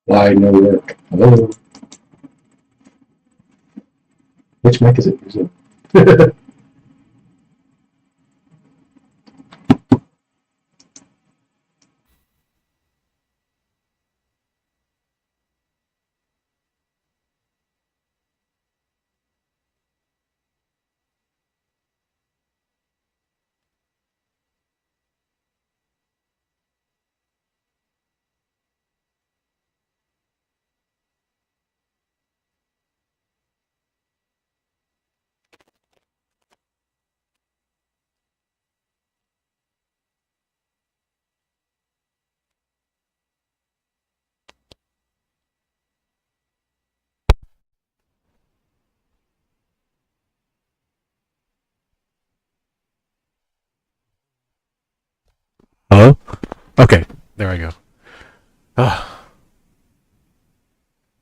Why no work? Hello? Which mic is it using? Hello? Okay, there I go. Ah,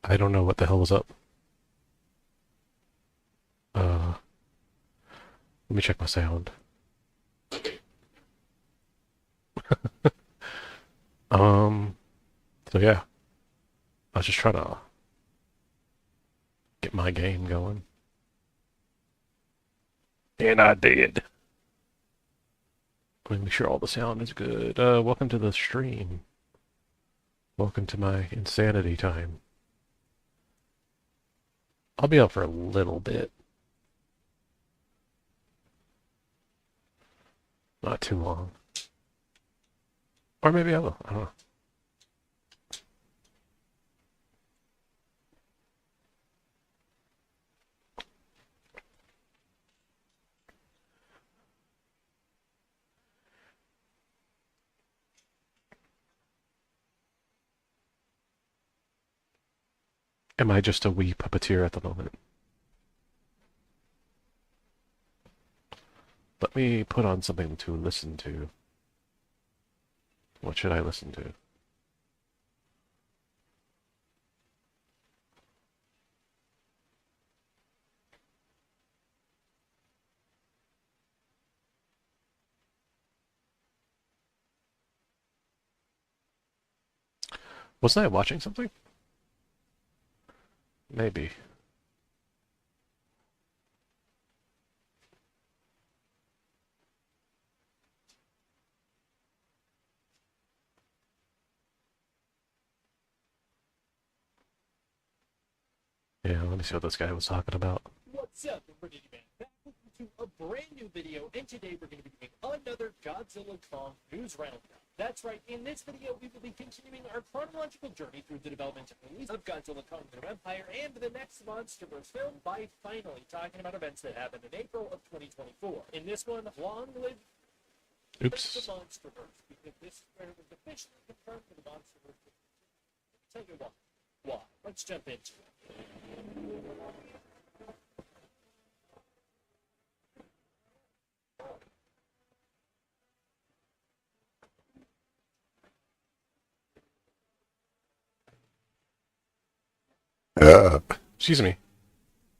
I don't know what the hell was up. Let me check my sound. Um, so yeah, I was just trying to get my game going. And I did. Let me make sure all the sound is good. Welcome to the stream. Welcome to my insanity time. I'll be up for a little bit. Not too long. Or maybe I will. I don't know. Am I just a wee puppeteer at the moment? Let me put on something to listen to. What should I listen to? Wasn't I watching something? Maybe. Yeah, let me see what this guy was talking about. What's up, Infinity Man? Back with you to a brand new video, and today we're going to be doing another Godzilla Kong News Roundup. That's right, in this video we will be continuing our chronological journey through the development and release of Godzilla Kong the New Empire and the next MonsterVerse film by finally talking about events that happened in April of 2024. In this one, long live the Oops. MonsterVerse, because this is where it was officially confirmed for the MonsterVerse. Let me tell you why. Why? Let's jump into it. Excuse me.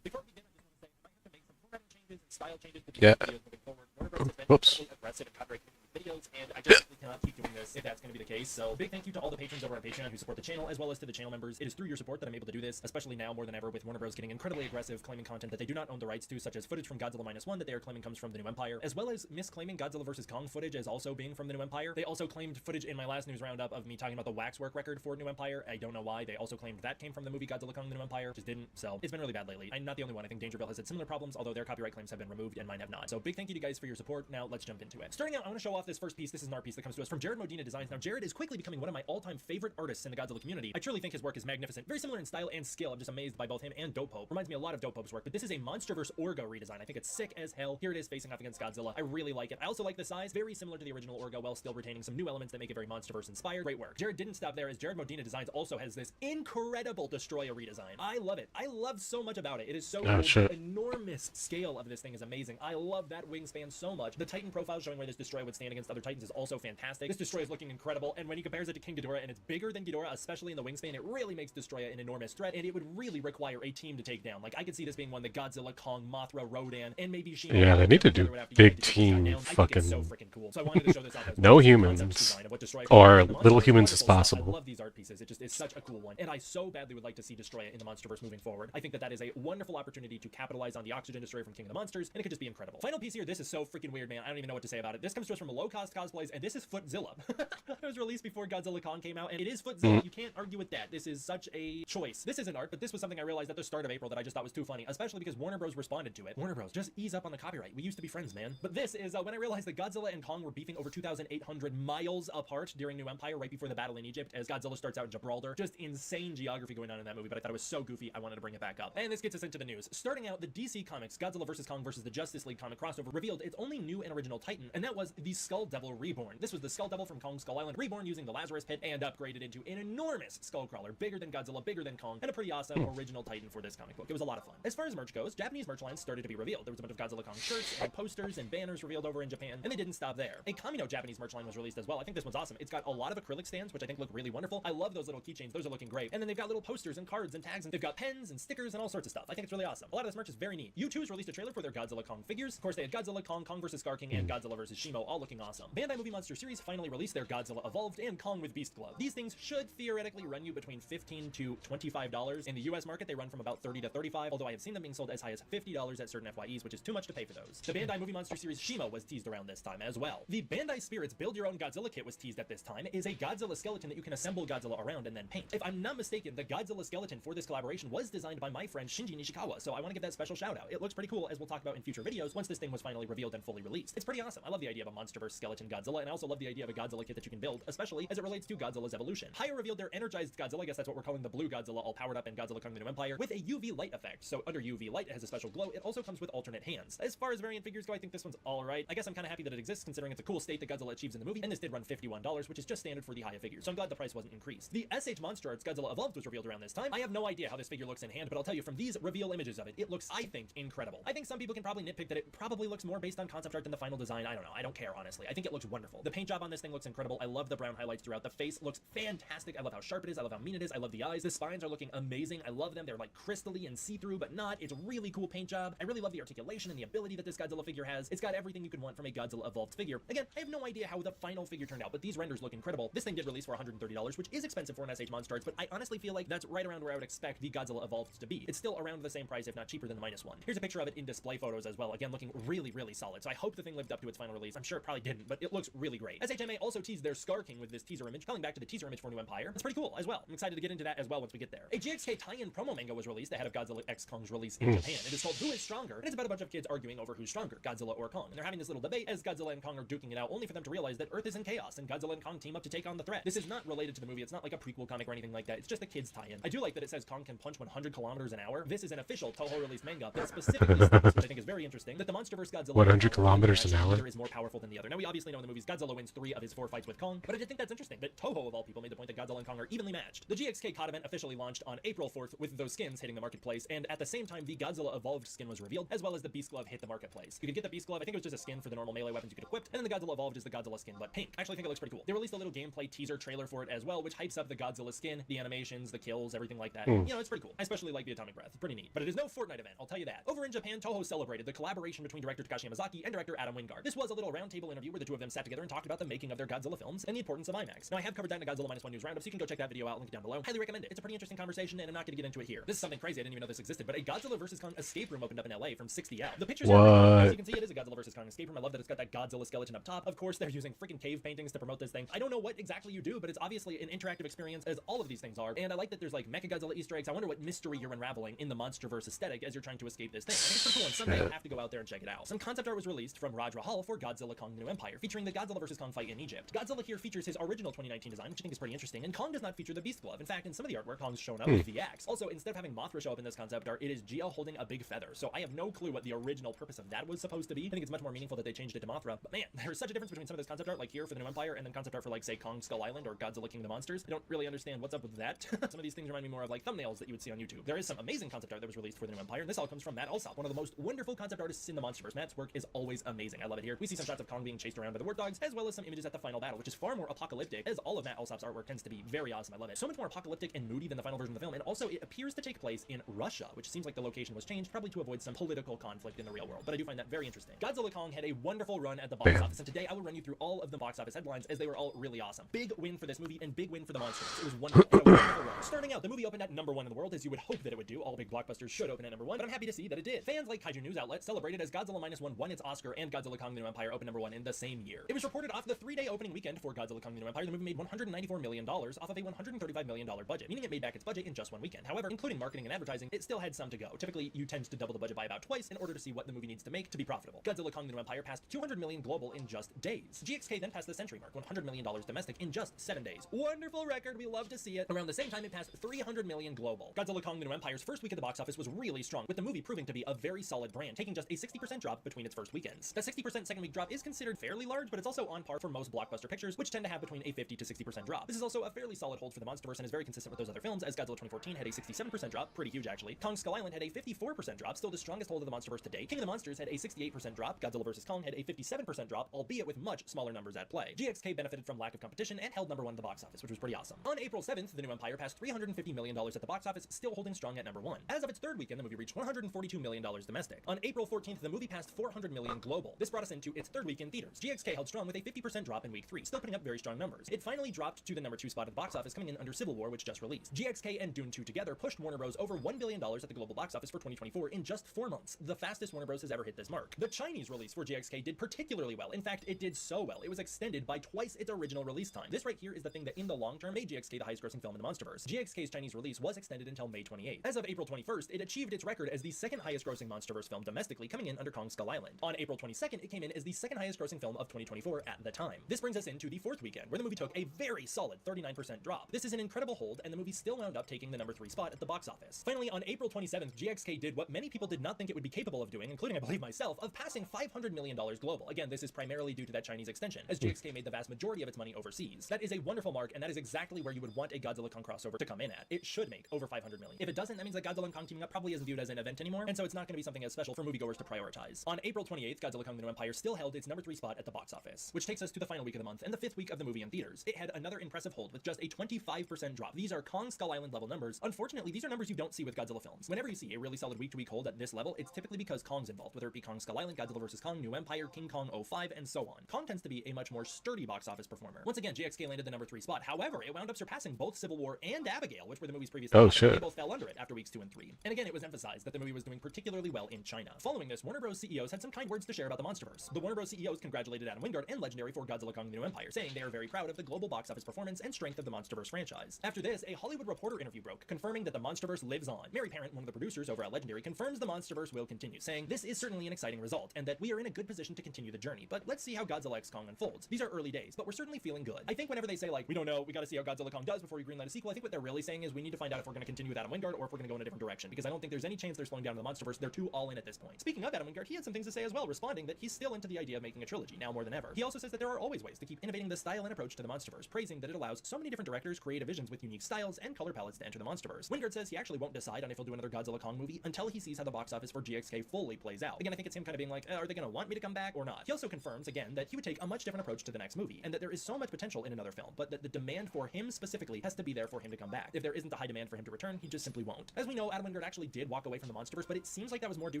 Before we begin, I just want to say I might have to make some formatting changes and style changes to the Yeah. videos moving forward. Warner Bros. Has been Whoops. incredibly aggressive and copyrighting videos, and I just simply cannot keep doing this if that's going to be the case. So, big thank you to all the patrons over on Patreon who support the channel, as well as to the channel members. It is through your support that I'm able to do this, especially now more than ever with Warner Bros. Getting incredibly aggressive, claiming content that they do not own the rights to, such as footage from Godzilla Minus One that they are claiming comes from the New Empire, as well as misclaiming Godzilla vs. Kong footage as also being from the New Empire. They also claimed footage in my last news roundup of me talking about the waxwork record for New Empire. I don't know why. They also claimed that came from the movie Godzilla Kong the New Empire, just didn't. So, it's been really bad lately. I'm not the only one. I think Dangerville has had similar problems, although their copyright claims have been removed and mine have not. So, big thank you to you guys for your support. Now, let's jump into it. Starting out, I want to show off this first piece. This is an art piece that comes to us from Jared Modena Designs. Now, Jared is quickly becoming one of my all-time favorite artists in the Godzilla community. I truly think his work is magnificent. Very similar in style and skill. I'm just amazed by both him and Dope Hope. Reminds me a lot of Dope Hope's work, but this is a MonsterVerse Orgo redesign. I think it's sick as hell. Here it is facing off against Godzilla. I really like it. I also like the size. Very similar to the original Orgo, while still retaining some new elements that make it very MonsterVerse inspired. Great work. Jared didn't stop there, as Jared Modena Designs also has this incredible Destroyer redesign. I love it. I love so much about it. It is so cool. Shit. The enormous scale of this thing is amazing. I love that wingspan so much. The Titan profile showing where this Destroyer would stand stand against other Titans is also fantastic. This Destroyer is looking incredible, and when he compares it to King Ghidorah, and it's bigger than Ghidorah, especially in the wingspan, it really makes Destroyer an enormous threat, and it would really require a team to take down. Like, I could see this being one that Godzilla, Kong, Mothra, Rodan, and maybe Shima. Yeah, they need to do big team fucking so freaking cool. So I wanted to show this off as no well. humans, Design of what Destroyer or can do. little humans Wonderful as stuff. possible. I love these art pieces. It just is such a cool one, and I so badly would like to see Destroyer in the Monsterverse moving forward. I think that is a wonderful opportunity to capitalize on the Oxygen Destroyer from King of the Monsters, and it could just be incredible. Final piece here. This is so freaking weird, man. I don't even know what to say about it. This comes to us from Low Cost Cosplays, and this is Footzilla. It was released before Godzilla Kong came out, and it is Footzilla. You can't argue with that. This is such a choice. This isn't art, but this was something I realized at the start of April that I just thought was too funny, especially because Warner Bros. Responded to it. Warner Bros. Just ease up on the copyright. We used to be friends, man. But this is when I realized that Godzilla and Kong were beefing over 2,800 miles apart during New Empire, right before the battle in Egypt, as Godzilla starts out in Gibraltar. Just insane geography going on in that movie, but I thought it was so goofy, I wanted to bring it back up. And this gets us into the news. Starting out, the DC Comics Godzilla vs. Kong vs. the Justice League comic crossover revealed its only new and original Titan, and that was the Skull Devil Reborn. This was the Skull Devil from Kong Skull Island, reborn using the Lazarus Pit and upgraded into an enormous skull crawler, bigger than Godzilla, bigger than Kong, and a pretty awesome original Titan for this comic book. It was a lot of fun. As far as merch goes, Japanese merch lines started to be revealed. There was a bunch of Godzilla Kong shirts and posters and banners revealed over in Japan, and they didn't stop there. A Kamino Japanese merch line was released as well. I think this one's awesome. It's got a lot of acrylic stands, which I think look really wonderful. I love those little keychains. Those are looking great. And then they've got little posters and cards and tags, and they've got pens and stickers and all sorts of stuff. I think it's really awesome. A lot of this merch is very neat. Yoooo released a trailer for their Godzilla Kong figures. Of course, they had Godzilla Kong, Kong vs. Scar King, and Godzilla vs. Shimo, all looking awesome. Bandai Movie Monster Series finally released their Godzilla Evolved and Kong with Beast Glove. These things should theoretically run you between $15 to $25. In the US market, they run from about $30 to $35, although I have seen them being sold as high as $50 at certain FYEs, which is too much to pay for those. The Bandai Movie Monster Series Shimo was teased around this time as well. The Bandai Spirits Build Your Own Godzilla kit was teased at this time. It is a Godzilla skeleton that you can assemble Godzilla around and then paint. If I'm not mistaken, the Godzilla skeleton for this collaboration was designed by my friend Shinji Nishikawa, so I want to give that special shout out. It looks pretty cool, as we'll talk about in future videos once this thing was finally revealed and fully released. It's pretty awesome. I love the idea of a Monsterverse skeleton Godzilla, and I also love the idea of a Godzilla kit that you can build, especially as it relates to Godzilla's evolution. Haya revealed their energized Godzilla, I guess that's what we're calling the blue Godzilla, all powered up in Godzilla Kong the New Empire, with a UV light effect. So under UV light, it has a special glow. It also comes with alternate hands. As far as variant figures go, I think this one's alright. I guess I'm kind of happy that it exists, considering it's a cool state that Godzilla achieves in the movie, and this did run $51, which is just standard for the Haya figures, so I'm glad the price wasn't increased. The SH Monster Arts Godzilla Evolved was revealed around this time. I have no idea how this figure looks in hand, but I'll tell you from these reveal images of it, it looks, I think, incredible. I think some people can probably nitpick that it probably looks more based on concept art than the final design. I don't know. I don't care, honestly. I think it looks wonderful. The paint job on this thing looks incredible. I love the brown highlights throughout. The face looks fantastic. I love how sharp it is. I love how mean it is. I love the eyes. The spines are looking amazing. I love them. They're like crystally and see-through, but not. It's a really cool paint job. I really love the articulation and the ability that this Godzilla figure has. It's got everything you could want from a Godzilla Evolved figure. Again, I have no idea how the final figure turned out, but these renders look incredible. This thing did release for $130, which is expensive for an SH Monster Arts, but I honestly feel like that's right around where I would expect the Godzilla Evolved to be. It's still around the same price, if not cheaper than the -1. Here's a picture of it in display photos as well. Again, looking really, really solid. So I hope the thing lived up to its final release. I'm sure it probably didn't, but it looks really great. SHMA also teased their Scar King with this teaser image, calling back to the teaser image for New Empire. It's pretty cool as well. I'm excited to get into that as well once we get there. A GXK tie-in promo manga was released ahead of Godzilla X Kong's release in Japan. It is called Who is Stronger? And it's about a bunch of kids arguing over who's stronger, Godzilla or Kong. And they're having this little debate as Godzilla and Kong are duking it out, only for them to realize that Earth is in chaos and Godzilla and Kong team up to take on the threat. This is not related to the movie. It's not like a prequel comic or anything like that. It's just a kids tie-in. I do like that it says Kong can punch 100 kilometers an hour. This is an official Toho released manga that specifically states, which I think is very interesting, that the MonsterVerse Godzilla 100 kilometers an hour is more powerful than the other. Now we obviously know in the movies Godzilla wins 3 of his 4 fights with Kong, but I did think that's interesting that Toho of all people made the point that Godzilla and Kong are evenly matched. The GXK COD event officially launched on April 4th with those skins hitting the marketplace, and at the same time the Godzilla Evolved skin was revealed, as well as the Beast Glove hit the marketplace. You could get the Beast Glove, I think it was just a skin for the normal melee weapons you could equip, and then the Godzilla Evolved is the Godzilla skin, but pink. I actually think it looks pretty cool. They released a little gameplay teaser trailer for it as well, which hypes up the Godzilla skin, the animations, the kills, everything like that. You know, it's pretty cool. I especially like the Atomic Breath. It's pretty neat. But it is no Fortnite event, I'll tell you that. Over in Japan, Toho celebrated the collaboration between director Takashi Yamazaki and director Adam Wingard. This was a little roundtable interview where the two of them sat together and talked about the making of their Godzilla films and the importance of IMAX. Now, I have covered that in a Godzilla -1 news roundup, so you can go check that video out, link it down below. Highly recommend it. It's a pretty interesting conversation, and I'm not going to get into it here. This is something crazy. I didn't even know this existed, but a Godzilla vs. Kong escape room opened up in LA from 60 out. The pictures are, as you can see, it is a Godzilla vs. Kong escape room. I love that it's got that Godzilla skeleton up top. Of course, they're using freaking cave paintings to promote this thing. I don't know what exactly you do, but it's obviously an interactive experience, as all of these things are. And I like that there's like Mechagodzilla Easter eggs. I wonder what mystery you're unraveling in the MonsterVerse aesthetic as you're trying to escape this thing. I think it's pretty cool, and someday you'll have to go out there and check it out. Some concept art was released from Raj Rahal for Godzilla Kong the New Empire, featuring the Godzilla vs. Kong fight in Egypt. Godzilla here features his original 2019 design, which I think is pretty interesting, and Kong does not feature the Beast Glove. In fact, in some of the artwork, Kong's shown up with the axe. Also, instead of having Mothra show up in this concept art, it is Gia holding a big feather. So I have no clue what the original purpose of that was supposed to be. I think it's much more meaningful that they changed it to Mothra. But man, there's such a difference between some of this concept art, like here for the New Empire, and then concept art for, like, say, Kong Skull Island or Godzilla King of the Monsters. I don't really understand what's up with that. Some of these things remind me more of like thumbnails that you would see on YouTube. There is some amazing concept art that was released for the New Empire, and this all comes from Matt Alsop, one of the most wonderful concept artists in the Monsterverse. Matt's work is always amazing. I love it here. We see some shots of Kong being chased around by the War Dogs, as well as some images at the final battle, which is far more apocalyptic, as all of Matt Alsop's artwork tends to be very awesome. I love it. So much more apocalyptic and moody than the final version of the film, and also it appears to take place in Russia, which seems like the location was changed, probably to avoid some political conflict in the real world, but I do find that very interesting. Godzilla Kong had a wonderful run at the box office, and today I will run you through all of the box office headlines, as they were all really awesome. Big win for this movie, and big win for the monsters. It was wonderful. It had a wonderful run. Starting out, the movie opened at #1 in the world, as you would hope that it would do. All big blockbusters should open at #1, but I'm happy to see that it did. Fans like Kaiju News Outlet celebrated as Godzilla Minus One won its Oscar, and Godzilla Kong the New Empire opened #1 in the same year. It was reported off the 3-day opening weekend for Godzilla Kong the New Empire, the movie made $194 million off of a $135 million budget, meaning it made back its budget in just one weekend. However, including marketing and advertising, it still had some to go. Typically, you tend to double the budget by about twice in order to see what the movie needs to make to be profitable. Godzilla Kong the New Empire passed $200 million global in just days. GXK then passed the century mark, $100 million domestic in just 7 days. Wonderful record, we love to see it. Around the same time, it passed $300 million global. Godzilla Kong the New Empire's first week at the box office was really strong, with the movie proving to be a very solid brand, taking just a 60% drop between its first weekends. That 60% second week drop is considered fairly large, but it's also on par for most blockbuster pictures, which tend to have between a 50 to 60% drop. This is also a fairly solid hold for the Monsterverse and is very consistent with those other films, as Godzilla 2014 had a 67% drop, pretty huge actually. Kong Skull Island had a 54% drop, still the strongest hold of the Monsterverse to date. King of the Monsters had a 68% drop. Godzilla vs. Kong had a 57% drop, albeit with much smaller numbers at play. GXK benefited from lack of competition and held #1 at the box office, which was pretty awesome. On April 7th, the New Empire passed $350 million at the box office, still holding strong at #1. As of its third weekend, the movie reached $142 million domestic. On April 14th, the movie passed $400 million global. This brought us into its third week in theaters. GXK held strong with a 50% drop in week 3, still putting up very strong numbers. It finally dropped to the #2 spot at the box office, coming in under Civil War, which just released. GXK and Dune 2 together pushed Warner Bros. Over $1 billion at the global box office for 2024 in just 4 months, the fastest Warner Bros. Has ever hit this mark. The Chinese release for GXK did particularly well. In fact, it did so well, it was extended by twice its original release time. This right here is the thing that in the long term made GXK the highest grossing film in the Monsterverse. GXK's Chinese release was extended until May 28th. As of April 21st, it achieved its record as the second highest grossing Monsterverse film domestically, coming in under Kong Skull Island. On April 22nd, it came in as the second highest grossing film of 2024 at the time. This brings us into the fourth weekend, where the movie took a very solid 39% drop. This is an incredible hold, and the movie still wound up taking the #3 spot at the box office. Finally, on April 27th, GXK did what many people did not think it would be capable of doing, including I believe myself, of passing $500 million global. Again, this is primarily due to that Chinese extension, as GXK made the vast majority of its money overseas. That is a wonderful mark, and that is exactly where you would want a Godzilla Kong crossover to come in at. It should make over $500 million. If it doesn't, that means that Godzilla and Kong teaming up probably isn't viewed as an event anymore, and so it's not going to be something as special for moviegoers to prioritize. On April 28th, Godzilla Kong the New Empire still held its #3 spot at the box office, which takes us to the final week of the month and the 5th week of the movie in theaters. It had another impressive hold with just a 25% drop. These are Kong Skull Island level numbers. Unfortunately, these are numbers you don't see with Godzilla films. Whenever you see a really solid week-to-week hold at this level, it's typically because Kong's involved, whether it be Kong Skull Island, Godzilla vs. Kong, New Empire, King Kong 05, and so on. Kong tends to be a much more sturdy box office performer. Once again, GXK landed the #3 spot. However, it wound up surpassing both Civil War and Abigail, which were the movie's previous. Oh shit! They both fell under it after weeks 2 and 3. And again, it was emphasized that the movie was doing particularly well in China. Following this, Warner Bros. CEOs had some kind words to share about the Monsterverse. The Warner Bros. CEOs congratulated Adam Wingard and Legendary for Godzilla Kong the New Empire, saying they are very proud of the global box office performance and strength of the Monsterverse franchise. After this, a Hollywood Reporter interview broke, confirming that the Monsterverse lives on. Mary Parent, one of the producers over at Legendary, confirms the Monsterverse will continue, saying this is certainly an exciting result, and that we are in a good position to continue the journey, but let's see how Godzilla x Kong unfolds. These are early days, but we're certainly feeling good. I think whenever they say like, we don't know, we gotta see how Godzilla Kong does before we greenlight a sequel, I think what they're really saying is we need to find out if we're gonna continue with Adam Wingard or if we're gonna go in a different direction, because I don't think there's any chance they're slowing down the Monsterverse. They're too all in at this point. Speaking of Adam Wingard, he had some things to say as well, responding that he's still into the idea of making a trilogy, now more than ever. He also says that there are always ways to keep innovating the style and approach to the Monsterverse, praising that it allows so many different directors, creative visions with unique styles and color palettes to enter the Monsterverse. Wingard says he actually won't decide on if he'll do another Godzilla Kong movie until he sees how the box office for GXK fully plays out. Again, I think it's him kind of being like, are they gonna want me to come back or not? He also confirms, again, that he would take a much different approach to the next movie, and that there is so much potential in another film, but that the demand for him specifically has to be there for him to come back. If there isn't a high demand for him to return, he just simply won't. As we know, Adam Wingard actually did walk away from the Monsterverse, but it seems like that was more due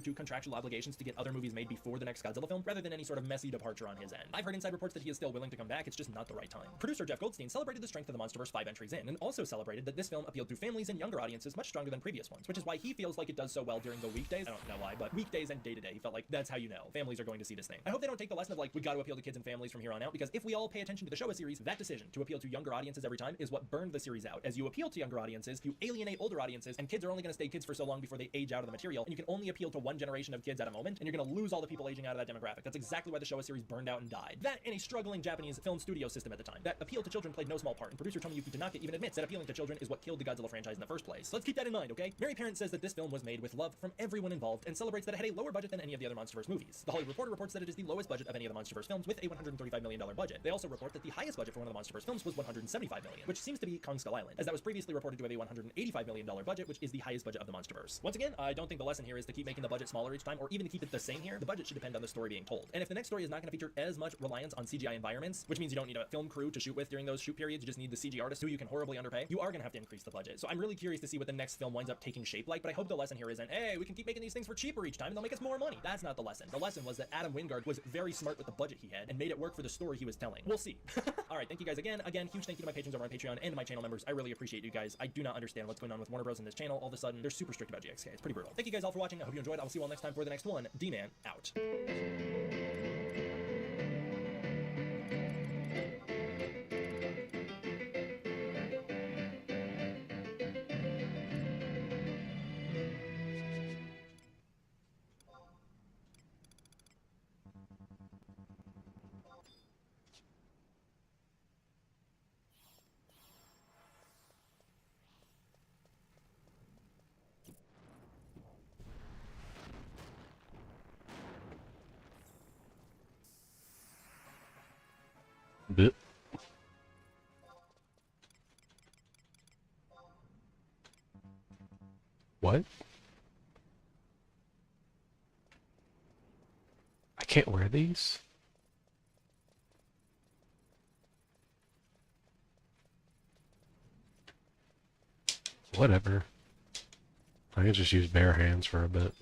to contractual obligations to get other movies made before the next Godzilla film, rather than any sort of messy departure on his end. I've heard inside reports that he is still willing to come back, it's just not the right time. Producer Jeff Goldstein celebrated the strength of the Monsterverse 5 entries in, and also celebrated that this film appealed to families and younger audiences much stronger than previous ones, which is why he feels like it does so well during the weekdays. I don't know why, but weekdays and day-to-day, he felt like that's how you know families are going to see this thing. I hope they don't take the lesson of like, we got to appeal to kids and families from here on out, because if we all pay attention to the Showa series, that decision to appeal to younger audiences every time is what burned the series out. As you appeal to younger audiences, you alienate older audiences, and kids are only going to stay kids for so long before they age out of the material, and you can only appeal to one generation of kids at a moment, and you're going to lose all the people aging out of that demographic. That's exactly why the Showa series burned out and died. That and a struggling Japanese film studio system at the time. That appeal to children played no small part, and producer Tomoyuki Tanaka even admits that appealing to children is what killed the Godzilla franchise in the first place. So let's keep that in mind, okay? Mary Parent says that this film was made with love from everyone involved, and celebrates that it had a lower budget than any of the other Monsterverse movies. The Hollywood Reporter reports that it is the lowest budget of any of the Monsterverse films, with a $135 million budget. They also report that the highest budget for one of the Monsterverse films was $175 million, which seems to be Kong Skull Island, as that was previously reported to have a $100 $185 million budget, which is the highest budget of the MonsterVerse. Once again, I don't think the lesson here is to keep making the budget smaller each time, or even to keep it the same here. The budget should depend on the story being told. And if the next story is not going to feature as much reliance on CGI environments, which means you don't need a film crew to shoot with during those shoot periods, you just need the CG artists who you can horribly underpay, you are going to have to increase the budget. So I'm really curious to see what the next film winds up taking shape like, but I hope the lesson here isn't, hey, we can keep making these things for cheaper each time and they'll make us more money. That's not the lesson. The lesson was that Adam Wingard was very smart with the budget he had and made it work for the story he was telling. We'll see. All right, thank you guys again. Huge thank you to my patrons over on Patreon and my channel members. I really appreciate you guys. I do not understand what's going on with Warner Bros. In this channel. All of a sudden, they're super strict about GXK. It's pretty brutal. Thank you guys all for watching. I hope you enjoyed. I will see you all next time for the next one. D-Man out. Bit. What? I can't wear these? Whatever. I can just use bare hands for a bit.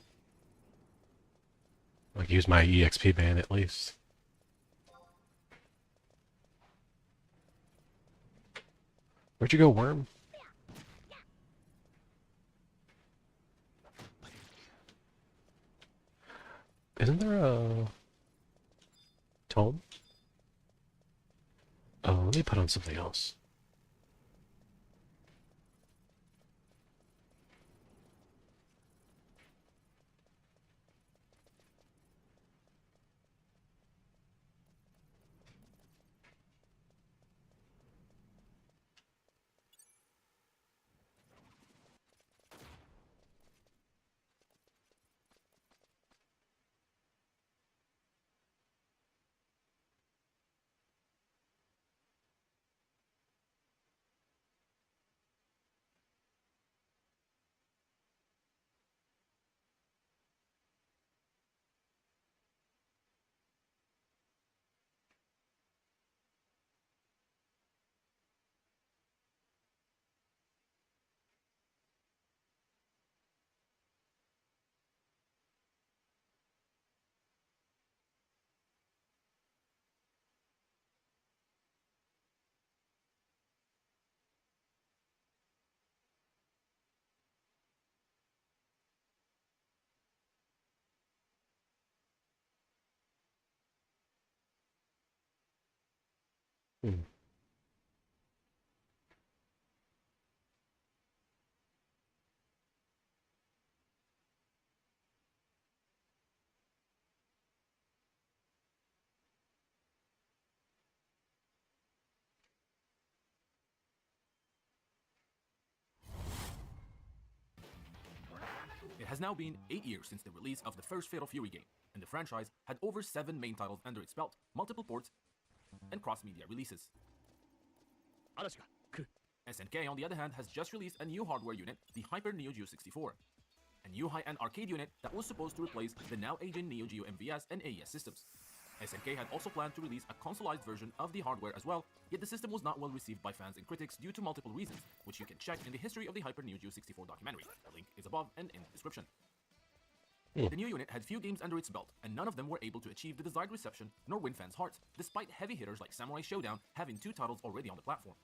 Like, use my EXP band at least. Where'd you go, worm? Isn't there a tome? Oh, let me put on something else. Hmm. It has now been 8 years since the release of the first Fatal Fury game, and the franchise had over 7 main titles under its belt, multiple ports, and cross-media releases. SNK, on the other hand, has just released a new hardware unit, the Hyper Neo Geo 64. A new high-end arcade unit that was supposed to replace the now aging Neo Geo MVS and AES systems. SNK had also planned to release a consoleized version of the hardware as well, yet the system was not well received by fans and critics due to multiple reasons, which you can check in the history of the Hyper Neo Geo 64 documentary. The link is above and in the description. The new unit had few games under its belt, and none of them were able to achieve the desired reception nor win fans' hearts, despite heavy hitters like Samurai Showdown having 2 titles already on the platform.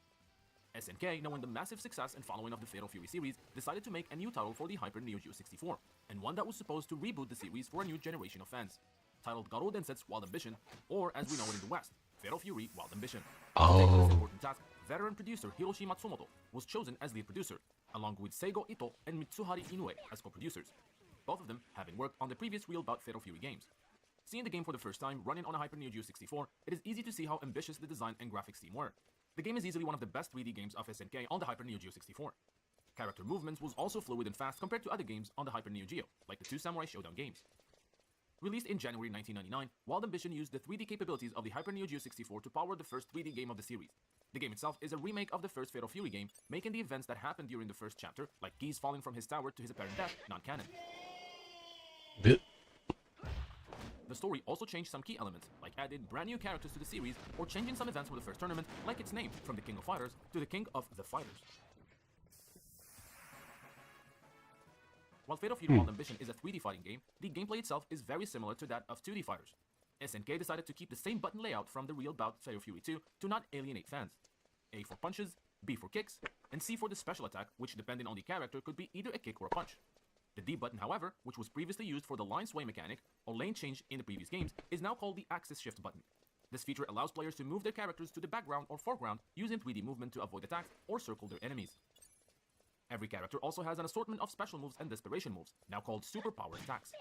SNK, knowing the massive success and following of the Fatal Fury series, decided to make a new title for the Hyper Neo Geo 64, and one that was supposed to reboot the series for a new generation of fans. Titled Garo Densetsu Wild Ambition, or as we know it in the West, Fatal Fury Wild Ambition. To take this important task, veteran producer Hiroshi Matsumoto was chosen as lead producer, along with Seigo Ito and Mitsuhari Inoue as co-producers, both of them having worked on the previous real-bout Fatal Fury games. Seeing the game for the first time running on a Hyper Neo Geo 64, it is easy to see how ambitious the design and graphics team were. The game is easily one of the best 3D games of SNK on the Hyper Neo Geo 64. Character movements was also fluid and fast compared to other games on the Hyper Neo Geo, like the 2 Samurai Showdown games. Released in January 1999, Wild Ambition used the 3D capabilities of the Hyper Neo Geo 64 to power the first 3D game of the series. The game itself is a remake of the first Fatal Fury game, making the events that happened during the first chapter, like Geese falling from his tower to his apparent death, non-canon. The story also changed some key elements, like adding brand new characters to the series, or changing some events for the first tournament, like its name from the King of Fighters to the King of the Fighters. While Fatal Fury Wild Ambition is a 3D fighting game, the gameplay itself is very similar to that of 2D fighters. SNK decided to keep the same button layout from the real bout Fatal Fury 2 to not alienate fans. A for punches, B for kicks, and C for the special attack, which depending on the character could be either a kick or a punch. The D button, however, which was previously used for the line sway mechanic or lane change in the previous games, is now called the axis shift button. This feature allows players to move their characters to the background or foreground using 3D movement to avoid attacks or circle their enemies. Every character also has an assortment of special moves and desperation moves, now called superpower attacks.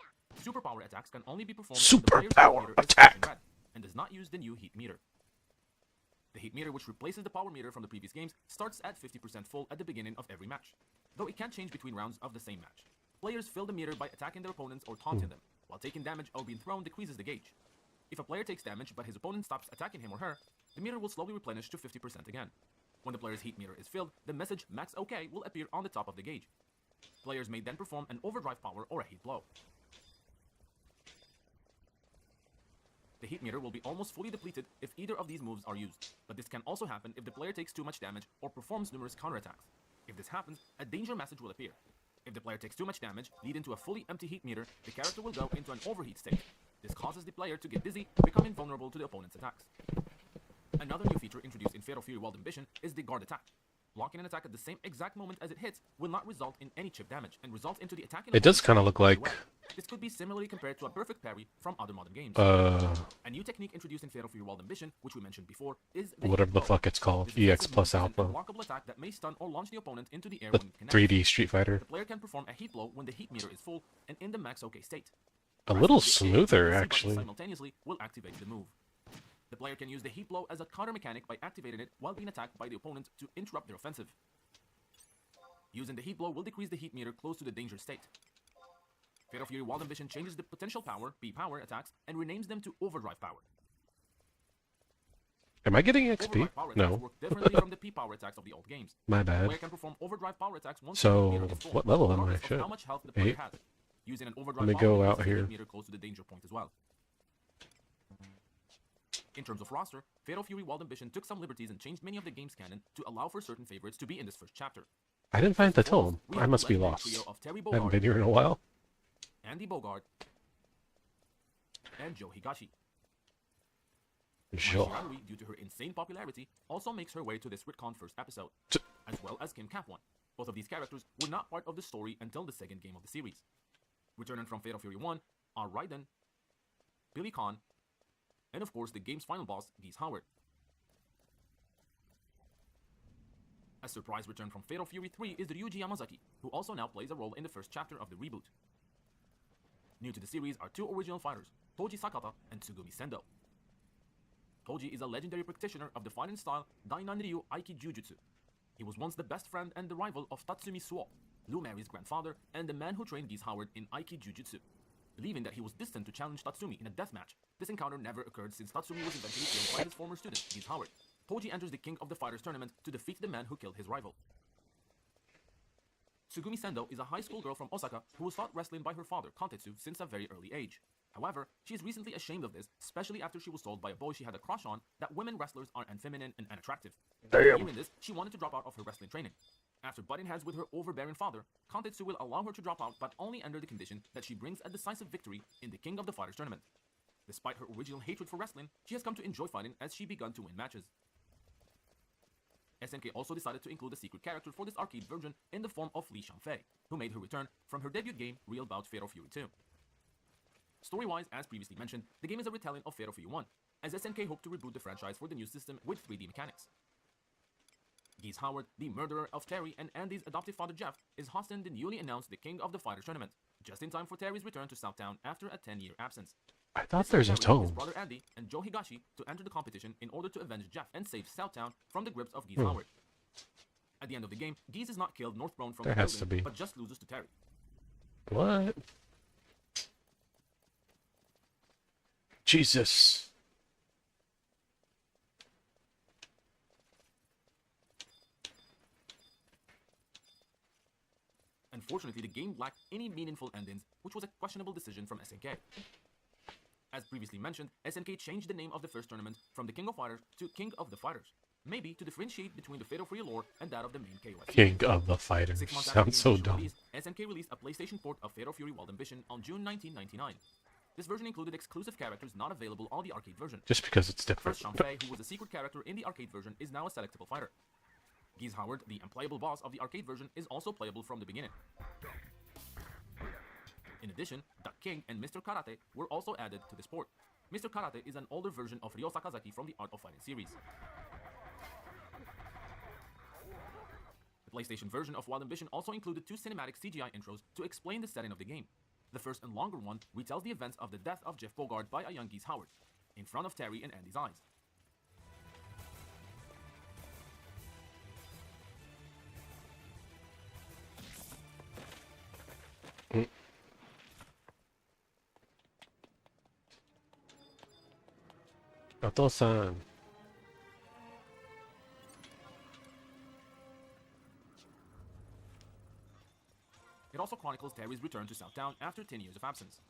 Superpower attacks can only be performed when the player's heat meter is flashing red, and does not use the new heat meter. The heat meter, which replaces the power meter from the previous games, starts at 50% full at the beginning of every match, though it can change between rounds of the same match. Players fill the meter by attacking their opponents or taunting them, while taking damage or being thrown decreases the gauge. If a player takes damage but his opponent stops attacking him or her, the meter will slowly replenish to 50% again. When the player's heat meter is filled, the message Max OK will appear on the top of the gauge. Players may then perform an overdrive power or a heat blow. The heat meter will be almost fully depleted if either of these moves are used, but this can also happen if the player takes too much damage or performs numerous counterattacks. If this happens, a danger message will appear. If the player takes too much damage, leading to a fully empty heat meter, the character will go into an overheat state. This causes the player to get dizzy, becoming vulnerable to the opponent's attacks. Another new feature introduced in Fatal Fury Wild Ambition is the guard attack. Blocking an attack at the same exact moment as it hits will not result in any chip damage, and results into the attacking. It does kind of look like this could be similarly compared to a perfect parry from other modern games. A new technique introduced in Fatal Fury Wild Ambition, which we mentioned before, is the whatever the fuck it's called, EX plus alpha. Blockable attack that may stun or launch the opponent into the air The when it connects. 3D Street Fighter. The player can perform a heat blow when the heat meter is full and in the max OK state. A little Pressing the A smoother, and C button actually. simultaneously will activate the move. The player can use the heat blow as a counter mechanic by activating it while being attacked by the opponent to interrupt their offensive. Using the heat blow will decrease the heat meter close to the danger state. Fatal Fury Wild Ambition changes the potential power, B power attacks, and renames them to overdrive power. Am I getting XP? Overdrive power attacks No. work differently from the P power attacks of the old games. My The bad. player can perform overdrive power attacks once So, the heat meter is full, what level am I? regardless of Shit. how much health the player 8. has. Using an overdrive Let me power go will out keep the here. heat meter close to the danger point as well. In terms of roster, Fatal Fury Wild Ambition took some liberties and changed many of the game's canon to allow for certain favorites to be in this first chapter. I didn't find the tome. We I have must the be legendary lost. trio of Terry I haven't Bogard, been here in a while. Andy Bogard, and Joe Higashi. Sure. Shiranui, due to her insane popularity, also makes her way to this retcon first episode, as well as Kim Cap-1. Both of these characters were not part of the story until the second game of the series. Returning from Fatal Fury 1 are Raiden, Billy Khan, and of course the game's final boss, Geese Howard. A surprise return from Fatal Fury 3 is Ryuji Yamazaki, who also now plays a role in the first chapter of the reboot. New to the series are two original fighters, Toji Sakata and Tsugumi Sendo. Toji is a legendary practitioner of the fighting style Dainan Ryu Aiki Jujutsu. He was once the best friend and the rival of Tatsumi Suo, Lou Mary's grandfather and the man who trained Geese Howard in Aiki Jujutsu. Believing that he was destined to challenge Tatsumi in a deathmatch, this encounter never occurred since Tatsumi was eventually killed by his former student, Geese Howard. Toji enters the King of the Fighters tournament to defeat the man who killed his rival. Tsugumi Sendo is a high school girl from Osaka who was taught wrestling by her father, Kantetsu, since a very early age. However, she is recently ashamed of this, especially after she was told by a boy she had a crush on that women wrestlers are unfeminine and unattractive. Hearing this, she wanted to drop out of her wrestling training. After butting heads with her overbearing father, Kantetsu will allow her to drop out, but only under the condition that she brings a decisive victory in the King of the Fighters tournament. Despite her original hatred for wrestling, she has come to enjoy fighting as she begun to win matches. SNK also decided to include a secret character for this arcade version in the form of Li Shanfei, who made her return from her debut game, Real Bout Fatal Fury 2. Story-wise, as previously mentioned, the game is a retelling of Fatal Fury 1, as SNK hoped to reboot the franchise for the new system with 3D mechanics. Geese Howard, the murderer of Terry and Andy's adoptive father Jeff, is hosting the newly announced The King of the Fighters tournament, just in time for Terry's return to Southtown after a 10-year absence. I thought This there's a allows Terry, his tome. brother Andy and Joe Higashi to enter the competition in order to avenge Jeff and save Southtown from the grips of Geese Howard. At the end of the game, Geese is not killed nor thrown from There the has to building, be. but just loses to Terry. What? Jesus. Unfortunately, the game lacked any meaningful endings, which was a questionable decision from SNK. As previously mentioned, SNK changed the name of the first tournament from the King of Fighters to King of the Fighters, maybe to differentiate between the Fatal Fury lore and that of the main KOF. King of the Fighters. 6 months after Sounds the so initial dumb. release, SNK released a PlayStation port of Fatal Fury Wild Ambition on June 1999. This version included exclusive characters not available on the arcade version. Just because it's different. First, Shanfei, who was a secret character in the arcade version, is now a selectable fighter. Geese Howard, the unplayable boss of the arcade version, is also playable from the beginning. In addition, Duck King and Mr. Karate were also added to this port. Mr. Karate is an older version of Ryo Sakazaki from the Art of Fighting series. The PlayStation version of Wild Ambition also included 2 cinematic CGI intros to explain the setting of the game. The first and longer one retells the events of the death of Jeff Bogard by a young Geese Howard, in front of Terry and Andy's eyes. Oto-san. It also chronicles Terry's return to Southtown after 10 years of absence.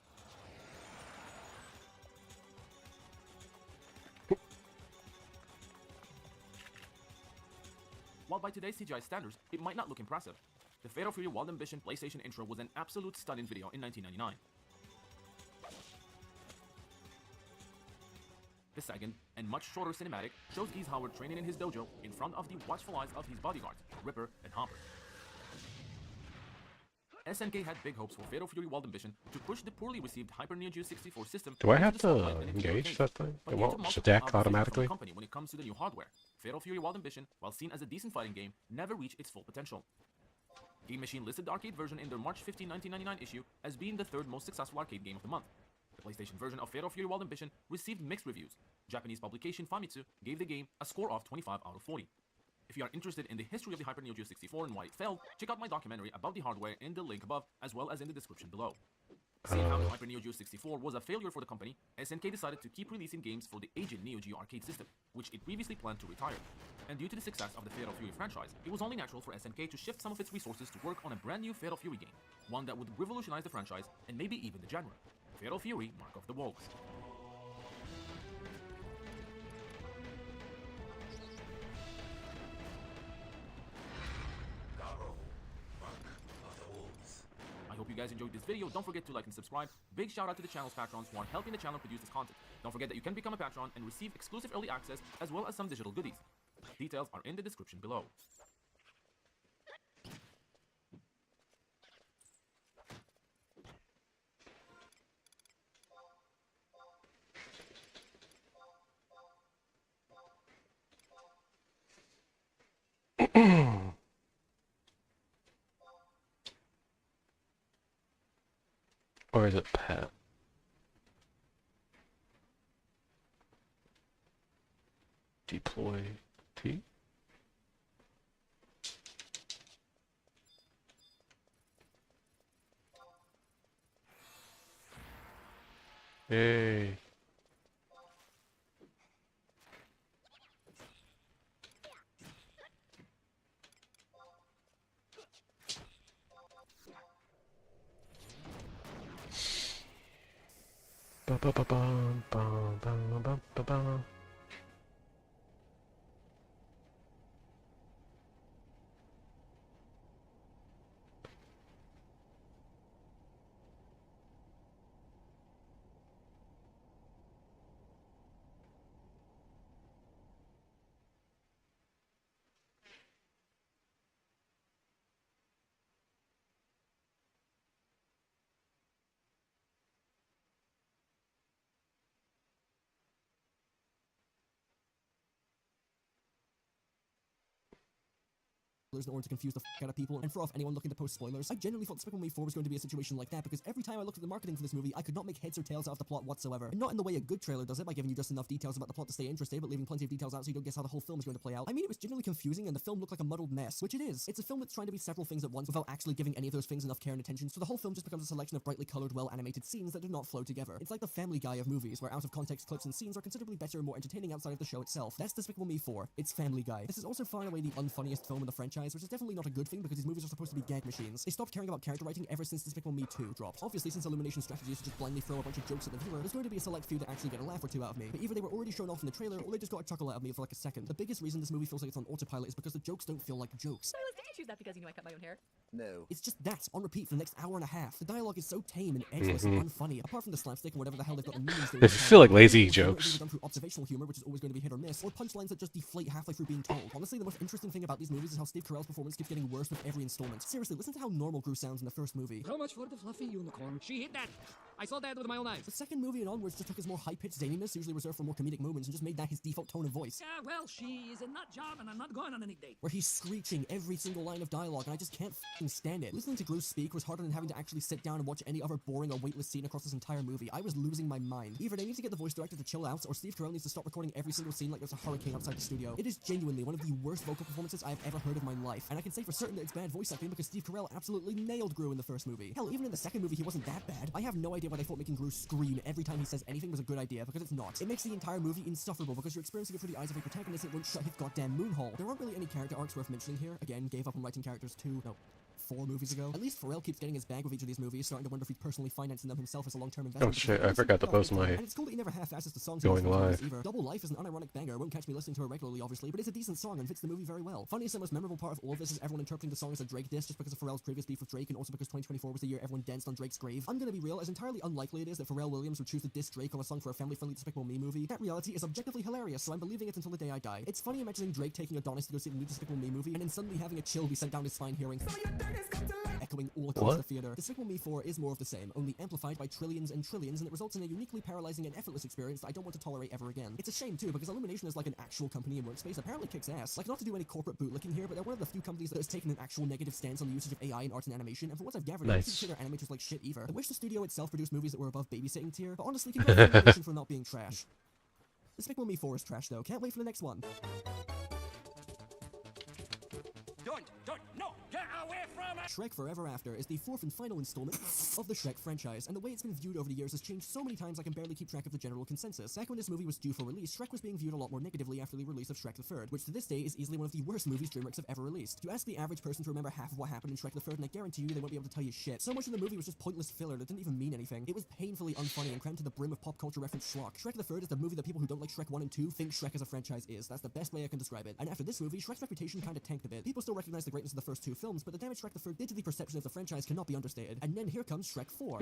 While by today's CGI standards, it might not look impressive, the Fatal Fury Wild Ambition PlayStation intro was an absolute stunning video in 1999. The second, and much shorter cinematic, shows Geese Howard training in his dojo in front of the watchful eyes of his bodyguards, Ripper and Hopper. SNK had big hopes for Fatal Fury Wild Ambition to push the poorly received Hyper Neo Geo 64 system. Do I into have the to spotlight and into the engage arcade. that thing? But It due to won't multiple stack obstacles from the automatically? company when it comes to the new hardware, Fatal Fury Wild Ambition, while seen as a decent fighting game, never reached its full potential. Game Machine listed the arcade version in their March 15, 1999 issue as being the 3rd most successful arcade game of the month. The PlayStation version of Fatal Fury Wild Ambition received mixed reviews. Japanese publication Famitsu gave the game a score of 25 out of 40. If you are interested in the history of the Hyper Neo Geo 64 and why it failed, check out my documentary about the hardware in the link above, as well as in the description below. Seeing how the Hyper Neo Geo 64 was a failure for the company, SNK decided to keep releasing games for the aging Neo Geo arcade system, which it previously planned to retire. And due to the success of the Fatal Fury franchise, it was only natural for SNK to shift some of its resources to work on a brand new Fatal Fury game, one that would revolutionize the franchise and maybe even the genre. Fatal Fury Mark of the Wolves. I hope you guys enjoyed this video. Don't forget to like and subscribe. Big shout out to the channel's patrons who are helping the channel produce this content. Don't forget that you can become a patron and receive exclusive early access as well as some digital goodies. Details are in the description below. Or is it Pat? Deploy T? Hey. Ba ba ba bum bum bum bum ba bum. in order to confuse the out of people and throw off anyone looking to post spoilers. I genuinely thought Despicable Me 4 was going to be a situation like that because every time I looked at the marketing for this movie, I could not make heads or tails out of the plot whatsoever. And not in the way a good trailer does it by giving you just enough details about the plot to stay interested, but leaving plenty of details out so you don't guess how the whole film is going to play out. I mean, it was genuinely confusing and the film looked like a muddled mess, which it is. It's a film that's trying to be several things at once without actually giving any of those things enough care and attention, so the whole film just becomes a selection of brightly colored, well-animated scenes that do not flow together. It's like the Family Guy of movies, where out-of-context clips and scenes are considerably better and more entertaining outside of the show itself. That's Despicable Me 4. It's Family Guy. This is also far and away the unfunniest film in the franchise, which is definitely not a good thing because these movies are supposed to be gag machines. They stopped caring about character writing ever since Despicable Me 2 dropped. Obviously, since Illumination's strategy is to just blindly throw a bunch of jokes at the viewer, there's going to be a select few that actually get a laugh or two out of me. But either they were already shown off in the trailer, or they just got a chuckle out of me for like a second. The biggest reason this movie feels like it's on autopilot is because the jokes don't feel like jokes. Silas, did you choose that because you knew I cut my own hair? No. It's just that, on repeat for the next hour and a half. The dialogue is so tame and edgeless and unfunny, apart from the slapstick and whatever the hell they've got the meanings doing. They feel like lazy It's jokes. done through observational humor, which is always going to be hit or miss, or punchlines that just deflate halfway through being told. Honestly, the most interesting thing about these movies is how Steve Carell's performance keeps getting worse with every installment. Seriously, listen to how normal Gru sounds in the first movie. How much for the fluffy unicorn? She hit that. I saw that with my own eyes. The second movie and onwards just took his more high-pitched zaniness, usually reserved for more comedic moments, and just made that his default tone of voice. Yeah, well, she is a nut job and I'm not going on any date. Where he's screeching every single line of dialogue, and I just can't f***ing stand it. Listening to Gru speak was harder than having to actually sit down and watch any other boring or weightless scene across this entire movie. I was losing my mind. Either they need to get the voice director to chill out, or Steve Carell needs to stop recording every single scene like there's a hurricane outside the studio. It is genuinely one of the worst vocal performances I've ever heard in my life, and I can say for certain that it's bad voice acting because Steve Carell absolutely nailed Gru in the first movie. Hell, even in the second movie he wasn't that bad. I have no idea why they thought making Gru scream every time he says anything was a good idea, because it's not. It makes the entire movie insufferable because you're experiencing it through the eyes of a protagonist that won't shut his goddamn moon hole. There aren't really any character arcs worth mentioning here. Again, gave up on writing characters 4 movies ago. At least Pharrell keeps getting his bag with each of these movies, starting to wonder if he's personally financing them himself as a long-term investment. Oh shit, I forgot to post my And it's cool that he never half-asses the songs going live. either. Double Life is an unironic banger. Won't catch me listening to it regularly, obviously, but it's a decent song and fits the movie very well. Funniest and most memorable part of all of this is everyone interpreting the song as a Drake diss just because of Pharrell's previous beef with Drake, and also because 2024 was the year everyone danced on Drake's grave. I'm gonna be real, as entirely unlikely it is that Pharrell Williams would choose to diss Drake on a song for a family-friendly Despicable Me movie. That reality is objectively hilarious, so I'm believing it until the day I die. It's funny imagining Drake taking Adonis to go see the new Despicable Me movie, and then suddenly having a chill be sent down his spine hearing echoing all across the theater. Despicable Me 4 is more of the same, only amplified by trillions and trillions, and it results in a uniquely paralyzing and effortless experience that I don't want to tolerate ever again. It's a shame too, because Illumination is like an actual company in workspace, apparently kicks ass. Like, not to do any corporate bootlicking here, but they're one of the few companies that has taken an actual negative stance on the usage of AI in art and animation, and from what I've gathered, they don't consider animators like shit either. I wish the studio itself produced movies that were above babysitting tier, but honestly, congratulations for not being trash. Despicable Me 4 is trash though, can't wait for the next one. No, get away from it! Shrek Forever After is the 4th and final installment of the Shrek franchise, and the way it's been viewed over the years has changed so many times I can barely keep track of the general consensus. Back when this movie was due for release, Shrek was being viewed a lot more negatively after the release of Shrek the Third, which to this day is easily one of the worst movies DreamWorks have ever released. You ask the average person to remember half of what happened in Shrek the Third, and I guarantee you they won't be able to tell you shit. So much of the movie was just pointless filler that didn't even mean anything. It was painfully unfunny and crammed to the brim of pop culture reference schlock. Shrek the Third is the movie that people who don't like Shrek 1 and 2 think Shrek as a franchise is. That's the best way I can describe it. And after this movie, Shrek's reputation kinda tanked a bit. People still recognize the greatness of the first 2 films, but the damage Shrek the Third did to the perception of the franchise cannot be understated. And then here comes Shrek 4.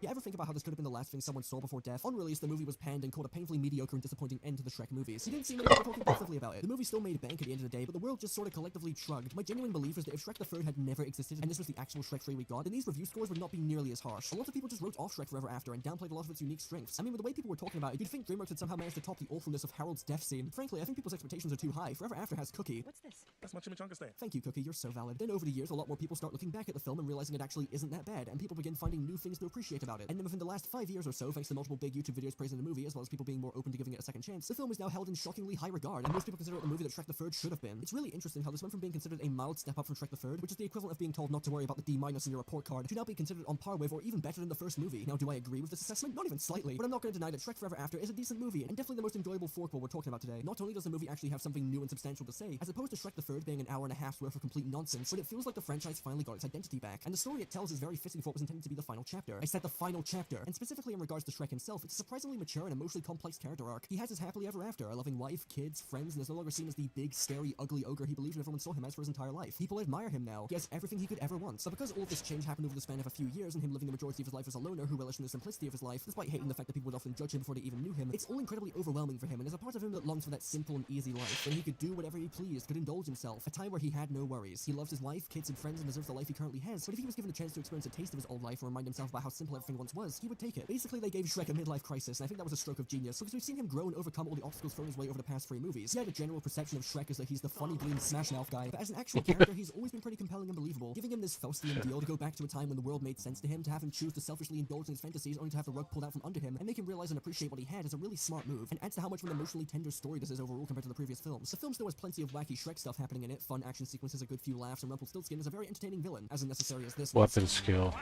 You ever think about how this could have been the last thing someone saw before death? On release, the movie was panned and called a painfully mediocre and disappointing end to the Shrek movies. You didn't see many people talking positively about it. The movie still made bank at the end of the day, but the world just sort of collectively shrugged. My genuine belief is that if Shrek the Third had never existed, and this was the actual Shrek 3 we got, then these review scores would not be nearly as harsh. A lot of people just wrote off Shrek Forever After and downplayed a lot of its unique strengths. I mean, with the way people were talking about it, you'd think DreamWorks had somehow managed to top the awfulness of Harold's death scene. Frankly, I think people's expectations are too high. Forever After has Cookie. What's this? That's my chimichanga stand. Thank you, Cookie, you're so valid. Then over the years, a lot more people start looking back at the film and realizing it actually isn't that bad, and people begin finding new things to appreciate about it. And then within the last 5 years or so, thanks to multiple big YouTube videos praising the movie, as well as people being more open to giving it a second chance, the film is now held in shockingly high regard, and most people consider it the movie that Shrek the Third should have been. It's really interesting how this went from being considered a mild step up from Shrek the Third, which is the equivalent of being told not to worry about the D- in your report card, to now be considered on par with or even better than the first movie. Now, do I agree with this assessment? Not even slightly, but I'm not going to deny that Shrek Forever After is a decent movie, and definitely the most enjoyable forkful we're talking about today. Not only does the movie actually have something new and substantial to say, as opposed to Shrek the Third being an hour and a half's worth of complete nonsense, but it feels like the franchise finally got its identity back, and the story it tells is very fitting for what was intended to be the final chapter. I said the final chapter, and specifically in regards to Shrek himself, it's a surprisingly mature and emotionally complex character arc. He has his happily ever after, a loving wife, kids, friends, and is no longer seen as the big, scary, ugly ogre he believed everyone saw him as for his entire life. People admire him now. He has everything he could ever want. So because all of this change happened over the span of a few years, and him living the majority of his life as a loner who relished in the simplicity of his life, despite hating the fact that people would often judge him before they even knew him, it's all incredibly overwhelming for him, and there's a part of him that longs for that simple and easy life, when he could do whatever he pleased, could indulge himself, a time where he had no worries. He loves his wife, kids, and friends, and deserves the life he currently has, but if he was given a chance to experience a taste of his old life and remind himself about how simple everything everything once was, he would take it. Basically, they gave Shrek a midlife crisis, and I think that was a stroke of genius, because we've seen him grow and overcome all the obstacles thrown his way over the past 3 movies. Yeah, the general perception of Shrek is that he's the funny, green, smash-mouth guy, but as an actual character, he's always been pretty compelling and believable, giving him this Faustian deal to go back to a time when the world made sense to him, to have him choose to selfishly indulge in his fantasies only to have the rug pulled out from under him, and make him realize and appreciate what he had is a really smart move, and adds to how much of an emotionally tender story this is overall compared to the previous films. The film still has plenty of wacky Shrek stuff happening in it, fun action sequences, a good few laughs, and Rumpelstiltskin is a very entertaining villain, as unnecessary as this was. Weapon skill.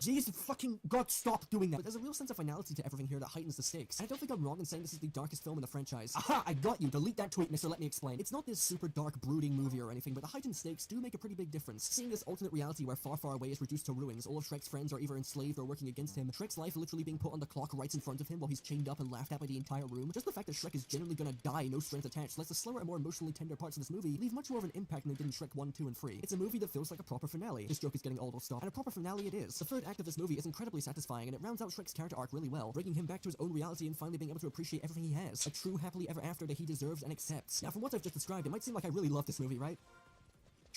Jesus fucking God, stop doing that. But there's a real sense of finality to everything here that heightens the stakes. And I don't think I'm wrong in saying this is the darkest film in the franchise. Aha, I got you. Delete that tweet, mister. Let me explain. It's not this super dark, brooding movie or anything, but the heightened stakes do make a pretty big difference. Seeing this alternate reality where far, far away is reduced to ruins, all of Shrek's friends are either enslaved or working against him, Shrek's life literally being put on the clock right in front of him while he's chained up and laughed at by the entire room. Just the fact that Shrek is genuinely gonna die, no strings attached, lets the slower and more emotionally tender parts of this movie leave much more of an impact than they did in Shrek 1, 2, and 3. It's a movie that feels like a proper finale. This joke is getting old, will stop. And a proper finale it is. The third act of this movie is incredibly satisfying, and it rounds out Shrek's character arc really well, bringing him back to his own reality and finally being able to appreciate everything he has. A true happily ever after that he deserves and accepts. Now, from what I've just described, it might seem like I really love this movie, right?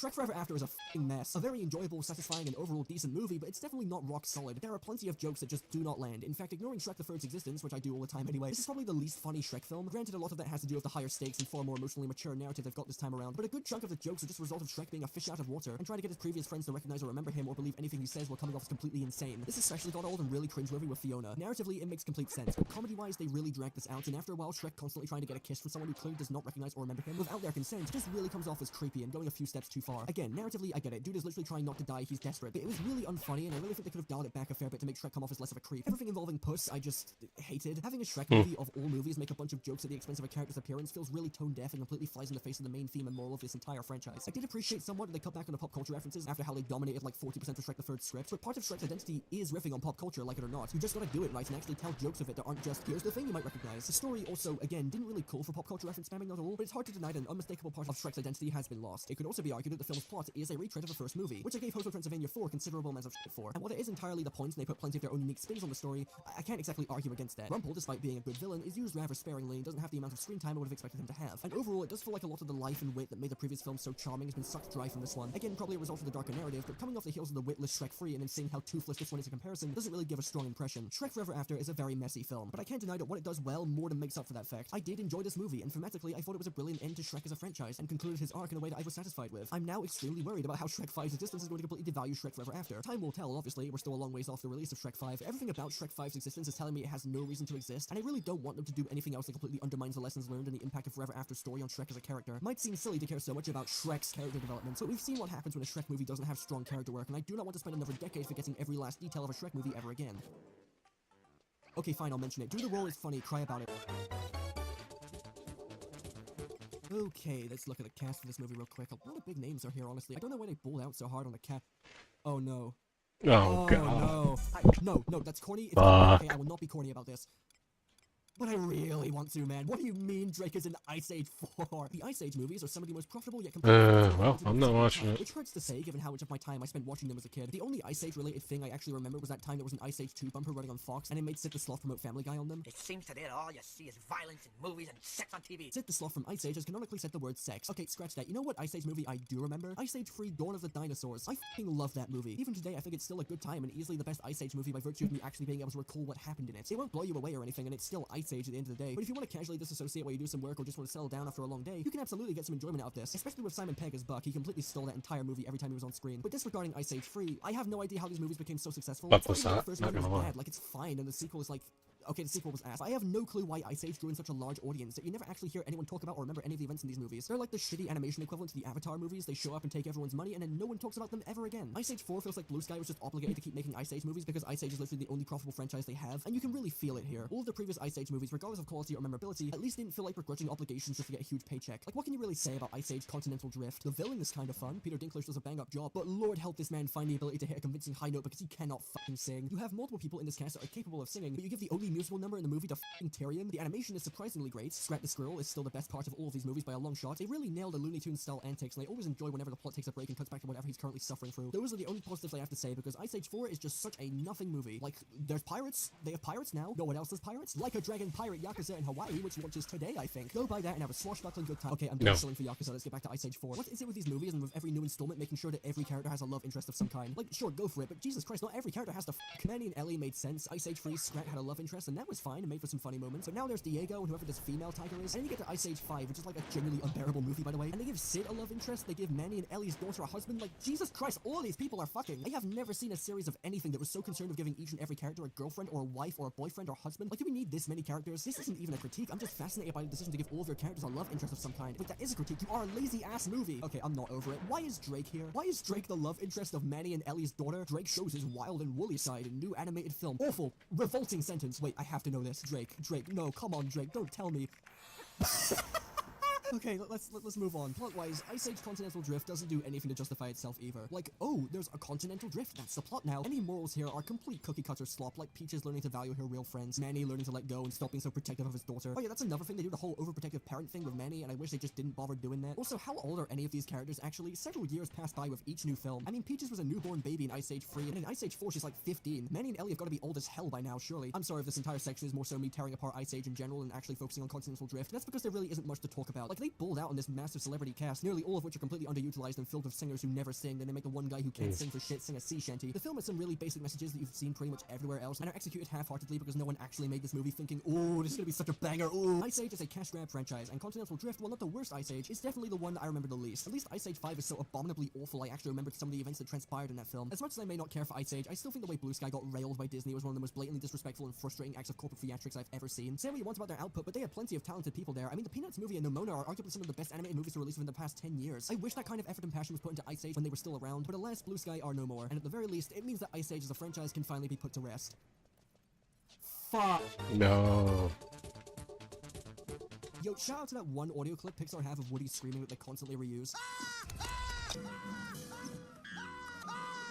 Shrek Forever After is a f***ing mess. A very enjoyable, satisfying, and overall decent movie, but it's definitely not rock solid. There are plenty of jokes that just do not land. In fact, ignoring Shrek the Third's existence, which I do all the time anyway, this is probably the least funny Shrek film. Granted, a lot of that has to do with the higher stakes and far more emotionally mature narrative they've got this time around, but a good chunk of the jokes are just a result of Shrek being a fish out of water and trying to get his previous friends to recognize or remember him or believe anything he says while coming off as completely insane. This especially got old and really cringeworthy with Fiona. Narratively, it makes complete sense, but comedy-wise, they really drag this out, and after a while, Shrek constantly trying to get a kiss from someone who clearly does not recognize or remember him without their consent just really comes off as creepy and going a few steps too far. Again, narratively, I get it. Dude is literally trying not to die, he's desperate. But it was really unfunny, and I really think they could have dialed it back a fair bit to make Shrek come off as less of a creep. Everything involving Puss, I just hated. Having a Shrek movie of all movies make a bunch of jokes at the expense of a character's appearance feels really tone deaf and completely flies in the face of the main theme and moral of this entire franchise. I did appreciate somewhat that they cut back on the pop culture references after how they dominated like 40% of Shrek the Third's script, but part of Shrek's identity is riffing on pop culture, like it or not. You just gotta do it right and actually tell jokes of it that aren't just, here's the thing you might recognize. The story also, again, didn't really call for pop culture reference spamming, not at all, but it's hard to deny that an unmistakable part of Shrek's identity has been lost. It could also be argued that the film's plot is a retread of the first movie, which I gave Hotel Transylvania 4 considerable amounts of shit for. And while it is entirely the point and they put plenty of their own unique spins on the story, I can't exactly argue against that. Rumpel, despite being a good villain, is used rather sparingly and doesn't have the amount of screen time I would have expected him to have. And overall, it does feel like a lot of the life and wit that made the previous film so charming has been sucked dry from this one. Again, probably a result of the darker narrative, but coming off the heels of the witless Shrek 3 and then seeing how toothless this one is in comparison doesn't really give a strong impression. Shrek Forever After is a very messy film, but I can't deny that what it does well more than makes up for that fact. I did enjoy this movie, and thematically, I thought it was a brilliant end to Shrek as a franchise, and concluded his arc in a way that I was satisfied with. I'm now extremely worried about how Shrek 5's existence is going to completely devalue Shrek Forever After. Time will tell, obviously, we're still a long ways off the release of Shrek 5. Everything about Shrek 5's existence is telling me it has no reason to exist, and I really don't want them to do anything else that completely undermines the lessons learned and the impact of Forever After's story on Shrek as a character. Might seem silly to care so much about Shrek's character development, but we've seen what happens when a Shrek movie doesn't have strong character work, and I do not want to spend another decade forgetting every last detail of a Shrek movie ever again. Okay, fine, I'll mention it. Do the role is funny, cry about it. Okay, let's look at the cast for this movie real quick. A lot of big names are here, honestly. I don't know why they bowled out so hard on the cat. Oh no. Oh, God. No, that's corny. It's okay, I will not be corny about this. But I really want to, man. What do you mean Drake is in Ice Age 4? The Ice Age movies are some of the most profitable yet well, I'm not watching it. Which hurts to say, given how much of my time I spent watching them as a kid. The only Ice Age related thing I actually remember was that time there was an Ice Age 2 bumper running on Fox, and it made Sid the Sloth promote Family Guy on them. It seems today that all you see is violence in movies and sex on TV. Sid the Sloth from Ice Age has canonically said the word sex. Okay, scratch that. You know what Ice Age movie I do remember? Ice Age 3 Dawn of the Dinosaurs. I f***ing love that movie. Even today, I think it's still a good time and easily the best Ice Age movie by virtue of me actually being able to recall what happened in it. It won't blow you away or anything, and it's still Ice Age at the end of the day. But if you want to casually disassociate while you do some work or just want to settle down after a long day, you can absolutely get some enjoyment out of this. Especially with Simon Pegg as Buck, he completely stole that entire movie every time he was on screen. But disregarding Ice Age 3, I have no idea how these movies became so successful. But It's not was even that? the first Not movie gonna was lie. bad, like it's fine, and the sequel is like... Okay, the sequel was ass. I have no clue why Ice Age drew in such a large audience that you never actually hear anyone talk about or remember any of the events in these movies. They're like the shitty animation equivalent to the Avatar movies. They show up and take everyone's money, and then no one talks about them ever again. Ice Age 4 feels like Blue Sky was just obligated to keep making Ice Age movies because Ice Age is literally the only profitable franchise they have, and you can really feel it here. All of the previous Ice Age movies, regardless of quality or memorability, at least didn't feel like begrudging obligations just to get a huge paycheck. Like, what can you really say about Ice Age Continental Drift? The villain is kind of fun. Peter Dinklage does a bang-up job, but Lord help this man find the ability to hit a convincing high note because he cannot fucking sing. You have multiple people in this cast that are capable of singing, but you give the only musical number in the movie, The F***ing Tyrion. The animation is surprisingly great. Scrat the Squirrel is still the best part of all of these movies by a long shot. They really nailed the Looney Tunes style antics, and I always enjoy whenever the plot takes a break and cuts back to whatever he's currently suffering through. Those are the only positives I have to say, because Ice Age 4 is just such a nothing movie. Like, there's pirates. They have pirates now. No one else has pirates. Like a Dragon Pirate Yakuza in Hawaii, which launches today, I think. Go buy that and have a swashbuckling good time. Okay, I'm No. canceling for Yakuza. Let's get back to Ice Age 4. What is it with these movies and with every new installment making sure that every character has a love interest of some kind? Like, sure, go for it, but Jesus Christ, not every character has to f***. Manny and Ellie made sense. Ice Age 3, Scrat had a love interest, and that was fine and made for some funny moments. But now there's Diego and whoever this female tiger is. And then you get to Ice Age 5, which is like a genuinely unbearable movie, by the way. And they give Sid a love interest. They give Manny and Ellie's daughter a husband. Like, Jesus Christ, all of these people are fucking. I have never seen a series of anything that was so concerned with giving each and every character a girlfriend or a wife or a boyfriend or husband. Like, do we need this many characters? This isn't even a critique. I'm just fascinated by the decision to give all of your characters a love interest of some kind. Wait, that is a critique. You are a lazy ass movie. Okay, I'm not over it. Why is Drake here? Why is Drake the love interest of Manny and Ellie's daughter? Drake shows his wild and woolly side in new animated film. Awful, revolting sentence. Wait, I have to know this. Drake, no, come on, Drake, don't tell me. Okay, let's move on. Plot-wise, Ice Age Continental Drift doesn't do anything to justify itself either. Like, oh, there's a Continental Drift, that's the plot now. Any morals here are complete cookie-cutter slop, like Peaches learning to value her real friends, Manny learning to let go and stop being so protective of his daughter. Oh yeah, that's another thing, they do the whole overprotective parent thing with Manny, and I wish they just didn't bother doing that. Also, how old are any of these characters actually? Several years pass by with each new film. I mean, Peaches was a newborn baby in Ice Age 3, and in Ice Age 4 she's like 15. Manny and Ellie have got to be old as hell by now, surely. I'm sorry if this entire section is more so me tearing apart Ice Age in general and actually focusing on Continental Drift. That's because there really isn't much to talk about. Like, they balled out on this massive celebrity cast, nearly all of which are completely underutilized and filled with singers who never sing. Then they make the one guy who can't sing for shit sing a sea shanty. The film has some really basic messages that you've seen pretty much everywhere else, and are executed half-heartedly because no one actually made this movie thinking, oh, this is gonna be such a banger, oh. Ice Age is a cash grab franchise, and Continental Drift, while not the worst Ice Age, is definitely the one that I remember the least. At least Ice Age 5 is so abominably awful I actually remembered some of the events that transpired in that film. As much as I may not care for Ice Age, I still think the way Blue Sky got railed by Disney was one of the most blatantly disrespectful and frustrating acts of corporate theatrics I've ever seen. Say what you want about their output, but they had plenty of talented people there. I mean, the Peanuts movie and Nomona are arguably some of the best animated movies to release within the past 10 years. I wish that kind of effort and passion was put into Ice Age when they were still around, but alas, Blue Sky are no more, and at the very least, it means that Ice Age as a franchise can finally be put to rest. Fuck. No. Yo, shout out to that one audio clip Pixar have of Woody screaming that they constantly reuse.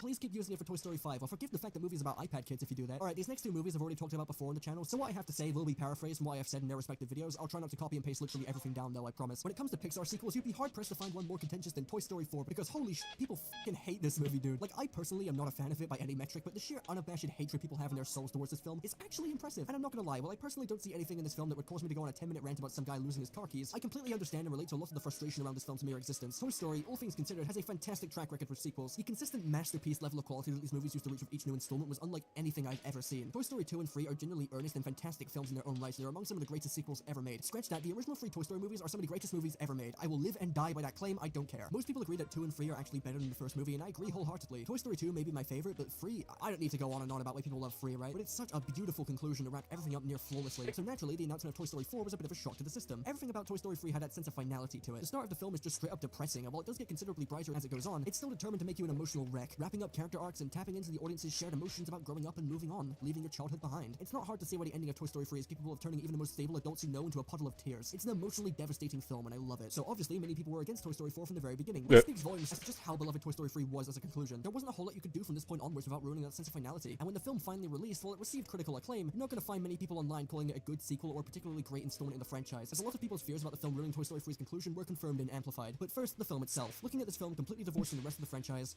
Please keep using it for Toy Story 5. I'll forgive the fact that movies about iPad kids if you do that. Alright, these next two movies I've already talked about before on the channel, so what I have to say will be paraphrased from what I have said in their respective videos. I'll try not to copy and paste literally everything down though, I promise. When it comes to Pixar sequels, you'd be hard-pressed to find one more contentious than Toy Story 4, because holy sh**, people f***ing hate this movie, dude. Like, I personally am not a fan of it by any metric, but the sheer unabashed hatred people have in their souls towards this film is actually impressive. And I'm not gonna lie, while I personally don't see anything in this film that would cause me to go on a 10-minute rant about some guy losing his car keys, I completely understand and relate to a lot of the frustration around this film's mere existence. Toy Story, all things considered, has a fantastic track record for sequels. The consistent masterpiece level of quality that these movies used to reach with each new installment was unlike anything I've ever seen. Toy Story 2 and 3 are genuinely earnest and fantastic films in their own right. They're among some of the greatest sequels ever made. Scratch that, the original 3 Toy Story movies are some of the greatest movies ever made. I will live and die by that claim, I don't care. Most people agree that 2 and 3 are actually better than the first movie, and I agree wholeheartedly. Toy Story 2 may be my favorite, but 3, I don't need to go on and on about why people love 3, right? But it's such a beautiful conclusion to wrap everything up near flawlessly. So naturally, the announcement of Toy Story 4 was a bit of a shock to the system. Everything about Toy Story 3 had that sense of finality to it. The start of the film is just straight up depressing, and while it does get considerably brighter as it goes on, it's still determined to make you an emotional wreck, wrapping up character arcs and tapping into the audience's shared emotions about growing up and moving on, leaving your childhood behind. It's not hard to see why the ending of Toy Story 3 is capable of turning even the most stable adults you know into a puddle of tears. It's an emotionally devastating film, and I love it. So obviously, many people were against Toy Story 4 from the very beginning, which speaks volumes as to just how beloved Toy Story 3 was as a conclusion. There wasn't a whole lot you could do from this point onwards without ruining that sense of finality. And when the film finally released, while it received critical acclaim, you're not going to find many people online calling it a good sequel or a particularly great installment in the franchise, as a lot of people's fears about the film ruining Toy Story 3's conclusion were confirmed and amplified. But first, the film itself. Looking at this film completely divorced from the rest of the franchise,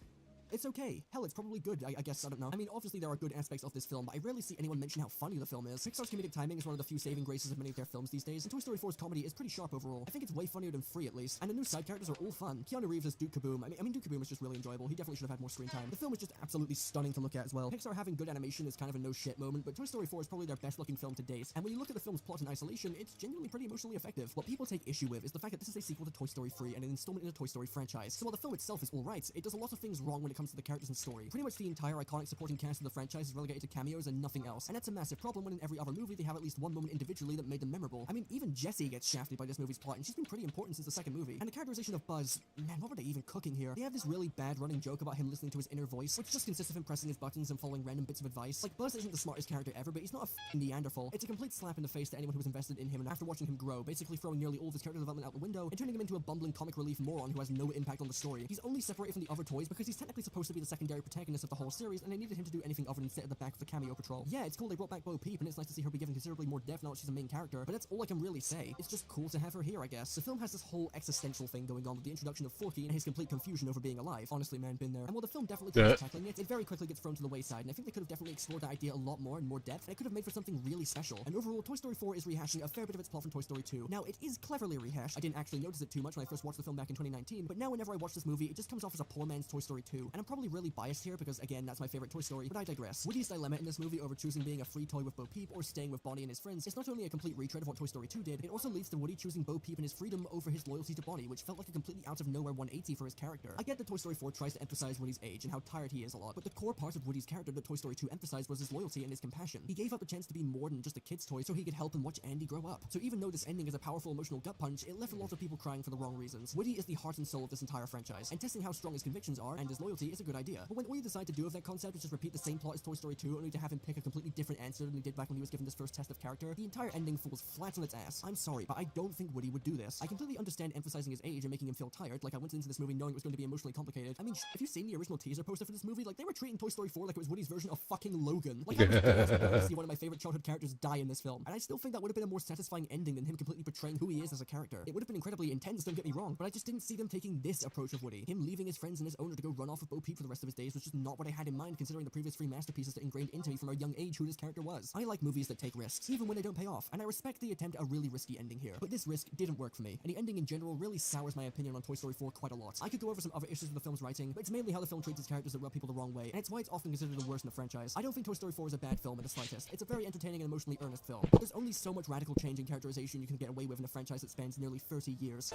it's okay. Hell, it's probably good, I guess, I don't know. I mean, obviously there are good aspects of this film, but I rarely see anyone mention how funny the film is. Pixar's comedic timing is one of the few saving graces of many of their films these days, and Toy Story 4's comedy is pretty sharp overall. I think it's way funnier than 3 at least, and the new side characters are all fun. Keanu Reeves as Duke Kaboom. I mean Duke Kaboom is just really enjoyable. He definitely should have had more screen time. The film is just absolutely stunning to look at as well. Pixar having good animation is kind of a no-shit moment, but Toy Story 4 is probably their best-looking film to date, and when you look at the film's plot in isolation, it's genuinely pretty emotionally effective. What people take issue with is the fact that this is a sequel to Toy Story 3 and an installment in the Toy Story franchise. So while the film itself is alright, it does a lot of things wrong when it comes to the characters and story. Pretty much the entire iconic supporting cast of the franchise is relegated to cameos and nothing else, and that's a massive problem when in every other movie they have at least one moment individually that made them memorable. I mean, even Jessie gets shafted by this movie's plot, and she's been pretty important since the second movie. And the characterization of Buzz, man, what were they even cooking here? They have this really bad running joke about him listening to his inner voice, which just consists of him pressing his buttons and following random bits of advice. Like, Buzz isn't the smartest character ever, but he's not a f***ing Neanderthal. It's a complete slap in the face to anyone who was invested in him, and after watching him grow, basically throwing nearly all of his character development out the window and turning him into a bumbling comic relief moron who has no impact on the story. He's only separated from the other toys because he's technically supposed supposed to be the secondary protagonist of the whole series, and I needed him to do anything other than sit at the back of the cameo patrol. Yeah, it's cool they brought back Bo Peep, and it's nice to see her be given considerably more depth now that she's a main character, but that's all I can really say. It's just cool to have her here, I guess. The film has this whole existential thing going on with the introduction of Forky and his complete confusion over being alive. Honestly, man, been there. And while the film definitely tries tackling it, it very quickly gets thrown to the wayside, and I think they could have definitely explored that idea a lot more in more depth, and it could have made for something really special. And overall, Toy Story 4 is rehashing a fair bit of its plot from Toy Story 2. Now, it is cleverly rehashed. I didn't actually notice it too much when I first watched the film back in 2019, but now whenever I watch this movie, it just comes off as a poor man's Toy Story 2. And I'm probably really biased here because, again, that's my favorite Toy Story, but I digress. Woody's dilemma in this movie over choosing being a free toy with Bo Peep or staying with Bonnie and his friends is not only a complete retread of what Toy Story 2 did, it also leads to Woody choosing Bo Peep and his freedom over his loyalty to Bonnie, which felt like a completely out of nowhere 180 for his character. I get that Toy Story 4 tries to emphasize Woody's age and how tired he is a lot, but the core part of Woody's character that Toy Story 2 emphasized was his loyalty and his compassion. He gave up a chance to be more than just a kid's toy so he could help and watch Andy grow up. So even though this ending is a powerful emotional gut punch, it left a lot of people crying for the wrong reasons. Woody is the heart and soul of this entire franchise, and testing how strong his convictions are and his loyalty is a good idea. But when all you decide to do with that concept is just repeat the same plot as Toy Story 2 only to have him pick a completely different answer than he did back when he was given this first test of character, the entire ending falls flat on its ass. I'm sorry, but I don't think Woody would do this. I completely understand emphasizing his age and making him feel tired, like I went into this movie knowing it was going to be emotionally complicated. I mean, have you seen the original teaser poster for this movie? Like, they were treating Toy Story 4 like it was Woody's version of fucking Logan. Like, I was to see one of my favorite childhood characters die in this film, and I still think that would have been a more satisfying ending than him completely portraying who he is as a character. It would have been incredibly intense, don't get me wrong, but I just didn't see them taking this approach of Woody. Him leaving his friends and his owner to go run off with Bo Peep for the rest of his days was just not what I had in mind, considering the previous three masterpieces that ingrained into me from a young age who this character was. I like movies that take risks, even when they don't pay off, and I respect the attempt at a really risky ending here. But this risk didn't work for me, and the ending in general really sours my opinion on Toy Story 4 quite a lot. I could go over some other issues with the film's writing, but it's mainly how the film treats its characters that rub people the wrong way, and it's why it's often considered the worst in the franchise. I don't think Toy Story 4 is a bad film in the slightest. It's a very entertaining and emotionally earnest film, but there's only so much radical change in characterization you can get away with in a franchise that spans nearly 30 years.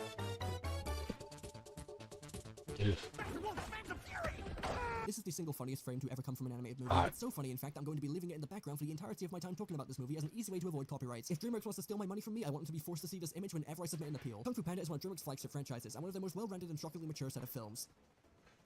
This is the single funniest frame to ever come from an animated movie. It's so funny, in fact, I'm going to be leaving it in the background for the entirety of my time talking about this movie as an easy way to avoid copyrights. If DreamWorks wants to steal my money from me, I want them to be forced to see this image whenever I submit an appeal. Kung Fu Panda is one of DreamWorks' flagship franchises, and one of their most well-rounded and shockingly mature set of films.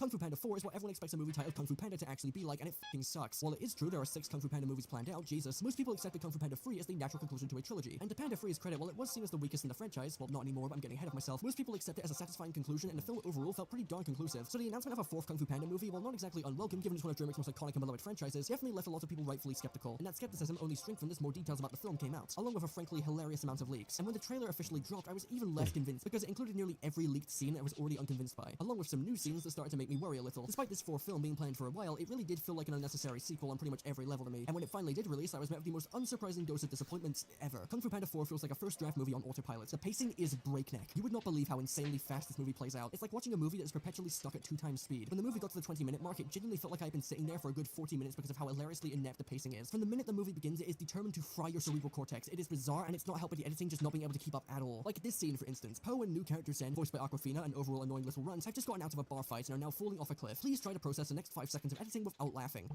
Kung Fu Panda 4 is what everyone expects a movie titled Kung Fu Panda to actually be like, and it f***ing sucks. While it is true there are 6 Kung Fu Panda movies planned out, Jesus, most people accepted Kung Fu Panda 3 as the natural conclusion to a trilogy. And to Panda 3's credit, while it was seen as the weakest in the franchise, well, not anymore, but I'm getting ahead of myself, most people accept it as a satisfying conclusion, and the film overall felt pretty darn conclusive. So the announcement of a 4th Kung Fu Panda movie, while not exactly unwelcome given it's one of DreamWorks' most iconic and beloved franchises, definitely left a lot of people rightfully skeptical. And that skepticism only strengthened as more details about the film came out, along with a frankly hilarious amount of leaks. And when the trailer officially dropped, I was even less convinced, because it included nearly every leaked scene I was already unconvinced by, along with some new scenes that started to make me worry a little. Despite this 4th film being planned for a while, it really did feel like an unnecessary sequel on pretty much every level to me, and when it finally did release, I was met with the most unsurprising dose of disappointment ever. Kung Fu Panda 4 feels like a first draft movie on autopilot. The pacing is breakneck. You would not believe how insanely fast this movie plays out. It's like watching a movie that is perpetually stuck at 2 times speed. When the movie got to the 20-minute mark, it genuinely felt like I'd been sitting there for a good 40 minutes because of how hilariously inept the pacing is. From the minute the movie begins, it is determined to fry your cerebral cortex. It is bizarre, and it's not helped by the editing just not being able to keep up at all. Like this scene, for instance. Poe and new character Sen, voiced by Aquafina, and overall annoying little runs, have just gotten out of a bar fight and are now falling off a cliff. Please try to process the next 5 seconds of editing without laughing.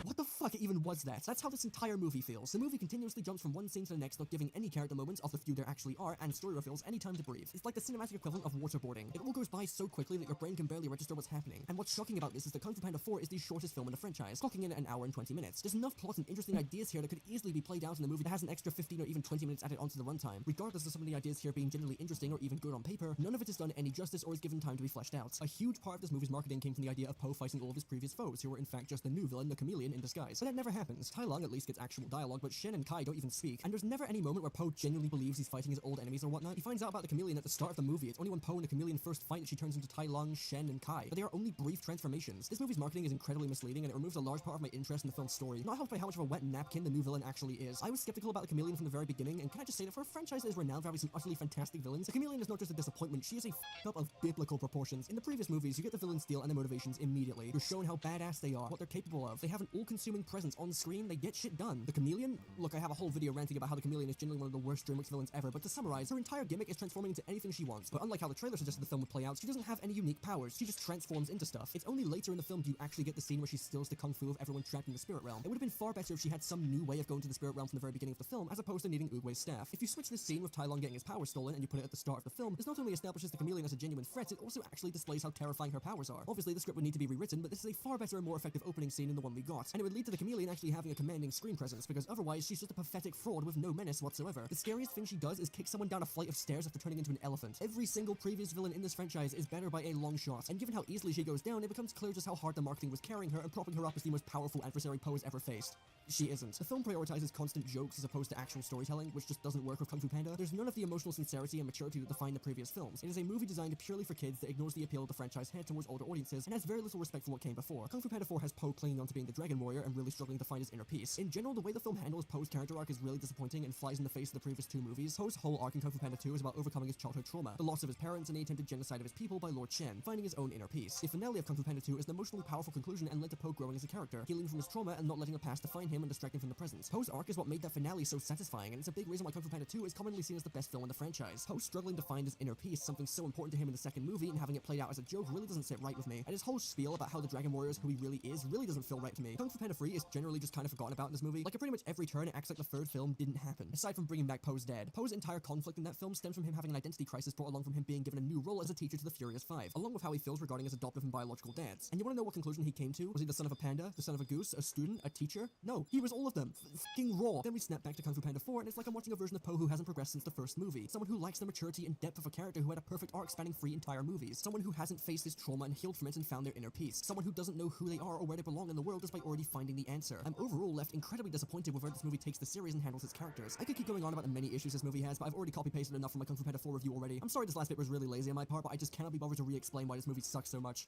What the fuck even was that? That's how this entire movie feels. The movie continuously jumps from one scene to the next, not giving any character moments, of the few there actually are, and story reveals any time to breathe. It's like the cinematic equivalent of waterboarding. It all goes by so quickly that your brain can barely register what's happening. And what's shocking about this is that Kung Fu Panda 4 is the shortest film in the franchise, clocking in at 1 hour and 20 minutes. There's enough plot and interesting ideas here that could easily be played out in a movie that has an extra 15 or even 20 minutes added onto the runtime. Regardless of some of the ideas here being genuinely interesting or even good on paper, none of it is done any justice or is given time to be fleshed out. A huge part of this movie's marketing came from the idea of Poe fighting all of his previous foes, who were in fact just the new villain, the chameleon, in disguise. But that never happens. Tai Lung at least gets actual dialogue, but Shen and Kai don't even speak, and there's never any moment where Poe genuinely believes he's fighting his old enemies or whatnot. He finds out about the chameleon at the start of the movie. It's only when Poe and the chameleon first fight that she turns into Tai Lung, Shen, and Kai, but they are only brief transformations. This movie's marketing is incredibly misleading, and it removes a large part of my interest in the film's story, not helped by how much of a wet napkin the new villain actually is. I was skeptical about the chameleon from the very beginning, and can I just say that for a franchise that is renowned for having some utterly fantastic villains, the chameleon is not just a disappointment, she is a f*** up of biblical proportions. In the previous movies, you get the villain's deal and their motivations immediately. You're shown how badass they are, what they're capable of. They have an all-consuming presence on screen, they get shit done. The chameleon? Look, I have a whole video ranting about how the chameleon is generally one of the worst DreamWorks villains ever, but to summarize, her entire gimmick is transforming into anything she wants. But unlike how the trailer suggested the film would play out, she doesn't have any unique powers, she just transforms into stuff. It's only later in the film do you actually get the scene where she steals the kung fu of everyone trapped in the spirit realm. It would have been far better if she had some new way of going to the spirit realm from the very beginning of the film, as opposed to needing Oogway's staff. If you switch this scene with Tai Lung getting his power stolen and you put it at the start of the film, this not only establishes the chameleon as a genuine threat, it also actually displays how terrifying her powers are. Obviously, the script would need to be rewritten, but this is a far better and more effective opening scene than the one we got, and it would lead to the chameleon actually having a commanding screen presence, because otherwise she's just a pathetic fraud with no menace whatsoever. The scariest thing she does is kick someone down a flight of stairs after turning into an elephant. Every single previous villain in this franchise is better by a long shot, and given how easily she goes down, it becomes clear just how hard the marketing was carrying her and propping her up as the most powerful adversary Poe has ever faced. She isn't. The film prioritizes constant jokes as opposed to actual storytelling, which just doesn't work with Kung Fu Panda. There's none of the emotional sincerity and maturity that defined the previous films. It is a movie designed purely for kids that ignores the appeal of the franchise head towards older audiences and has very little respect for what came before. Kung Fu Panda 4 has Poe clinging onto being the Dragon Warrior and really struggling to find his inner peace. In general, the way the film handles Poe's character arc is really disappointing and flies in the face of the previous two movies. Poe's whole arc in Kung Fu Panda 2 is about overcoming his childhood trauma, the loss of his parents, and the attempted genocide of his people by Lord Shen, finding his own inner peace. The finale of Kung Fu Panda 2 is an emotionally powerful conclusion and led to Poe growing as a character, healing from his trauma and not letting the past define him and distract him from the present. Poe's arc is what made that finale so satisfying, and it's a big reason why Kung Fu Panda 2 is commonly seen as the best film in the franchise. Poe struggling to find his inner peace, something so important to him in the second movie, and having it played out as a joke really doesn't sit right with me. And his whole spiel about how the Dragon Warrior is who he really is really doesn't feel right to me. Kung Fu Panda 3 is generally just kind of forgotten about in this movie. Like at pretty much every turn, it acts like the third film didn't happen, aside from bringing back Poe's dad. Poe's entire conflict in that film stems from him having an identity crisis brought along from him being given a new role as a teacher to the Furious Five, along with how he feels regarding his adoptive and biological dads. And you want to know what conclusion he came to? Was he the son of a panda, the son of a goose, a student, a teacher? No, he was all of them. Fucking raw. Then we snap back to Kung Fu Panda 4, and it's like I'm watching a version of Poe who hasn't progressed since the first movie. Someone who lacks the maturity and depth of a character who had a perfect arc spanning 3 entire movies. Someone who hasn't faced his trauma and healed from it and found their inner peace. Someone who doesn't know who they are or where they belong in the world despite already finding the answer. I'm overall left incredibly disappointed with where this movie takes the series and handles its characters. I could keep going on about the many issues this movie has, but I've already copy-pasted enough from my Kung Fu Panda 4 review already. I'm sorry this last bit was really lazy on my part, but I just cannot be bothered to re-explain why this movie sucks so much.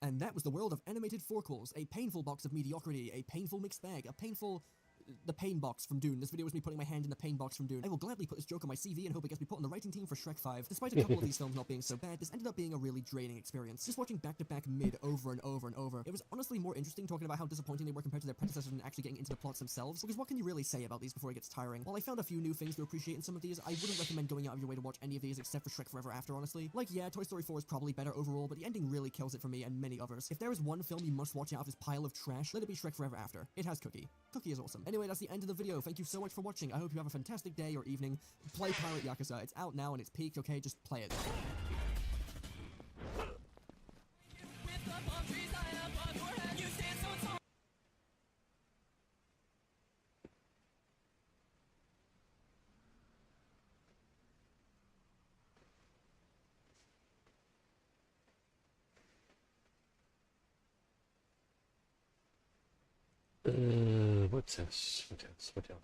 And that was the world of animated forequels, a painful box of mediocrity, a painful mixed bag, a painful... the pain box from Dune. This video was me putting my hand in the pain box from Dune. I will gladly put this joke on my CV and hope it gets me put on the writing team for Shrek 5. Despite a couple of these films not being so bad, this ended up being a really draining experience. Just watching back-to-back mid over and over and over. It was honestly more interesting talking about how disappointing they were compared to their predecessors and actually getting into the plots themselves, because what can you really say about these before it gets tiring? While I found a few new things to appreciate in some of these, I wouldn't recommend going out of your way to watch any of these except for Shrek Forever After, honestly. Like, yeah, Toy Story 4 is probably better overall, but the ending really kills it for me and many others. If there is one film you must watch out of this pile of trash, let it be Shrek Forever After. It has Cookie. Cookie is awesome. Anyway, that's the end of the video. Thank you so much for watching. I hope you have a fantastic day or evening. Play Pirate Yakuza. It's out now and it's peaked, okay? Just play it. What's this? What else? What else?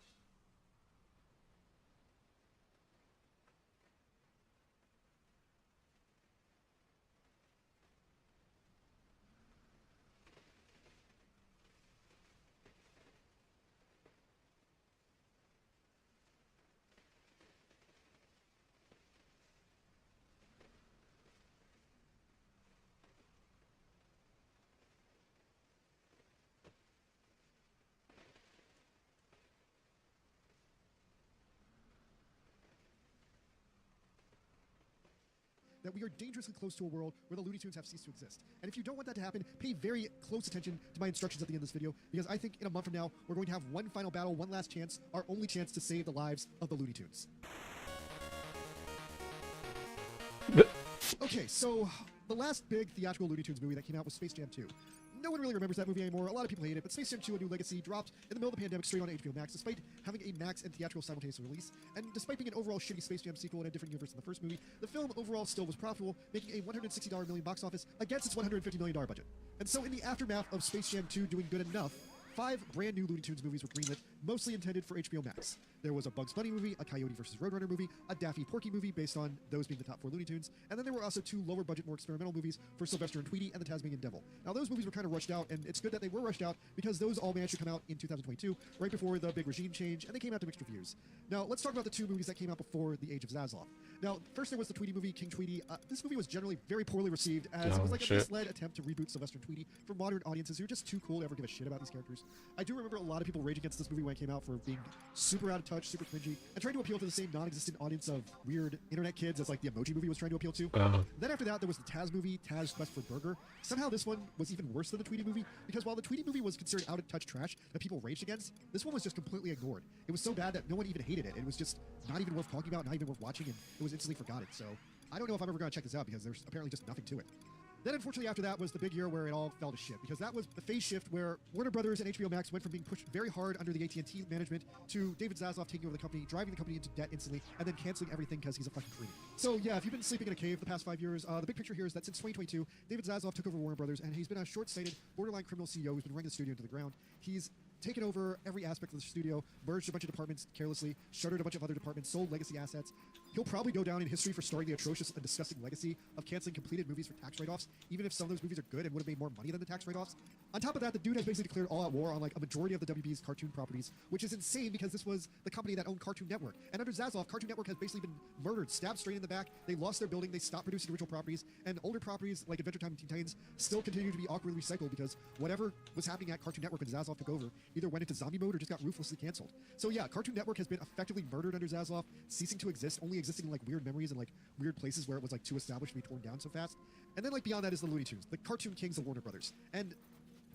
That we are dangerously close to a world where the Looney Tunes have ceased to exist. And if you don't want that to happen, pay very close attention to my instructions at the end of this video, because I think in a month from now, we're going to have one final battle, one last chance, our only chance to save the lives of the Looney Tunes. Okay, so the last big theatrical Looney Tunes movie that came out was Space Jam 2. No one really remembers that movie anymore. A lot of people hate it, but Space Jam 2: A New Legacy dropped in the middle of the pandemic straight on HBO Max, despite having a Max and theatrical simultaneous release. And despite being an overall shitty Space Jam sequel in a different universe than the first movie, the film overall still was profitable, making a $160 million box office against its $150 million budget. And so in the aftermath of Space Jam 2 doing good enough, 5 brand new Looney Tunes movies were greenlit, mostly intended for HBO Max. There was a Bugs Bunny movie, a Coyote vs. Roadrunner movie, a Daffy Porky movie based on those being the top 4 Looney Tunes, and then there were also 2 lower budget, more experimental movies for Sylvester and Tweety and the Tasmanian Devil. Now those movies were kind of rushed out, and it's good that they were rushed out because those all managed to come out in 2022, right before the big regime change, and they came out to mixed reviews. Now let's talk about the 2 movies that came out before the age of Zaslav. Now first there was the Tweety movie, King Tweety. This movie was generally very poorly received, as it was like a misled attempt to reboot Sylvester and Tweety for modern audiences who are just too cool to ever give a shit about these characters. I do remember a lot of people rage against this movie when it came out for being super out of touch, super cringy, and trying to appeal to the same non-existent audience of weird internet kids as like the Emoji movie was trying to appeal to. Then after that, there was the Taz movie, Taz Quest for Burger. Somehow this one was even worse than the Tweety movie, because while the Tweety movie was considered out of touch trash that people raged against, this one was just completely ignored. It was so bad that no one even hated it. It was just not even worth talking about, not even worth watching, and it was instantly forgotten. So I don't know if I'm ever going to check this out because there's apparently just nothing to it. Then, unfortunately, after that was the big year where it all fell to shit, because that was the phase shift where Warner Brothers and HBO Max went from being pushed very hard under the AT&T management to David Zaslav taking over the company, driving the company into debt instantly, and then canceling everything because he's a fucking cretin. So yeah, if you've been sleeping in a cave the past 5 years, the big picture here is that since 2022, David Zaslav took over Warner Brothers, and he's been a short-sighted, borderline criminal CEO who's been running the studio into the ground. He's taken over every aspect of the studio, merged a bunch of departments carelessly, shuttered a bunch of other departments, sold legacy assets. He'll probably go down in history for starting the atrocious and disgusting legacy of canceling completed movies for tax write-offs, even if some of those movies are good and would have made more money than the tax write-offs. On top of that, the dude has basically declared all-out war on like a majority of the WB's cartoon properties, which is insane because this was the company that owned Cartoon Network. And under Zaslav, Cartoon Network has basically been murdered, stabbed straight in the back. They lost their building, they stopped producing original properties, and older properties like Adventure Time and Teen Titans still continue to be awkwardly recycled because whatever was happening at Cartoon Network when Zaslav took over either went into zombie mode or just got ruthlessly canceled. So yeah, Cartoon Network has been effectively murdered under Zaslav, ceasing to exist, only existing in like weird memories and like weird places where it was like too established to be torn down so fast. And then like beyond that is the Looney Tunes, the cartoon kings of Warner Brothers. And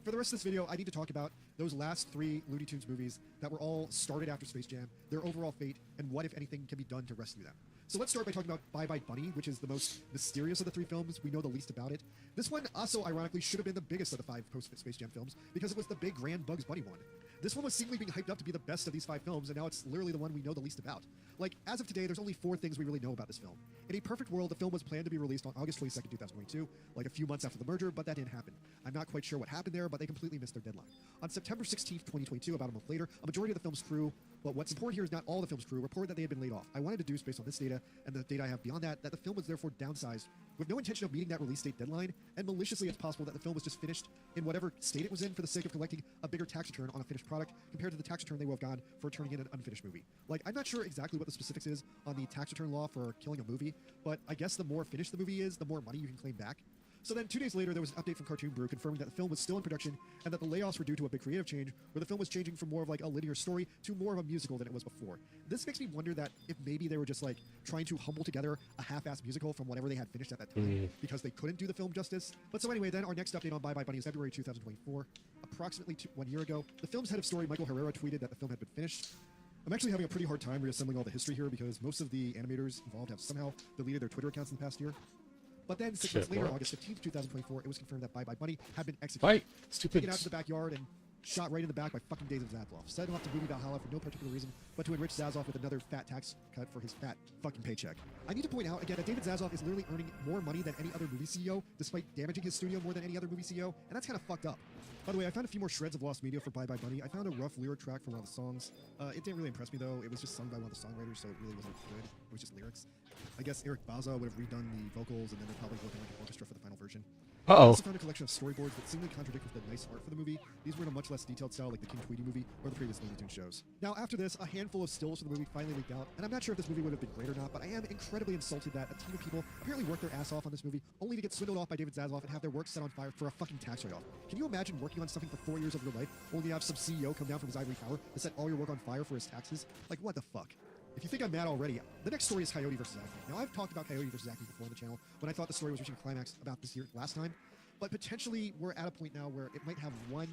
for the rest of this video, I need to talk about those last 3 Looney Tunes movies that were all started after Space Jam, their overall fate, and what, if anything, can be done to rescue them. So let's start by talking about Bye Bye Bunny, which is the most mysterious of the 3 films. We know the least about it. This one also, ironically, should have been the biggest of the 5 post-Space Jam films because it was the big, grand Bugs Bunny one. This one was seemingly being hyped up to be the best of these 5 films, and now it's literally the one we know the least about. Like, as of today, there's only 4 things we really know about this film. In a perfect world, the film was planned to be released on August 22nd, 2022, like a few months after the merger, but that didn't happen. I'm not quite sure what happened there, but they completely missed their deadline. On September 16th, 2022, about a month later, a majority of the film's crew, but what's important here is not all the film's crew, reported that they had been laid off. I want to deduce, based on this data, and the data I have beyond that, that the film was therefore downsized with no intention of meeting that release date deadline, and maliciously it's possible that the film was just finished in whatever state it was in for the sake of collecting a bigger tax return on a finished product compared to the tax return they would have gone for turning in an unfinished movie. Like, I'm not sure exactly what the specifics is on the tax return law for killing a movie, but I guess the more finished the movie is, the more money you can claim back. So then 2 days later, there was an update from Cartoon Brew confirming that the film was still in production and that the layoffs were due to a big creative change where the film was changing from more of like a linear story to more of a musical than it was before. This makes me wonder that if maybe they were just like trying to humble together a half-assed musical from whatever they had finished at that time because they couldn't do the film justice. But so anyway, then our next update on Bye Bye Bunny is February 2024. Approximately 1 year ago, the film's head of story, Michael Herrera, tweeted that the film had been finished. I'm actually having a pretty hard time reassembling all the history here because most of the animators involved have somehow deleted their Twitter accounts in the past year. But then 6 months later, August 15th, 2024, it was confirmed that Bye Bye Bunny had been executed. Fight! Stupid. Taken out to the backyard and shot right in the back by fucking David Zaslav. Set him off to movie Valhalla for no particular reason, but to enrich Zaslav with another fat tax cut for his fat fucking paycheck. I need to point out again that David Zaslav is literally earning more money than any other movie CEO, despite damaging his studio more than any other movie CEO, and that's kind of fucked up. By the way, I found a few more shreds of lost media for Bye Bye Bunny. I found a rough lyric track from one of the songs. It didn't really impress me though. It was just sung by one of the songwriters, so it really wasn't good. It was just lyrics. I guess Eric Baza would have redone the vocals, and then they're probably working like an orchestra for the final version. I also found a collection of storyboards that seemingly contradict with the nice art for the movie. These were in a much less detailed style like the King Tweety movie or the previous Looney Tunes shows. Now after this, a handful of stills from the movie finally leaked out, and I'm not sure if this movie would have been great or not, but I am incredibly insulted that a team of people apparently worked their ass off on this movie only to get swindled off by David Zaslav and have their work set on fire for a fucking tax write-off. Can you imagine working on something for 4 years of your life only to have some CEO come down from his ivory tower to set all your work on fire for his taxes? Like, what the fuck? If you think I'm mad already, the next story is Coyote vs. Acme. Now, I've talked about Coyote vs. Acme before on the channel when I thought the story was reaching a climax about this year last time, but potentially we're at a point now where it might have one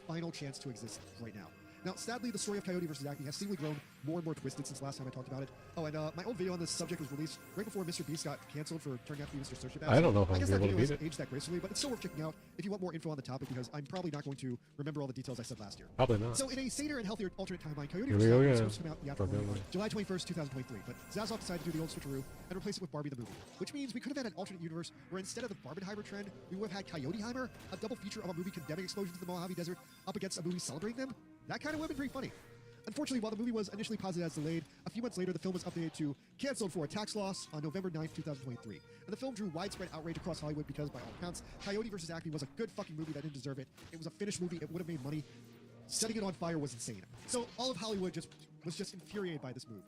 final chance to exist right now. Now, sadly, the story of Coyote vs. Acme has seemingly grown more and more twisted since last time I talked about it. Oh, and my old video on this subject was released right before Mr. Beast got canceled for turning out to be Mr. Sociopath. I don't know if I I'm guess gonna that be able video to hasn't beat it. aged that gracefully, but it's still worth checking out if you want more info on the topic because I'm probably not going to remember all the details I said last year. Probably not. So in a saner and healthier alternate timeline, Coyote Here vs. we go Acme was again. supposed to come out theatrically on Probably. July 21st, 2023, but Zaslav decided to do the old switcheroo and replace it with Barbie the movie, which means we could have had an alternate universe where instead of the Barbenheimer trend, we would have had Coyoteheimer, a double feature of a movie condemning explosions in the Mojave Desert up against a movie celebrating them. That kind of would have been pretty funny. Unfortunately, while the movie was initially posited as delayed, a few months later the film was updated to canceled for a tax loss on November 9th, 2023. And the film drew widespread outrage across Hollywood because, by all accounts, Coyote vs. Acme was a good fucking movie that didn't deserve it. It was a finished movie, it would have made money. Setting it on fire was insane. So all of Hollywood was just infuriated by this move.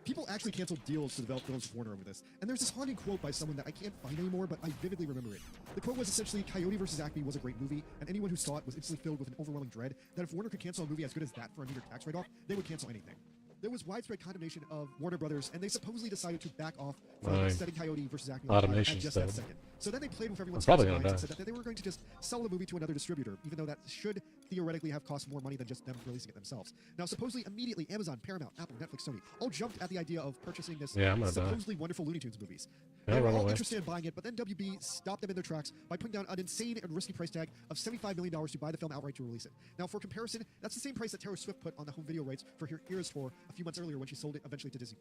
People actually canceled deals to develop films with Warner over this, and there's this haunting quote by someone that I can't find anymore, but I vividly remember it. The quote was essentially, Coyote vs. Acme was a great movie, and anyone who saw it was instantly filled with an overwhelming dread that if Warner could cancel a movie as good as that for a meager tax write-off, they would cancel anything. There was widespread condemnation of Warner Brothers, and they supposedly decided to back off from Right. setting Coyote vs. Acme A lot on of fire at nations just that did. second. So then they played with everyone's probably minds gonna and die. said that they were going to just sell the movie to another distributor, even though that should theoretically have cost more money than just them releasing it themselves. Now, supposedly, immediately, Amazon, Paramount, Apple, Netflix, Sony all jumped at the idea of purchasing this Yeah, I'm gonna die. supposedly wonderful Looney Tunes movies. Yeah, They were run all away. interested in buying it, but then WB stopped them in their tracks by putting down an insane and risky price tag of $75 million to buy the film outright to release it. Now, for comparison, that's the same price that Taylor Swift put on the home video rights for her Eras tour a few months earlier when she sold it eventually to Disney+.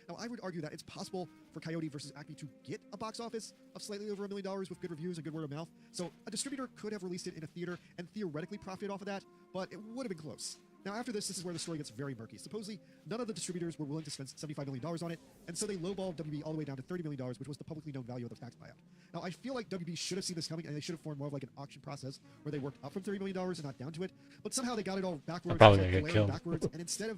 Now, I would argue that it's possible for Coyote versus Acme to get a box office of slightly over $1 million with good reviews and good word of mouth, so a distributor could have released it in a theater and theoretically profited off of that, but it would have been close. Now, after this is where the story gets very murky. Supposedly, none of the distributors were willing to spend $75 million on it, and so they lowballed WB all the way down to $30 million, which was the publicly known value of the tax buyout. Now, I feel like WB should have seen this coming, and they should have formed more of like an auction process where they worked up from $30 million and not down to it, but somehow they got it all backwards, probably and gonna get glaring killed. backwards, and instead of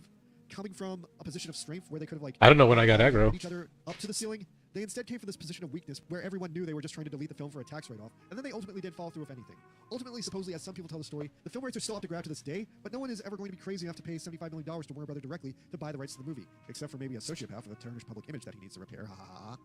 coming from a position of strength where they could have like I don't know when I got put aggro. each other up to the ceiling, they instead came from this position of weakness where everyone knew they were just trying to delete the film for a tax write-off, and then they ultimately didn't follow through with anything. Ultimately, supposedly, as some people tell the story, the film rights are still up to grab to this day, but no one is ever going to be crazy enough to pay $75 million to Warner Brothers directly to buy the rights to the movie, except for maybe a sociopath with a tarnished public image that he needs to repair. Ha ha ha.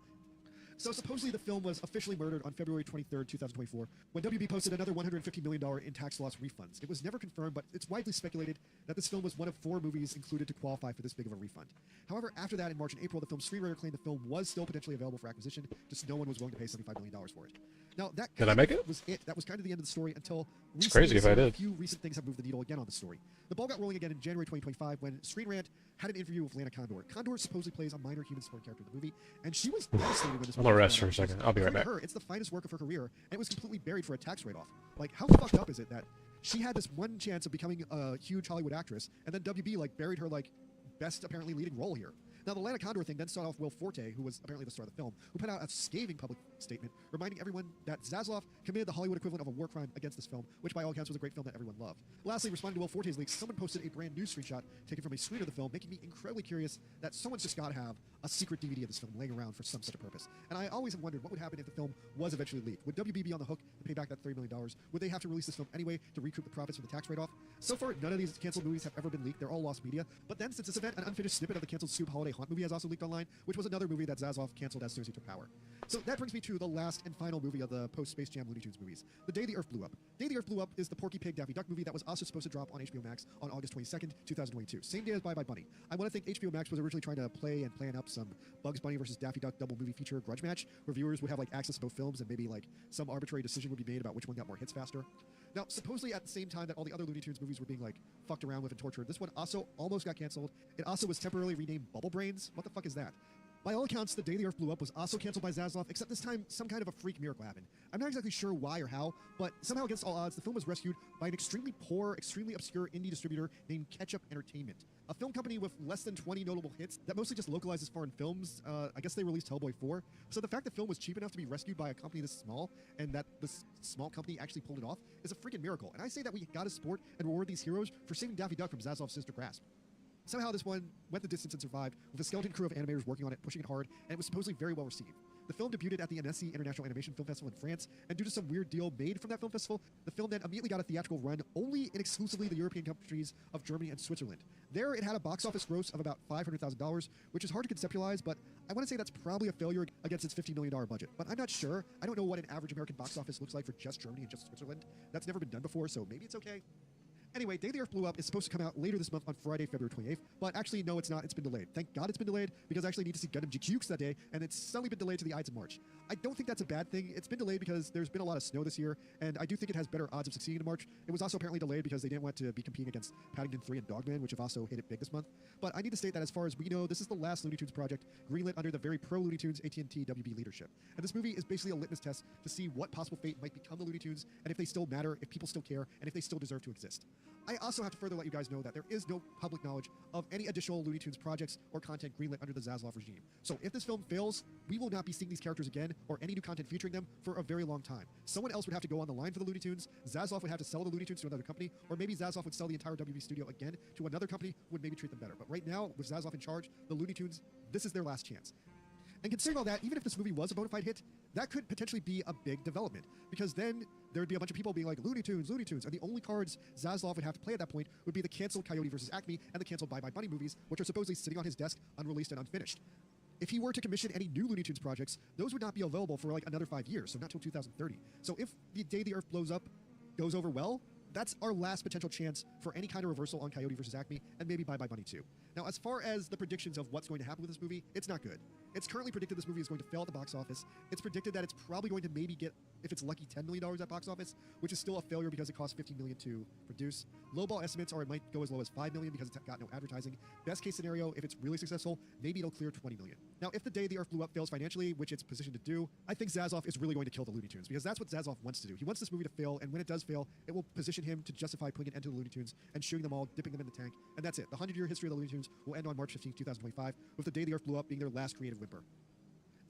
So supposedly the film was officially murdered on February 23rd, 2024, when WB posted another $150 million in tax loss refunds. It was never confirmed, but it's widely speculated that this film was one of 4 movies included to qualify for this big of a refund. However, after that, in March and April, the film's screenwriter claimed the film was still potentially available for acquisition, just no one was willing to pay $75 million for it. Now, that Did I make it? was it. That was kind of the end of the story until It's recently. crazy if I A did. few recent things have moved the needle again on the story. The ball got rolling again in January 2025 when Screen Rant had an interview with Lana Condor. Condor supposedly plays a minor human support character in the movie, and she was devastated when this I'm movie gonna came rest out. for a second. I'll be right According to back. her, it's the finest work of her career, and it was completely buried for a tax write-off. Like, how fucked up is it that she had this one chance of becoming a huge Hollywood actress, and then WB like buried her like best apparently leading role here. Now, the Lana Condor thing then started off Will Forte, who was apparently the star of the film, who put out a scathing public statement reminding everyone that Zaslav committed the Hollywood equivalent of a war crime against this film, which by all accounts was a great film that everyone loved. Lastly, responding to Will Forte's leaks, someone posted a brand new screenshot taken from a screen of the film, making me incredibly curious that someone's just got to have a secret DVD of this film laying around for some such a purpose. And I always have wondered what would happen if the film was eventually leaked. Would WB be on the hook to pay back that $30 million? Would they have to release this film anyway to recoup the profits from the tax write-off? So far, none of these canceled movies have ever been leaked. They're all lost media. But then, since this event, an unfinished snippet of the canceled Soup Holiday Haunt movie has also leaked online, which was another movie that Zaslav canceled as soon as he took power. So that brings me to the last and final movie of the post-Space Jam Looney Tunes movies, The Day the Earth Blew Up. Day the Earth Blew Up is the Porky Pig Daffy Duck movie that was also supposed to drop on HBO Max on August 22nd, 2022. Same day as Bye Bye Bunny. I want to think HBO Max was originally trying to play and plan up some Bugs Bunny versus Daffy Duck double movie feature grudge match, where viewers would have like access to both films and maybe like some arbitrary decision would be made about which one got more hits faster. Now, supposedly at the same time that all the other Looney Tunes movies were being like fucked around with and tortured, this one also almost got canceled. It also was temporarily renamed Bubble Brains. What the fuck is that? By all accounts, The Day the Earth Blew Up was also canceled by Zaslav, except this time some kind of a freak miracle happened. I'm not exactly sure why or how, but somehow against all odds, the film was rescued by an extremely poor, extremely obscure indie distributor named Ketchup Entertainment, a film company with less than 20 notable hits that mostly just localizes foreign films. I guess they released Hellboy 4. So the fact the film was cheap enough to be rescued by a company this small, and that this small company actually pulled it off, is a freaking miracle. And I say that we gotta support and reward these heroes for saving Daffy Duck from Zaslav's sinister grasp. Somehow this one went the distance and survived, with a skeleton crew of animators working on it, pushing it hard, and it was supposedly very well received. The film debuted at the Annecy International Animation Film Festival in France, and due to some weird deal made from that film festival, the film then immediately got a theatrical run only in exclusively the European countries of Germany and Switzerland. There, it had a box office gross of about $500,000, which is hard to conceptualize, but I want to say that's probably a failure against its $50 million budget. But I'm not sure. I don't know what an average American box office looks like for just Germany and just Switzerland. That's never been done before, so maybe it's okay. Anyway, Day the Earth Blew Up is supposed to come out later this month on Friday, February 28th, but actually, no, it's not. It's been delayed. Thank God it's been delayed, because I actually need to see Gundam GQs that day, and it's suddenly been delayed to the Ides of March. I don't think that's a bad thing. It's been delayed because there's been a lot of snow this year, and I do think it has better odds of succeeding in March. It was also apparently delayed because they didn't want to be competing against Paddington 3 and Dogman, which have also hit it big this month. But I need to state that as far as we know, this is the last Looney Tunes project greenlit under the very pro-Looney Tunes AT&T WB leadership. And this movie is basically a litmus test to see what possible fate might become the Looney Tunes, and if they still matter, if people still care, and if they still deserve to exist. I also have to further let you guys know that there is no public knowledge of any additional Looney Tunes projects or content greenlit under the Zaslav regime. So if this film fails, we will not be seeing these characters again or any new content featuring them for a very long time. Someone else would have to go on the line for the Looney Tunes, Zaslav would have to sell the Looney Tunes to another company, or maybe Zaslav would sell the entire WB studio again to another company who would maybe treat them better. But right now, with Zaslav in charge, the Looney Tunes, this is their last chance. And considering all that, even if this movie was a bona fide hit, that could potentially be a big development, because then there'd be a bunch of people being like, Looney Tunes, and the only cards Zaslav would have to play at that point would be the canceled Coyote vs. Acme and the canceled Bye Bye Bunny movies, which are supposedly sitting on his desk, unreleased and unfinished. if he were to commission any new Looney Tunes projects, those would not be available for like another 5 years, so not till 2030. So if the day the Earth blows up goes over well, that's our last potential chance for any kind of reversal on Coyote versus Acme, and maybe Bye Bye Bunny too. Now, as far as the predictions of what's going to happen with this movie, it's not good. It's currently predicted this movie is going to fail at the box office. It's predicted that it's probably going to maybe get, if it's lucky, $10 million at box office, which is still a failure because it costs $15 million to produce. Lowball estimates are it might go as low as $5 million because it's got no advertising. Best case scenario, if it's really successful, maybe it'll clear $20 million. Now, if the day the Earth blew up fails financially, which it's positioned to do, I think Zazoff is really going to kill the Looney Tunes because that's what Zazoff wants to do. He wants this movie to fail, and when it does fail, it will position him to justify putting an end to the Looney Tunes and shooting them all, dipping them in the tank, and that's it. The 100-year history of the Looney Tunes will end on March 15, 2025, with the day the Earth blew up being their last creative whimper.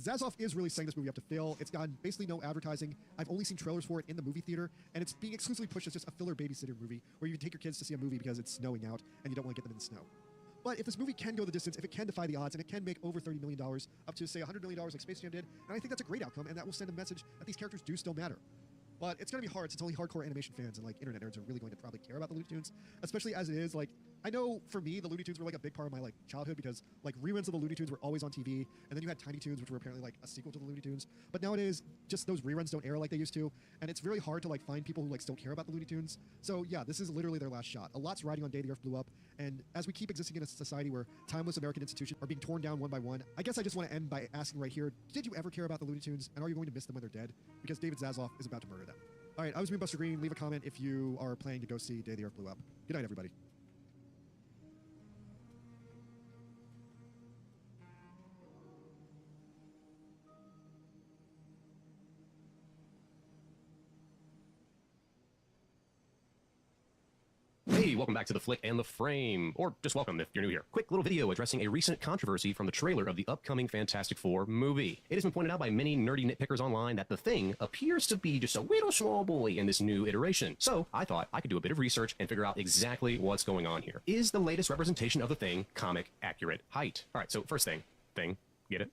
Zazoff is really setting this movie up to fail. It's gotten basically no advertising. I've only seen trailers for it in the movie theater, and it's being exclusively pushed as just a filler babysitter movie where you can take your kids to see a movie because it's snowing out and you don't want to get them in the snow. But if this movie can go the distance, if it can defy the odds, and it can make over $30 million, up to, say, $100 million like Space Jam did, and I think that's a great outcome, and that will send a message that these characters do still matter. But it's going to be hard since only hardcore animation fans and like internet nerds are really going to probably care about the Looney Tunes, especially as it is. Like, I know for me, the Looney Tunes were like a big part of my like childhood because like reruns of the Looney Tunes were always on TV, and then you had Tiny Toons, which were apparently like a sequel to the Looney Tunes. But nowadays, just those reruns don't air like they used to, and it's really hard to like find people who like still care about the Looney Tunes. So yeah, this is literally their last shot. A lot's riding on Day the Earth blew up, and as we keep existing in a society where timeless American institutions are being torn down one by one, I guess I just want to end by asking right here: did you ever care about the Looney Tunes, and are you going to miss them when they're dead? Because David Zazoff is about to murder them. All right, I was Moonbuster Green. Leave a comment if you are planning to go see Day the Earth Blew Up. Good night, everybody. Hey, welcome back to The Flick and the Frame, or just welcome if you're new here. Quick little video addressing a recent controversy from the trailer of the upcoming Fantastic Four movie. It has been pointed out by many nerdy nitpickers online that the Thing appears to be just a little small boy in this new iteration. So I thought I could do a bit of research and figure out exactly what's going on here. Is the latest representation of the Thing comic accurate height? All right, so first thing, get it?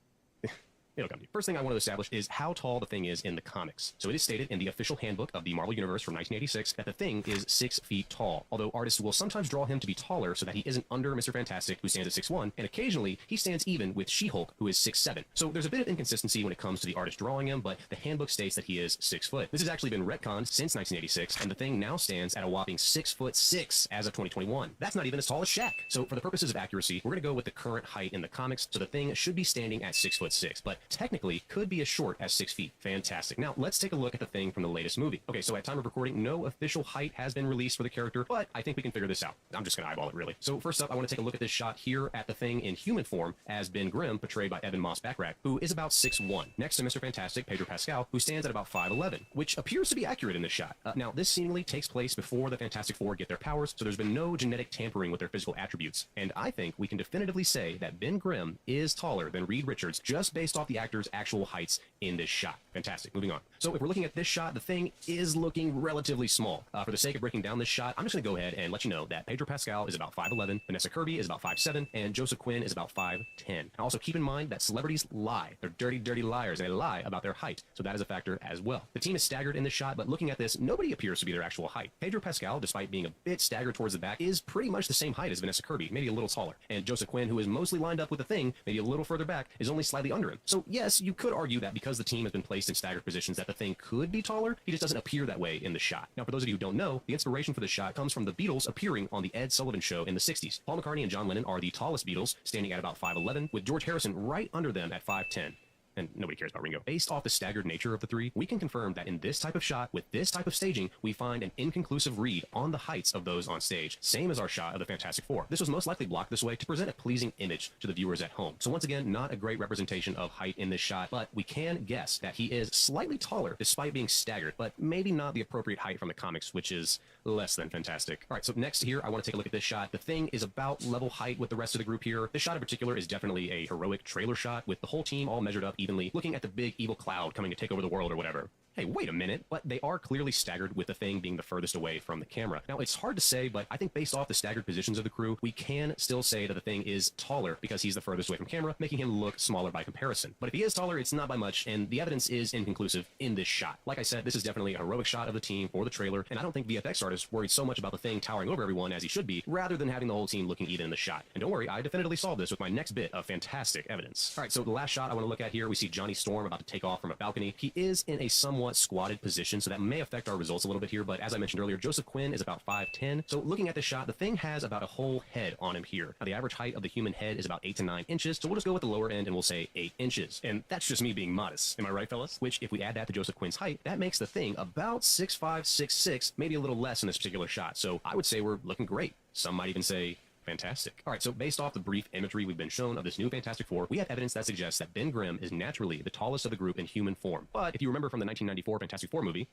It'll come to you. First thing I want to establish is how tall the Thing is in the comics. So it is stated in the official handbook of the Marvel Universe from 1986 that the Thing is 6 feet tall, although artists will sometimes draw him to be taller so that he isn't under Mr. Fantastic, who stands at 6'1", and occasionally he stands even with She-Hulk, who is 6'7". So there's a bit of inconsistency when it comes to the artist drawing him, but the handbook states that he is 6 foot. This has actually been retconned since 1986, and the Thing now stands at a whopping 6'6" as of 2021. That's not even as tall as Shaq. So for the purposes of accuracy, we're going to go with the current height in the comics, so the Thing should be standing at 6'6", but technically could be as short as 6 feet. Fantastic. Now, let's take a look at the Thing from the latest movie. Okay, so at time of recording, no official height has been released for the character, but I think we can figure this out. I'm just going to eyeball it, really. So first up, I want to take a look at this shot here at the Thing in human form as Ben Grimm, portrayed by Evan Moss Backrack, who is about 6'1", next to Mr. Fantastic, Pedro Pascal, who stands at about 5'11", which appears to be accurate in this shot. Now, this seemingly takes place before the Fantastic Four get their powers, so there's been no genetic tampering with their physical attributes. And I think we can definitively say that Ben Grimm is taller than Reed Richards just based off the actor's actual heights in this shot. Fantastic. Moving on. So if we're looking at this shot, the Thing is looking relatively small. For the sake of breaking down this shot, I'm just going to go ahead and let you know that Pedro Pascal is about 5'11", Vanessa Kirby is about 5'7", and Joseph Quinn is about 5'10". And also keep in mind that celebrities lie. They're dirty, dirty liars, and they lie about their height. So that is a factor as well. The team is staggered in this shot, but looking at this, nobody appears to be their actual height. Pedro Pascal, despite being a bit staggered towards the back, is pretty much the same height as Vanessa Kirby, maybe a little taller. And Joseph Quinn, who is mostly lined up with the Thing, maybe a little further back, is only slightly under him. So yes, you could argue that because the team has been placed in staggered positions that the Thing could be taller, he just doesn't appear that way in the shot. Now, for those of you who don't know, the inspiration for this shot comes from the Beatles appearing on the Ed Sullivan Show in the 60s. Paul McCartney and John Lennon are the tallest Beatles, standing at about 5'11", with George Harrison right under them at 5'10". And nobody cares about Ringo. Based off the staggered nature of the three, we can confirm that in this type of shot, with this type of staging, we find an inconclusive read on the heights of those on stage, same as our shot of the Fantastic Four. This was most likely blocked this way to present a pleasing image to the viewers at home. So once again, not a great representation of height in this shot, but we can guess that he is slightly taller despite being staggered, but maybe not the appropriate height from the comics, which is less than fantastic. All right, so next here, I want to take a look at this shot. The Thing is about level height with the rest of the group here. This shot in particular is definitely a heroic trailer shot with the whole team all measured up evenly, looking at the big evil cloud coming to take over the world or whatever. Hey, wait a minute, but they are clearly staggered with the thing being the furthest away from the camera. Now, it's hard to say, but I think based off the staggered positions of the crew, we can still say that the thing is taller because he's the furthest away from camera, making him look smaller by comparison. But if he is taller, it's not by much, and the evidence is inconclusive in this shot. Like I said, this is definitely a heroic shot of the team or the trailer, and I don't think VFX artists worried so much about the thing towering over everyone as he should be, rather than having the whole team looking even in the shot. And don't worry, I definitively solved this with my next bit of fantastic evidence. Alright, so the last shot I want to look at here, we see Johnny Storm about to take off from a balcony. He is in a somewhat squatted position, so that may affect our results a little bit here, but as I mentioned earlier, Joseph Quinn is about 5'10", so looking at this shot, the thing has about a whole head on him here. Now, the average height of the human head is about 8 to 9 inches, so we'll just go with the lower end and we'll say 8 inches. And that's just me being modest. Am I right, fellas? Which, if we add that to Joseph Quinn's height, that makes the thing about 6'5", 6'6", maybe a little less in this particular shot, so I would say we're looking great. Some might even say fantastic. Alright, so based off the brief imagery we've been shown of this new Fantastic Four, we have evidence that suggests that Ben Grimm is naturally the tallest of the group in human form. But if you remember from the 1994 Fantastic Four movie,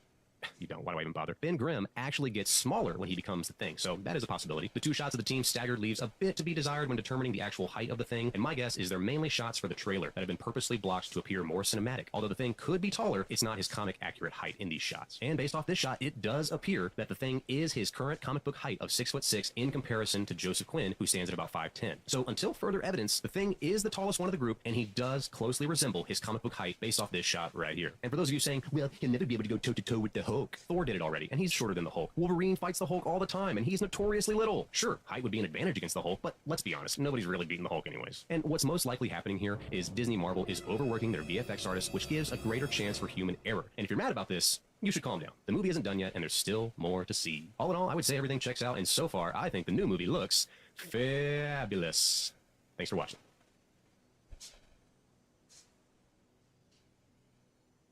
you don't, why do I even bother? Ben Grimm actually gets smaller when he becomes the thing, so that is a possibility. The two shots of the team staggered leaves a bit to be desired when determining the actual height of the thing, and my guess is they're mainly shots for the trailer that have been purposely blocked to appear more cinematic. Although the thing could be taller, it's not his comic accurate height in these shots. And based off this shot, it does appear that the thing is his current comic book height of 6'6" in comparison to Joseph Quinn, who stands at about 5'10". So until further evidence, the thing is the tallest one of the group, and he does closely resemble his comic book height based off this shot right here. And for those of you saying, well, he'll never be able to go toe-to-toe with the Hulk, Thor did it already, and he's shorter than the Hulk. Wolverine fights the Hulk all the time, and he's notoriously little. Sure, height would be an advantage against the Hulk, but let's be honest, nobody's really beating the Hulk anyways. And what's most likely happening here is Disney Marvel is overworking their VFX artists, which gives a greater chance for human error. And if you're mad about this, you should calm down. The movie isn't done yet, and there's still more to see. All in all, I would say everything checks out, and so far, I think the new movie looks fabulous. Thanks for watching.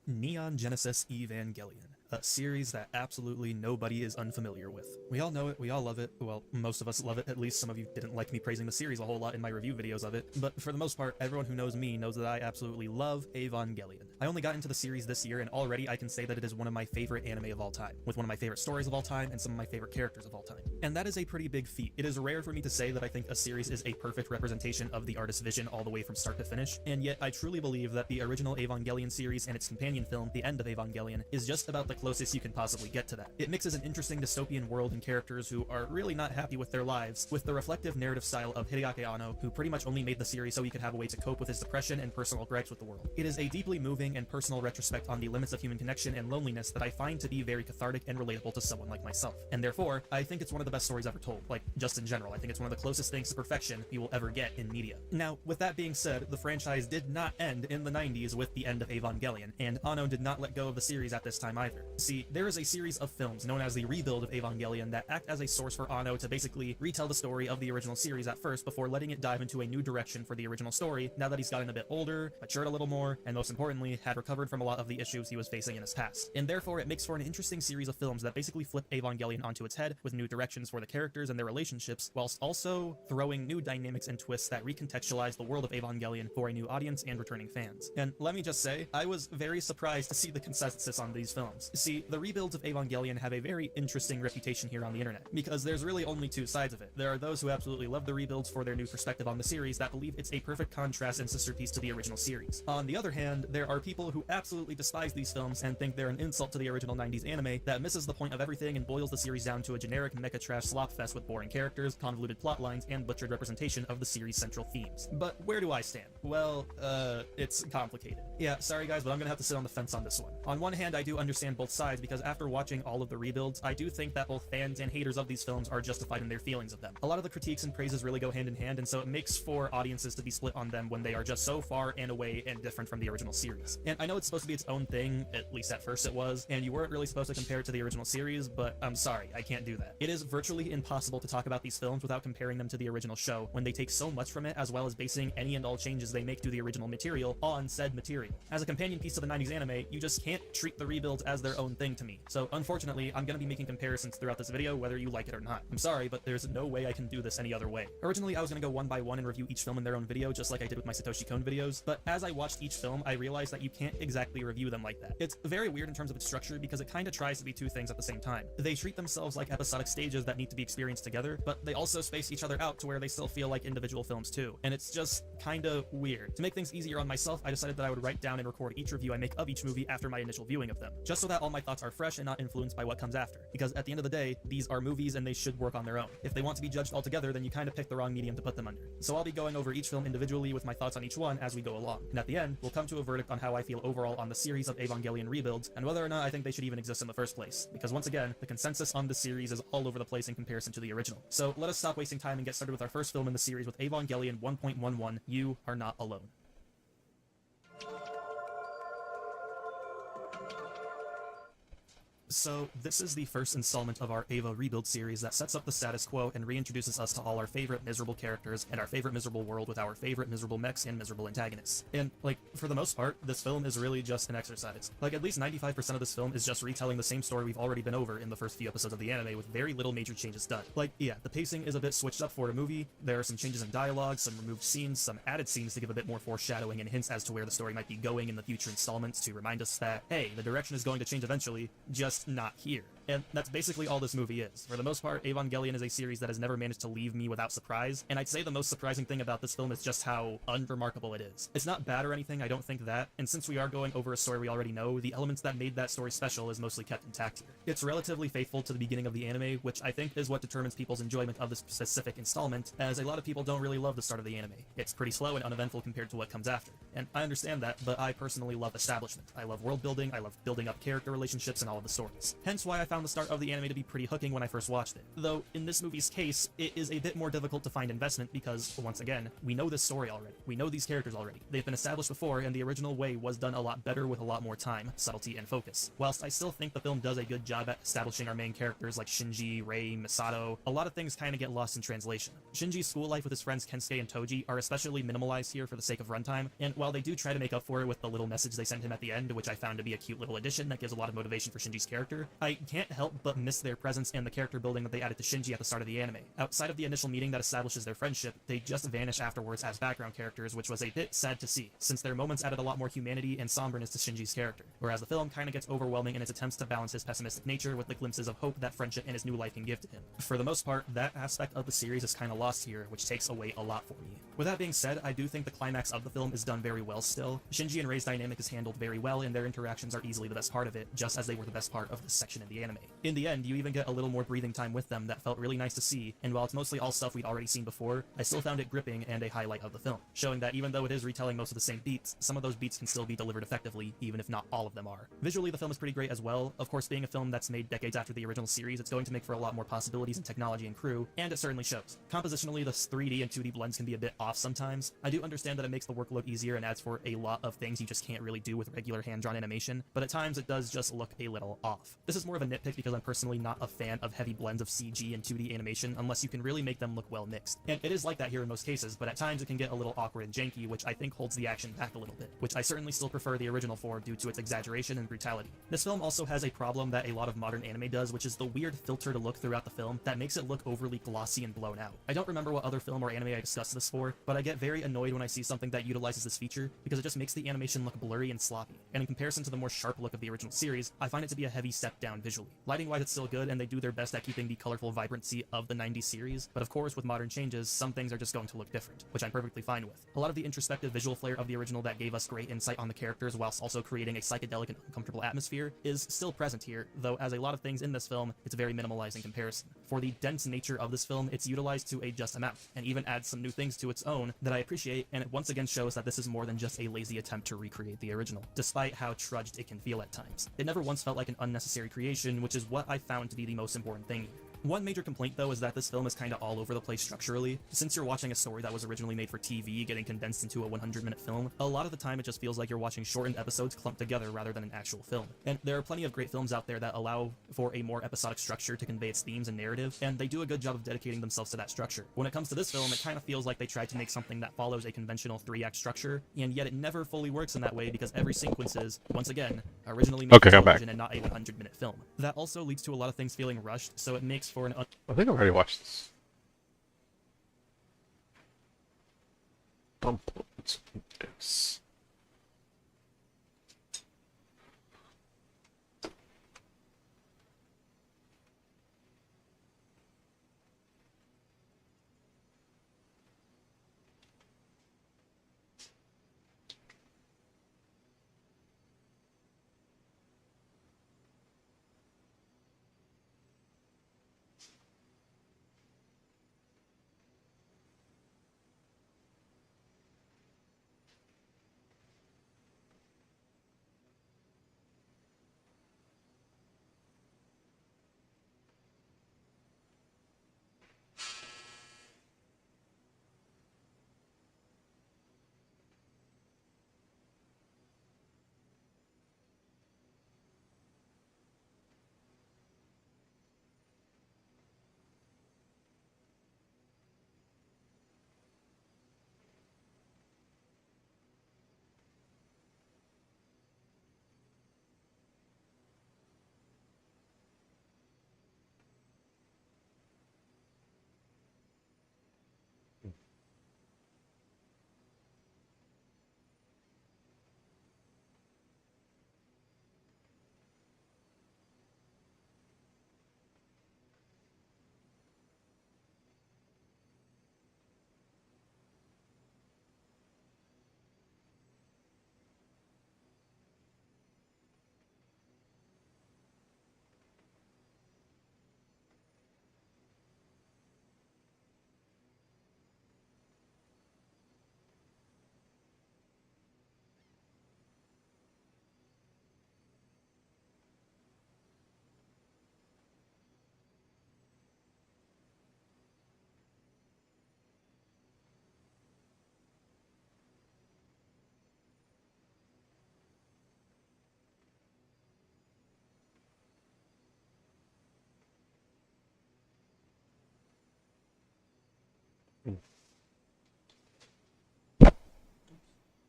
Neon Genesis Evangelion, a series that absolutely nobody is unfamiliar with. We all know it, we all love it, well, most of us love it, at least some of you didn't like me praising the series a whole lot in my review videos of it, but for the most part, everyone who knows me knows that I absolutely love Evangelion. I only got into the series this year, and already I can say that it is one of my favorite anime of all time, with one of my favorite stories of all time, and some of my favorite characters of all time. And that is a pretty big feat. It is rare for me to say that I think a series is a perfect representation of the artist's vision all the way from start to finish, and yet I truly believe that the original Evangelion series and its companion film, The End of Evangelion, is just about the closest you can possibly get to that. It mixes an interesting dystopian world and characters who are really not happy with their lives, with the reflective narrative style of Hideaki Anno, who pretty much only made the series so he could have a way to cope with his depression and personal gripes with the world. It is a deeply moving and personal retrospect on the limits of human connection and loneliness that I find to be very cathartic and relatable to someone like myself. And therefore, I think it's one of the best stories ever told. Like, just in general, I think it's one of the closest things to perfection you will ever get in media. Now, with that being said, the franchise did not end in the 90s with The End of Evangelion, and Anno did not let go of the series at this time either. See, there is a series of films known as the Rebuild of Evangelion that act as a source for Anno to basically retell the story of the original series at first before letting it dive into a new direction for the original story now that he's gotten a bit older, matured a little more, and most importantly, had recovered from a lot of the issues he was facing in his past. And therefore, it makes for an interesting series of films that basically flip Evangelion onto its head with new directions for the characters and their relationships, whilst also throwing new dynamics and twists that recontextualize the world of Evangelion for a new audience and returning fans. And let me just say, I was very surprised to see the consensus on these films. See, the rebuilds of Evangelion have a very interesting reputation here on the internet, because there's really only two sides of it. There are those who absolutely love the rebuilds for their new perspective on the series that believe it's a perfect contrast and sister piece to the original series. On the other hand, there are people who absolutely despise these films and think they're an insult to the original 90s anime that misses the point of everything and boils the series down to a generic mecha trash slop fest with boring characters, convoluted plot lines, and butchered representation of the series' central themes. But where do I stand? Well, it's complicated. Yeah, sorry guys, but I'm gonna have to sit on the fence on this one. On one hand, I do understand both sides because after watching all of the rebuilds, I do think that both fans and haters of these films are justified in their feelings of them. A lot of the critiques and praises really go hand in hand, and so it makes for audiences to be split on them when they are just so far and away and different from the original series. And I know it's supposed to be its own thing, at least at first it was, and you weren't really supposed to compare it to the original series, but I'm sorry, I can't do that. It is virtually impossible to talk about these films without comparing them to the original show, when they take so much from it as well as basing any and all changes they make to the original material on said material. As a companion piece to the 90s anime, you just can't treat the rebuilds as their own thing to me. So unfortunately, I'm gonna be making comparisons throughout this video whether you like it or not. I'm sorry, but there's no way I can do this any other way. Originally, I was gonna go one by one and review each film in their own video, just like I did with my Satoshi Kon videos, but as I watched each film, I realized that you can't exactly review them like that. It's very weird in terms of its structure because it kind of tries to be two things at the same time. They treat themselves like episodic stages that need to be experienced together, but they also space each other out to where they still feel like individual films too, and it's just kind of weird. To make things easier on myself, I decided that I would write down and record each review I make of each movie after my initial viewing of them, just so that all my thoughts are fresh and not influenced by what comes after, because at the end of the day, these are movies and they should work on their own. If they want to be judged altogether, then you kind of pick the wrong medium to put them under. So I'll be going over each film individually with my thoughts on each one as we go along, and at the end, we'll come to a verdict on how I feel overall on the series of Evangelion rebuilds, and whether or not I think they should even exist in the first place, because once again, the consensus on the series is all over the place in comparison to the original. So let us stop wasting time and get started with our first film in the series with Evangelion 1.11, You Are Not Alone. So, this is the first installment of our Eva Rebuild series that sets up the status quo and reintroduces us to all our favorite miserable characters and our favorite miserable world with our favorite miserable mechs and miserable antagonists. And, like, for the most part, this film is really just an exercise. Like, at least 95% of this film is just retelling the same story we've already been over in the first few episodes of the anime with very little major changes done. Like, yeah, the pacing is a bit switched up for a movie, there are some changes in dialogue, some removed scenes, some added scenes to give a bit more foreshadowing and hints as to where the story might be going in the future installments to remind us that, hey, the direction is going to change eventually, just not here. And that's basically all this movie is. For the most part, Evangelion is a series that has never managed to leave me without surprise, and I'd say the most surprising thing about this film is just how unremarkable it is. It's not bad or anything, I don't think that, and since we are going over a story we already know, the elements that made that story special is mostly kept intact here. It's relatively faithful to the beginning of the anime, which I think is what determines people's enjoyment of this specific installment, as a lot of people don't really love the start of the anime. It's pretty slow and uneventful compared to what comes after. And I understand that, but I personally love establishment. I love world building, I love building up character relationships and all of the stories. Hence why I found the start of the anime to be pretty hooking when I first watched it. Though, in this movie's case, it is a bit more difficult to find investment because, once again, we know this story already. We know these characters already. They've been established before, and the original way was done a lot better with a lot more time, subtlety, and focus. Whilst I still think the film does a good job at establishing our main characters like Shinji, Rei, Misato, a lot of things kind of get lost in translation. Shinji's school life with his friends Kensuke and Toji are especially minimalized here for the sake of runtime, and while they do try to make up for it with the little message they send him at the end, which I found to be a cute little addition that gives a lot of motivation for Shinji's character, I can't help but miss their presence and the character building that they added to Shinji at the start of the anime. Outside of the initial meeting that establishes their friendship, they just vanish afterwards as background characters, which was a bit sad to see, since their moments added a lot more humanity and somberness to Shinji's character, whereas the film kinda gets overwhelming in its attempts to balance his pessimistic nature with the glimpses of hope that friendship and his new life can give to him. For the most part, that aspect of the series is kinda lost here, which takes away a lot for me. With that being said, I do think the climax of the film is done very well still. Shinji and Rei's dynamic is handled very well, and their interactions are easily the best part of it, just as they were the best part of this section in the anime. In the end, you even get a little more breathing time with them that felt really nice to see, and while it's mostly all stuff we'd already seen before, I still found it gripping and a highlight of the film, showing that even though it is retelling most of the same beats, some of those beats can still be delivered effectively, even if not all of them are. Visually, the film is pretty great as well. Of course, being a film that's made decades after the original series, it's going to make for a lot more possibilities in technology and crew, and it certainly shows. Compositionally, the 3D and 2D blends can be a bit off sometimes. I do understand that it makes the work look easier and adds for a lot of things you just can't really do with regular hand-drawn animation, but at times it does just look a little off. This is more of a nitpick because I'm personally not a fan of heavy blends of CG and 2D animation unless you can really make them look well mixed. And it is like that here in most cases, but at times it can get a little awkward and janky, which I think holds the action back a little bit, which I certainly still prefer the original for due to its exaggeration and brutality. This film also has a problem that a lot of modern anime does, which is the weird filter to look throughout the film that makes it look overly glossy and blown out. I don't remember what other film or anime I discussed this for, but I get very annoyed when I see something that utilizes this feature because it just makes the animation look blurry and sloppy, and in comparison to the more sharp look of the original series, I find it to be a heavy step down visually. Lighting-wise, it's still good, and they do their best at keeping the colorful vibrancy of the 90s series, but of course, with modern changes, some things are just going to look different, which I'm perfectly fine with. A lot of the introspective visual flair of the original that gave us great insight on the characters whilst also creating a psychedelic and uncomfortable atmosphere is still present here, though as a lot of things in this film, it's very minimalized in comparison. For the dense nature of this film, it's utilized to a just amount, and even adds some new things to its own that I appreciate, and it once again shows that this is more than just a lazy attempt to recreate the original, despite how trudged it can feel at times. It never once felt like an unnecessary creation, which is what I found to be the most important thing here. One major complaint, though, is that this film is kinda all over the place structurally. Since you're watching a story that was originally made for TV getting condensed into a 100-minute film, a lot of the time it just feels like you're watching shortened episodes clumped together rather than an actual film. And there are plenty of great films out there that allow for a more episodic structure to convey its themes and narrative, and they do a good job of dedicating themselves to that structure. When it comes to this film, it kinda feels like they tried to make something that follows a conventional 3-act structure, and yet it never fully works in that way because every sequence is, once again, originally made for television and not a 100-minute film. That also leads to a lot of things feeling rushed, so it makes for an I think I've already watched this. Bump. Yes.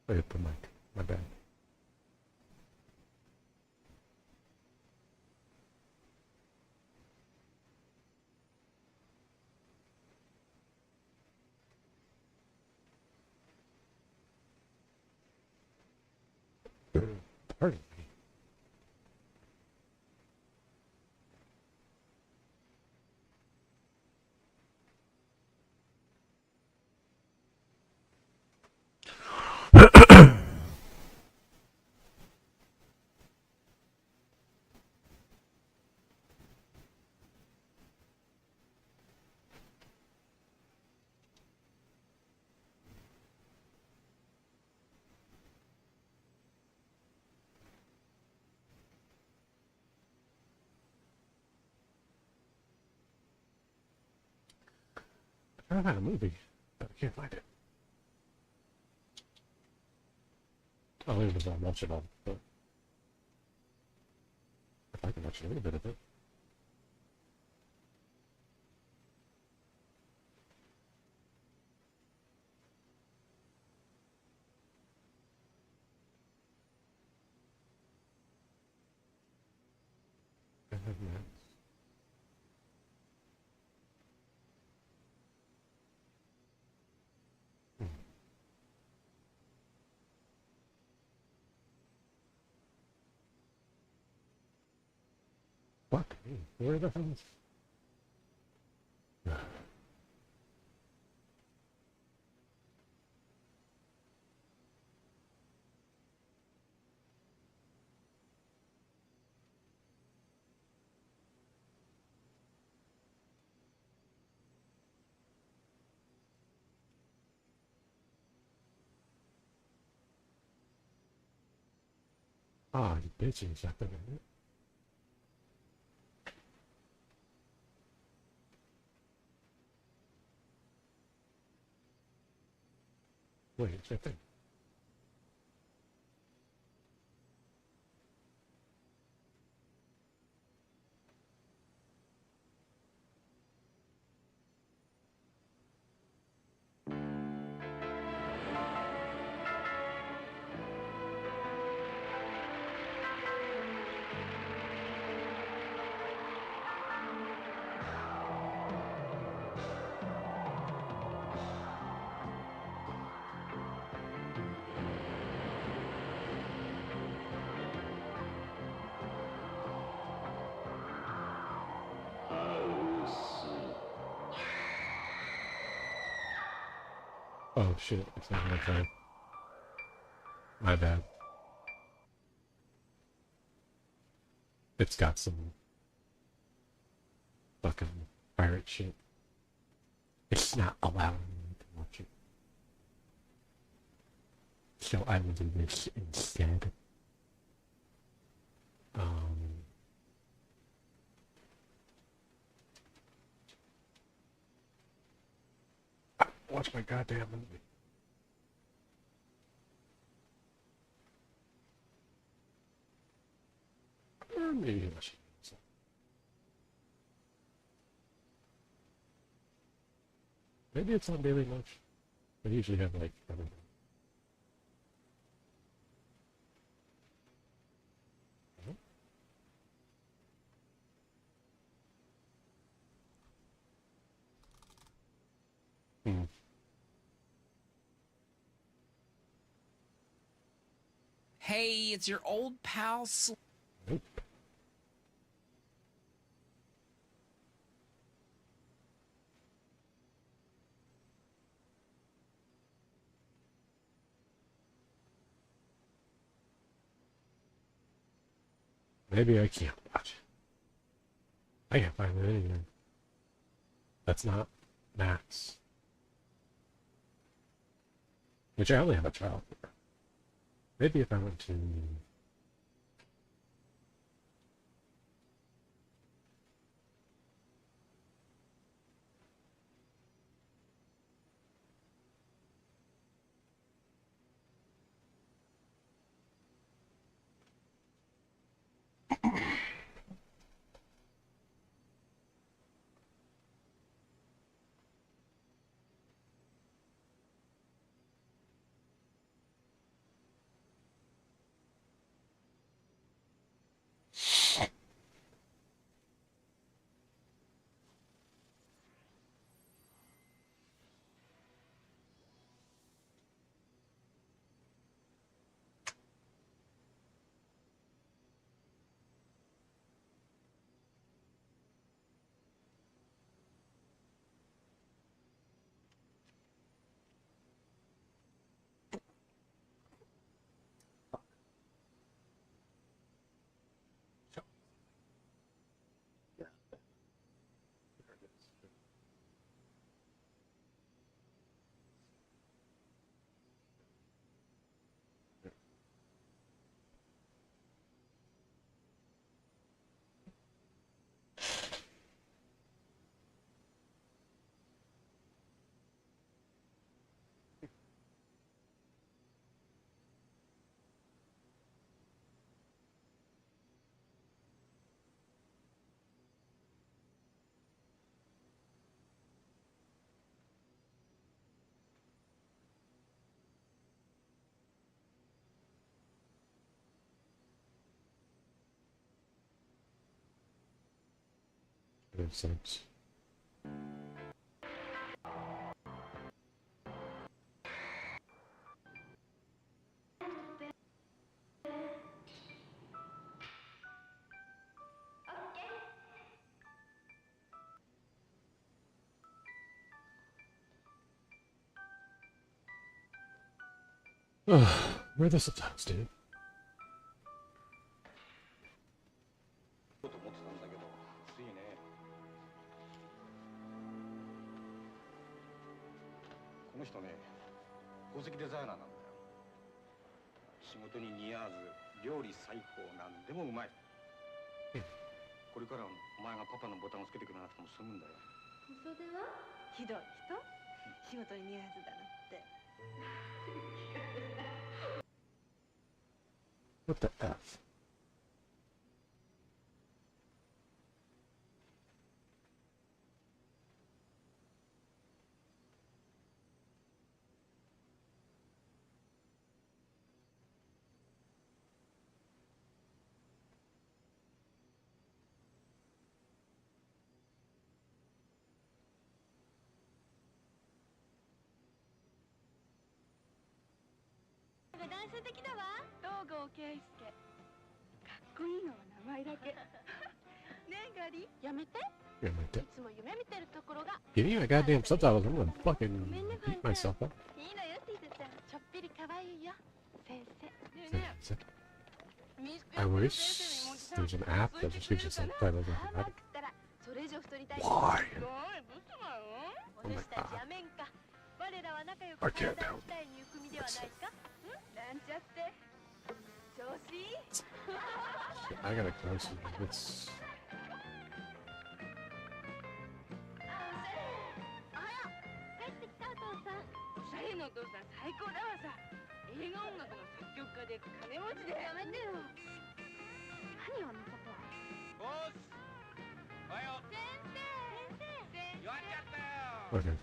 I hit the mic. My bad. Pardon me. I had a movie, but I can't find it. I don't even know if I'm watching on, but if I can watch a little bit of it. Fuck me. Where the hell is... Ah, you bitches. I think I... Wait, it's right there. Oh shit, it's not gonna play. My bad. It's got some fucking pirate shit. It's not allowing me to watch it. So I will do this instead. Watch my goddamn movie. Or maybe I should. Maybe it's on Daily Motion. They usually have like everything. Hmm. Hey, it's your old pal Nope. Maybe I can't watch it. I can't find it anywhere. That's not Max. Which I only have a trial for. Maybe if I went to... Makes sense. Where are the subtitles, dude? と思ってたんだけど、ついね。この人ね、宝石デザイナーなんだよ。仕事に似合わず、料理最高なんでもうまい。これからはお前がパパのボタンをつけてくれなくても済むんだよ。それはひどい人仕事に似合わずだなんて。What the F? Give me my goddamn subtitles, I'm gonna fucking beat myself up. I wish there's an app that just gives you subtitles automatic. Why? Oh my god. I can't help. I gotta close it. It's... 弱っちゃったよ。 Okay.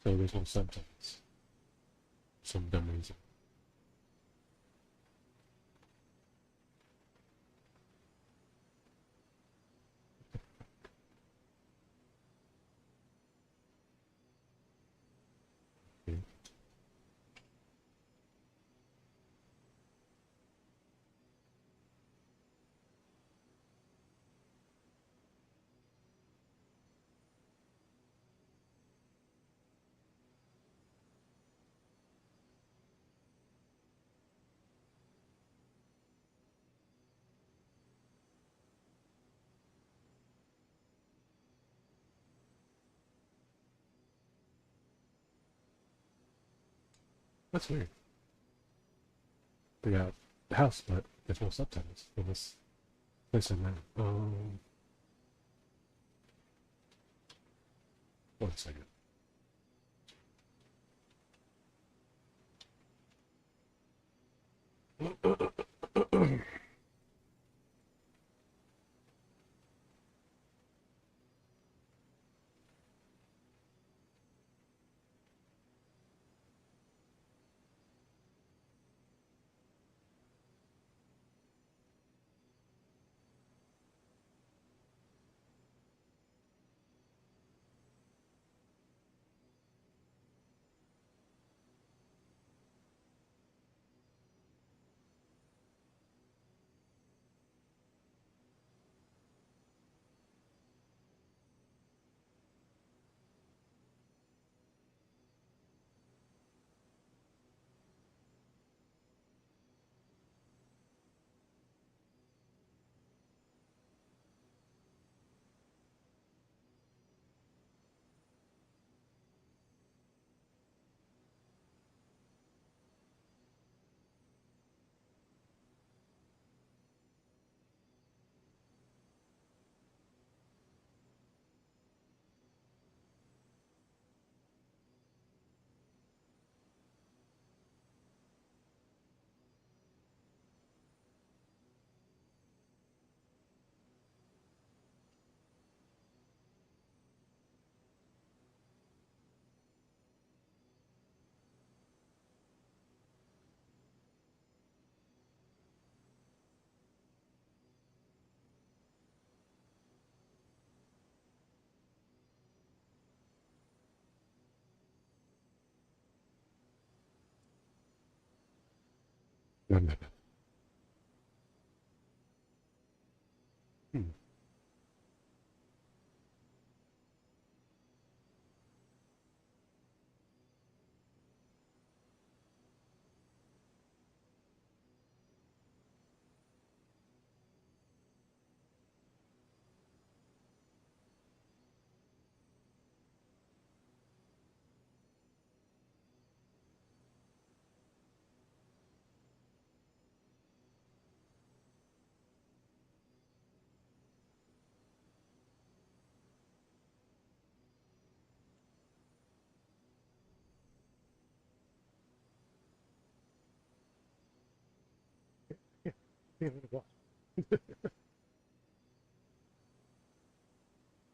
So there's no subtitles. Some dumb reason. Okay. That's weird. They got the house, but there's no subtitles in this place I'm at. 1 second.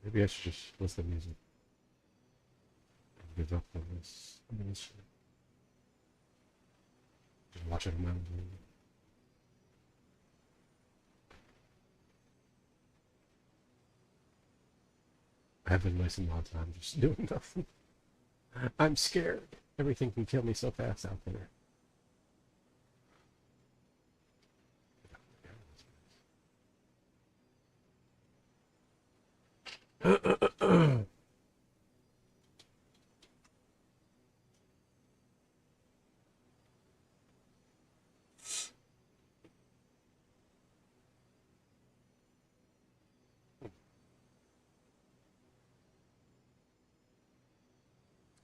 Maybe I should just listen to music. Give up on this. Just watch it on my own. I have been wasting a lot of time just doing nothing. I'm scared. Everything can kill me so fast out there.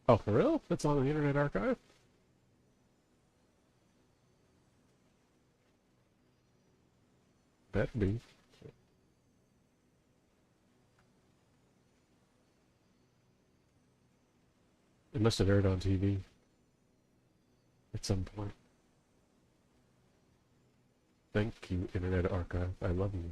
Oh, for real? That's on the Internet Archive? Better be. It must have aired on TV at some point. Thank you, Internet Archive. I love you.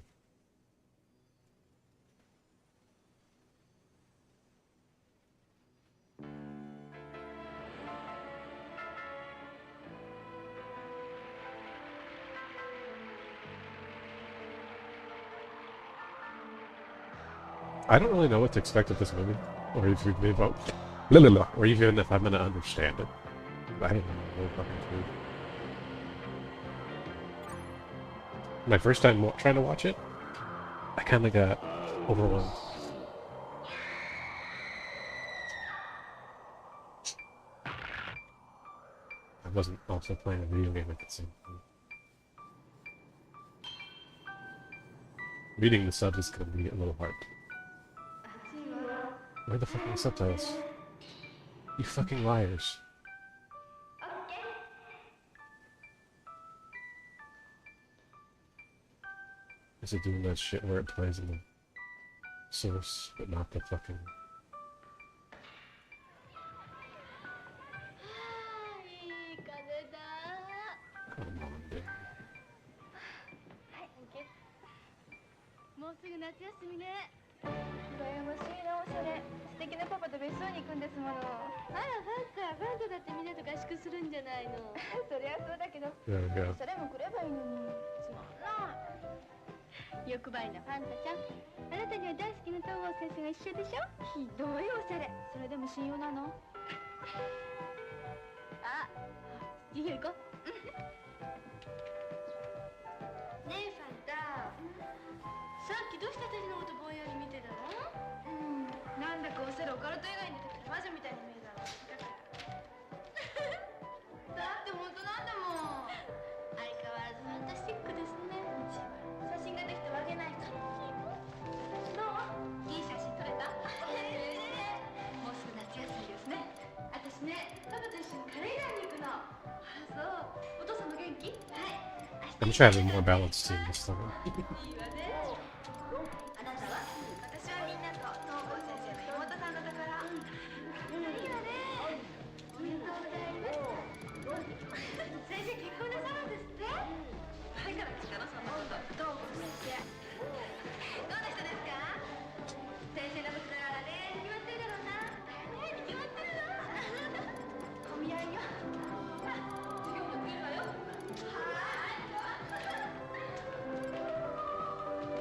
I don't really know what to expect of this movie, or if or even if I'm gonna understand it. I have no fucking clue. My first time trying to watch it, I kind of got overwhelmed. I wasn't also playing a video game at the same time. Reading the subs is gonna be a little hard. Where the fuck are the subtitles? You fucking liars. Is it doing that shit where it plays in the source, but not the fucking... Come on, dude. もうすぐ夏休みね。羨ましいな、おしゃれ。素敵なパパと別荘に行くんですもの。あら、ファンタだってみんなと合宿するんじゃないの。そりゃそうだけど、それも来ればいいのに。つまんない。欲張りなファンタちゃん。あなたには大好きな東郷先生が一緒でしょ。ひどいおしゃれ。それでも信用なの？あ、授業行こう。ねえファンタ。さっきどうして私のことぼんやり見てたの？なんだかおしゃれオカルト以外に出てきた魔女みたいに見えたの。だって本当なんだもん。相変わらずファンタスティックですね。写真ができたわけないから。どう？いい写真撮れた？もうすぐ夏休みですね。私ね、パパと一緒にカレーラーに行くの。あ、そう。お父さんも元気？はい。I'm trying to have a more balanced team this time. あなたは？私はみんなと東郷先生の妹さんのところ。いいわね。おめでとうございます。先生結婚なさるんですって？だから聞いたのそんなこと。東郷先生。どんな人ですか？先生のことだからね。決まってるだろうな。ねえ、決まってるの。お見合いよ。授業も来るわよ。はーい。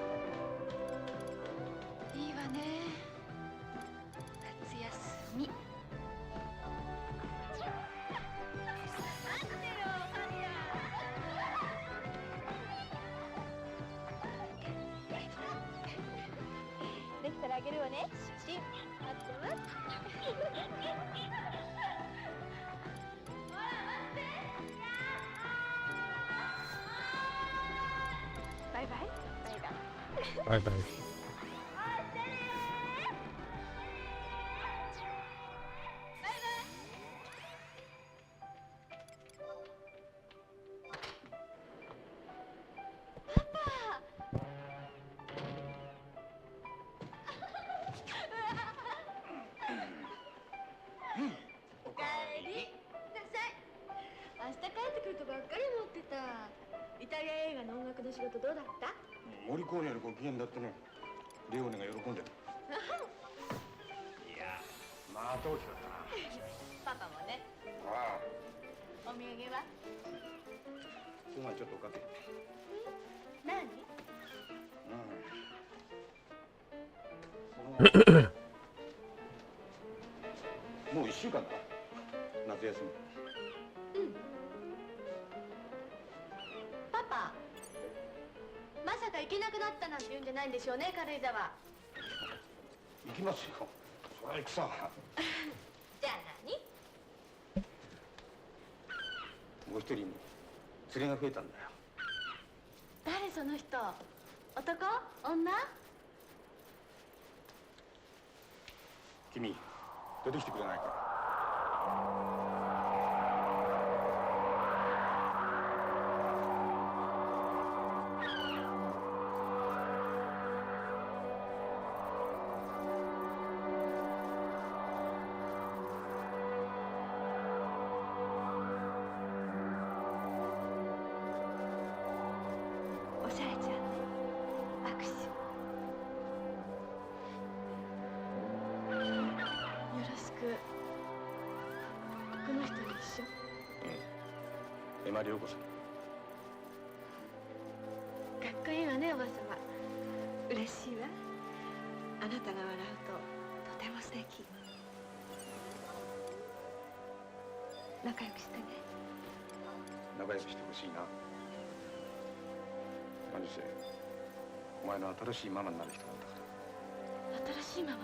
げるわね。シン、あとは。ほら待って。バイバイ。Bye bye. Papa! おかえりなさい。明日帰ってくるとばっかり思ってた。イタリア映画の音楽の仕事どうだった？モリコーネよりご機嫌だってね。レオネが喜んでる。いや、また大きかったな。パパもね。ああ、お土産は？すまん、ちょっとおかけ。何？もう1週間だ。夏休み。うん。パパ、まさか行けなくなったなんて言うんじゃないんでしょうね、軽井沢。行きますよ。そりゃ行くさ。じゃあ何？もう一人連れが増えたんだよ。誰その人？男？女？君、出てきてくれないか。おしゃれちゃんね。握手。よろしく。この人と一緒？うん。エマリョウコさん。かっこいいわね、おばさま。嬉しいわ。あなたが笑うととても素敵。仲良くしてね。仲良くしてほしいな。何せお前の新しいママになる人なんだから。新しいママ？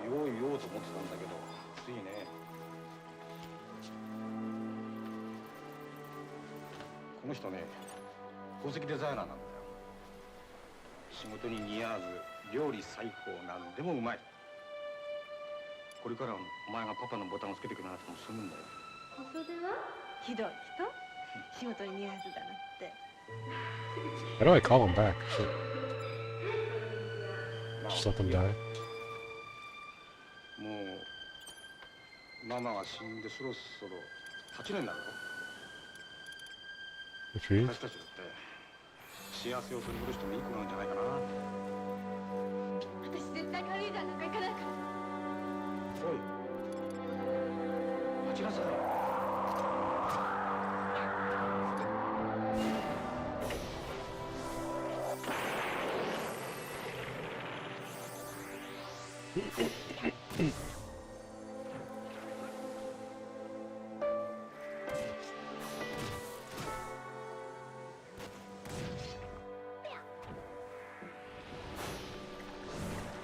言おう言おうと思ってたんだけど、ついね。この人ね、宝石デザイナーなんだよ。仕事に似合わず料理最高、なんでもうまい。これからお前がパパのボタンをつけてくれなくても済むんだよ。それはひどい人。仕事に似合わずだなんて。 How do I call him back? Shit. Just let them die. もうママが死んでそろそろ8年だろ。 Which means? 私たちだって幸せを取り戻してもいい子なんじゃないかな。私絶対軽井沢なんか行かないから。おい、待ちなさい。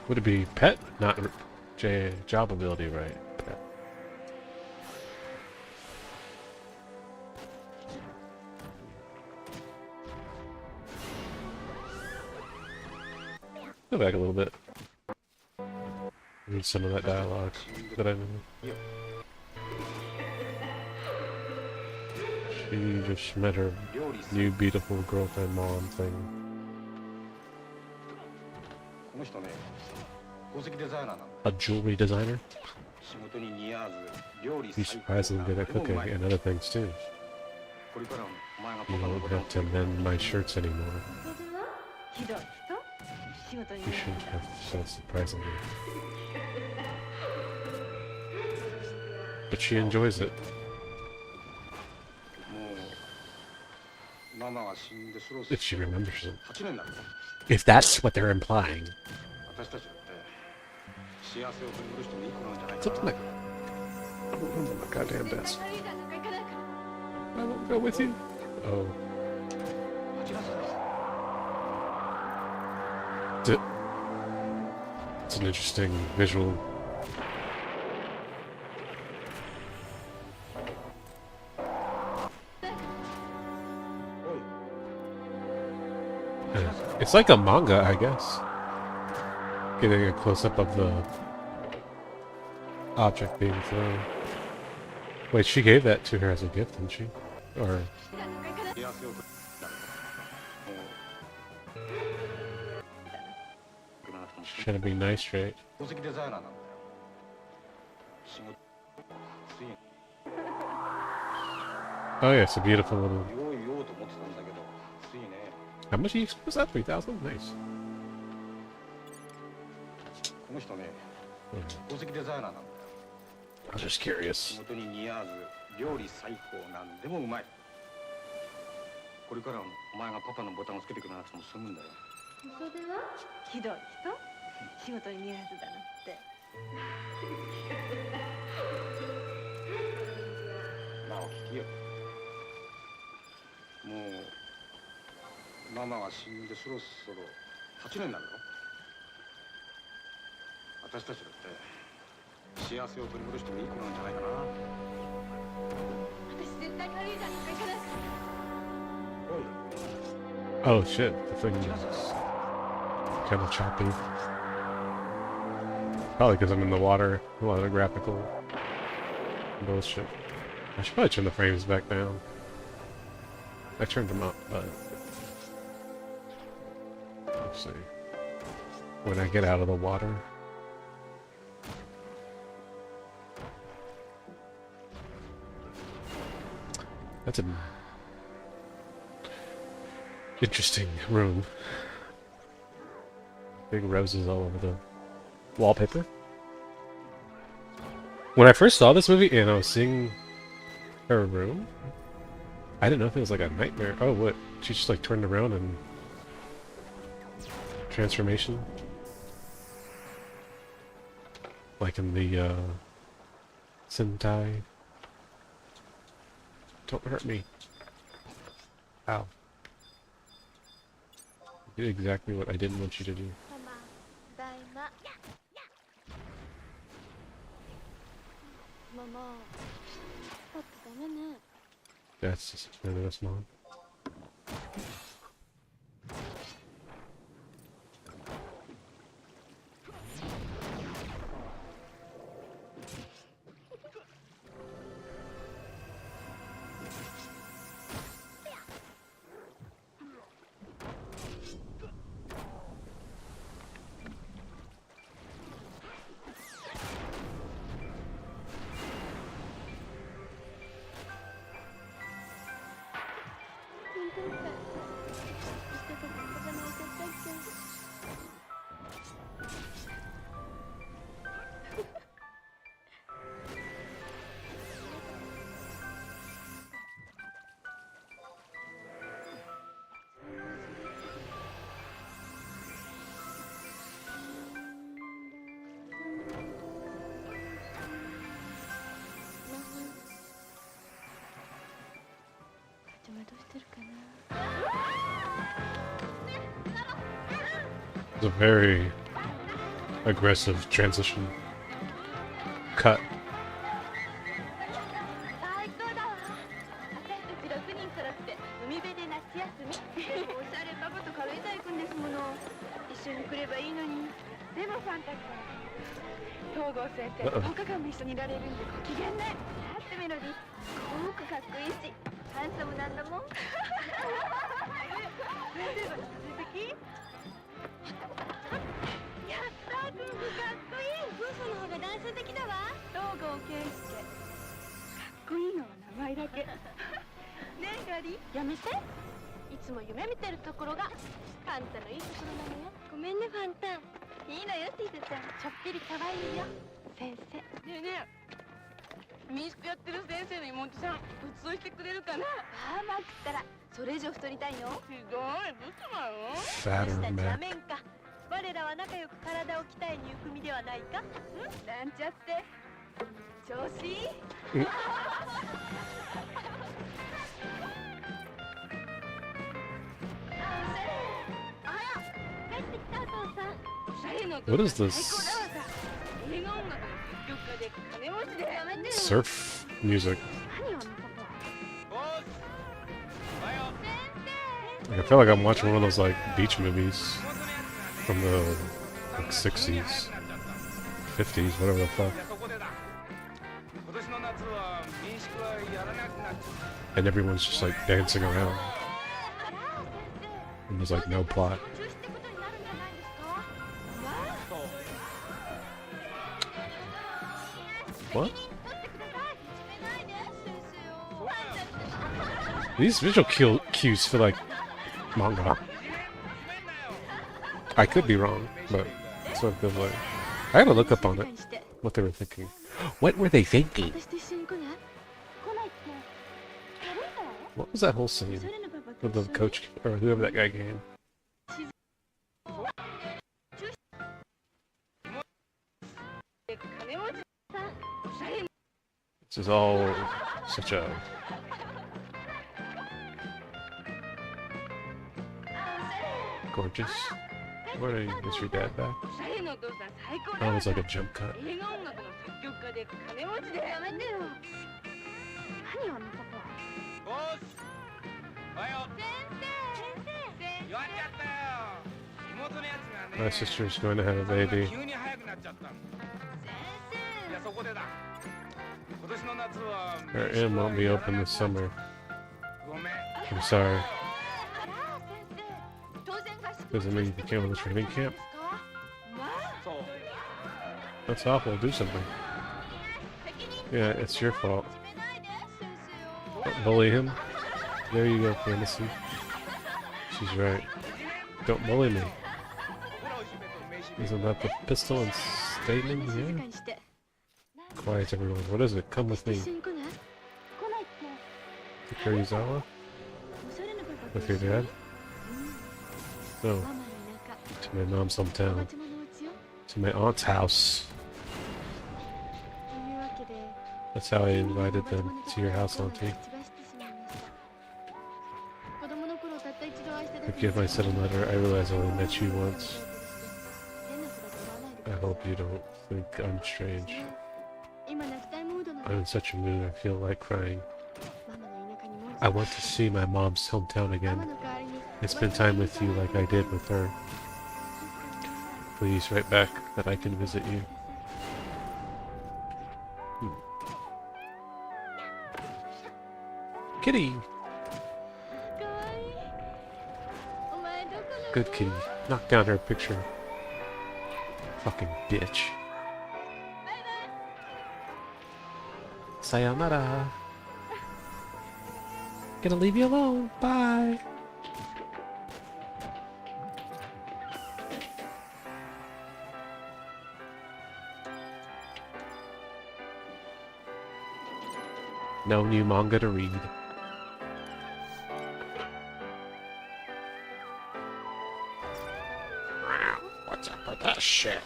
Would it be pet? Not job ability, right? Pet. Go back a little bit. Read some of that dialogue that I know. She just met her new beautiful girlfriend mom thing. この人ね、宝石デザイナーなんだ。 A jewelry designer? 仕事に似合わず料理 He's 最高。 surprisingly good at cooking and other things too. これからお前がパ You パの don't ボタンを have to mend my shirts anymore. ひどい人。仕事に You 似合 shouldn't わ have so surprisingly. But she enjoys it. もうママが死んでそろそ If she remembers it. ろ8年だろ。 If that's what they're implying. 私たちだって幸せを取り戻してもいい子なんじゃないか Something な。 like oh my goddamn ず。 desk. 軽井沢なんか行かないから。 I won't go with you. Oh. 待ちなさい。It's an interesting visual. It's like a manga, I guess. Getting a close-up of the object being thrown. Wait, she gave that to her as a gift, didn't she? Or... She's trying to be nice, right? Oh yeah, it's a beautiful little... How much was that? 3,000? Nice. I was just curious. これからお前がパパのボタンをつけてくれなくても済むんだよ。それはひどい人。仕事に見合わずだなって。まあ聞きよ。もうママが死んでそろそろ8年になるよ。私たちだって幸せを取り戻してもいい子なんじゃないかな。私絶対軽井沢に行かない。 Oh shit, the thing is kind of choppy. Probably because I'm in the water, a lot of graphical bullshit. I should probably turn the frames back down. I turned them up, but... Let's see. When I get out of the water... That's a... interesting room. Big roses all over the wallpaper. When I first saw this movie and I was seeing her room, I didn't know if it was like a nightmare. Oh, what? She just like turned around and... transformation? Like in the, Sentai. Don't hurt me. Ow. You did exactly what I didn't want you to do. That's just really this mom. It's a very aggressive transition cut. Fatter Mac. 我らは仲良く体を鍛えに行く身ではないか？なんちゃって調子いい？あら、帰ってきたお父さん。What is this? Surf music. I feel like I'm watching one of those like beach movies from the like 60s, 50s, whatever the fuck. And everyone's just like dancing around. And there's like no plot. What? These visual cues feel like manga. I could be wrong, but that's what it feels like. I gotta look up on it, what they were thinking. What were they thinking? What was that whole scene with the coach, or whoever that guy came? This is all such a... gorgeous. What are you? Is your dad back? Oh, it's like a jump cut. My sister's going to have a baby. Her inn won't be open this summer. I'm sorry. Doesn't mean you can't go to the training camp. That's awful. Do something. Yeah, it's your fault. Don't bully him. There you go, fantasy. She's right. Don't bully me. Isn't that the pistol and statement? Yeah. Quiet, everyone. What is it? Come with me. To Kurizawa? With your dad? No. To my mom's hometown. To my aunt's house. That's how I invited them to your house, Auntie. Forgive my sudden letter. I realize I only met you once. I hope you don't think I'm strange. I'm in such a mood, I feel like crying. I want to see my mom's hometown again and spend time with you like I did with her. Please write back that I can visit you. Kitty! Good kitty. Knock down her picture. Fucking bitch. Sayonara. Gonna leave you alone. Bye. No new manga to read. What's up with that shit?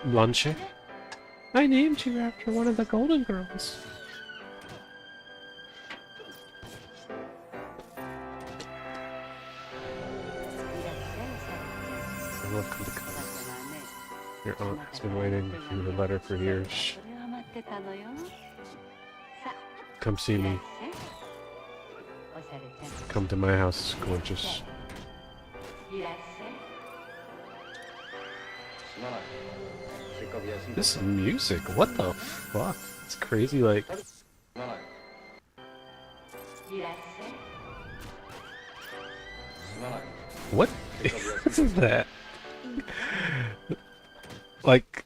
Lunch? I named you after one of the Golden Girls. Welcome to come. Your aunt has been waiting for your letter for years. Come see me. Come to my house, gorgeous. This music, what the fuck? It's crazy, like... What is that? Like...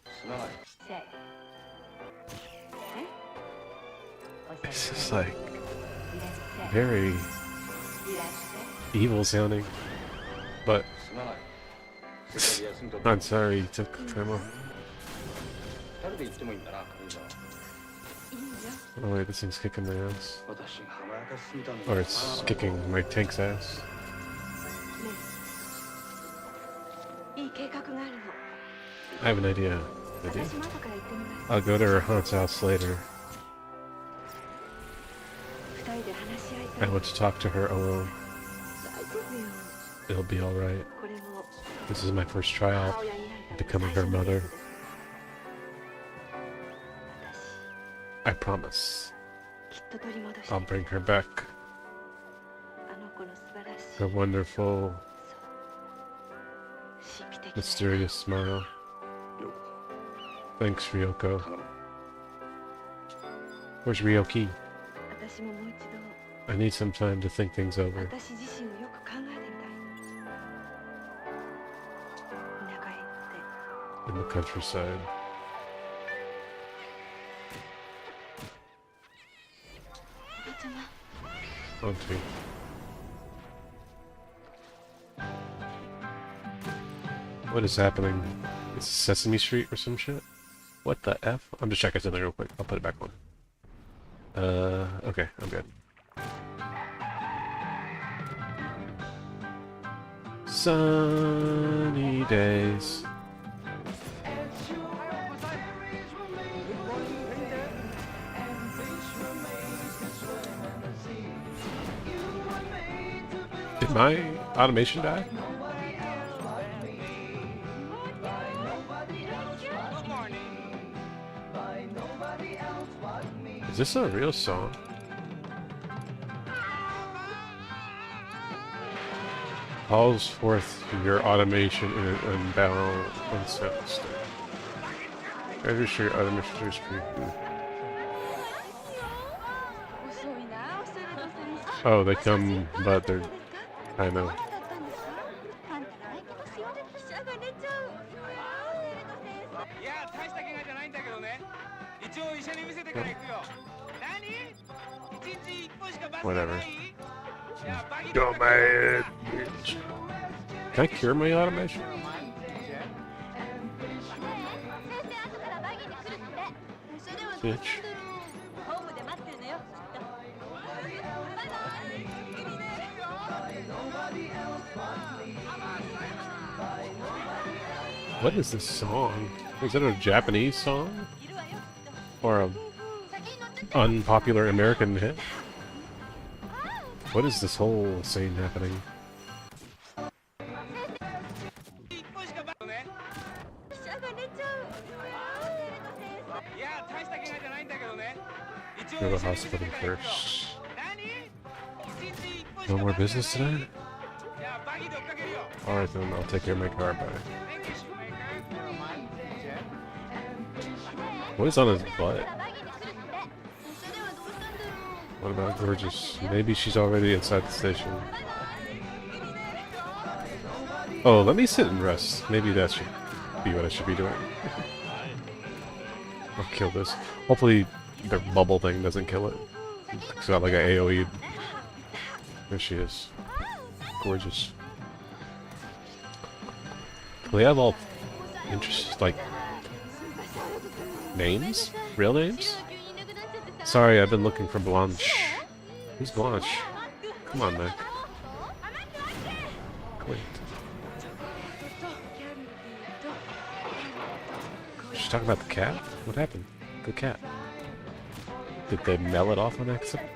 It's just like... very... evil sounding. But... I'm sorry you took time off. Oh wait, this thing's kicking my ass. Or it's kicking my tank's ass. I have an idea. I'll go to her aunt's house later. I want to talk to her alone. It'll be alright. This is my first tryout of becoming her mother. I promise. I'll bring her back. Her wonderful, mysterious smile. Thanks, Ryoko. Where's Ryoki? I need some time to think things over. In the countryside. Auntie. What is happening? It's Sesame Street or some shit? What the F? I'm just checking something real quick. I'll put it back on. Okay, I'm good. Sunny days. Did my automation die? Is this a real song? Calls forth your automation in an unbalanced state. Register your automation history. Oh, they come, but they're kind of. Whatever. Go mad, bitch. Can I cure my automation? Bitch. What is this song? Is it a Japanese song? Or a unpopular American hit? What is this whole scene happening? Go to the hospital first. No more business today? Alright then, I'll take care of my car, bye. What is on his butt? What about Gorgeous? Maybe she's already inside the station. Oh, let me sit and rest. Maybe that should be what I should be doing. I'll kill this. Hopefully the bubble thing doesn't kill it. It's got like an AoE. There she is. Gorgeous. Do they have all interests, like, names? Real names? Sorry, I've been looking for Blanche. Who's Blanche? Come on, Nick. Wait. She's talking about the cat? What happened? The cat. Did they mail it off on accident?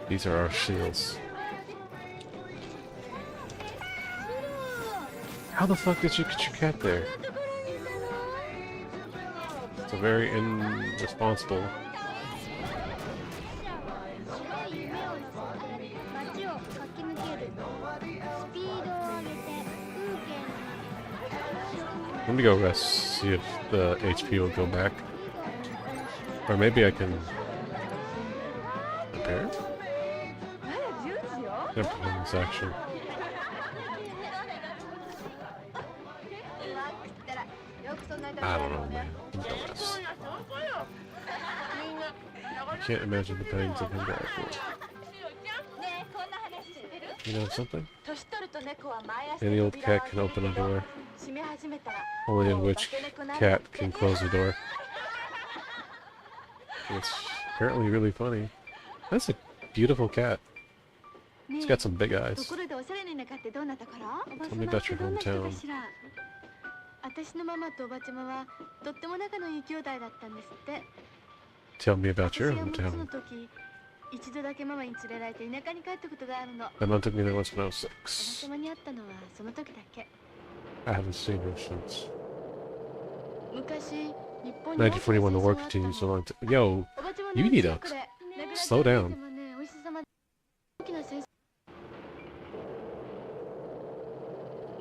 These are our shields. How the fuck did you get your cat there? It's a very irresponsible. Let me go rest, see if the HP will go back. Or maybe I can repair? Never mind this action. I don't know, man. I'm gonna rest. I can't imagine the pangs of hunger after. You know something? Any old cat can open a door. Only a witch cat can close the door. It's apparently really funny. That's a beautiful cat. It's got some big eyes. Tell me about your hometown. Tell me about your hometown. 一度だけママに連れられて田舎に帰ったことがあるの。 My mom took me there once when I was おば 6. ちゃまに会ったのはその時だけ。 I haven't seen her since 昔日本に大きな戦 1941. The 争 war があった continues の。 so long. Yo, おばちゃまの you need 家 to をくれ。殴られ slow た down. でもね、お医者様で大きな戦争。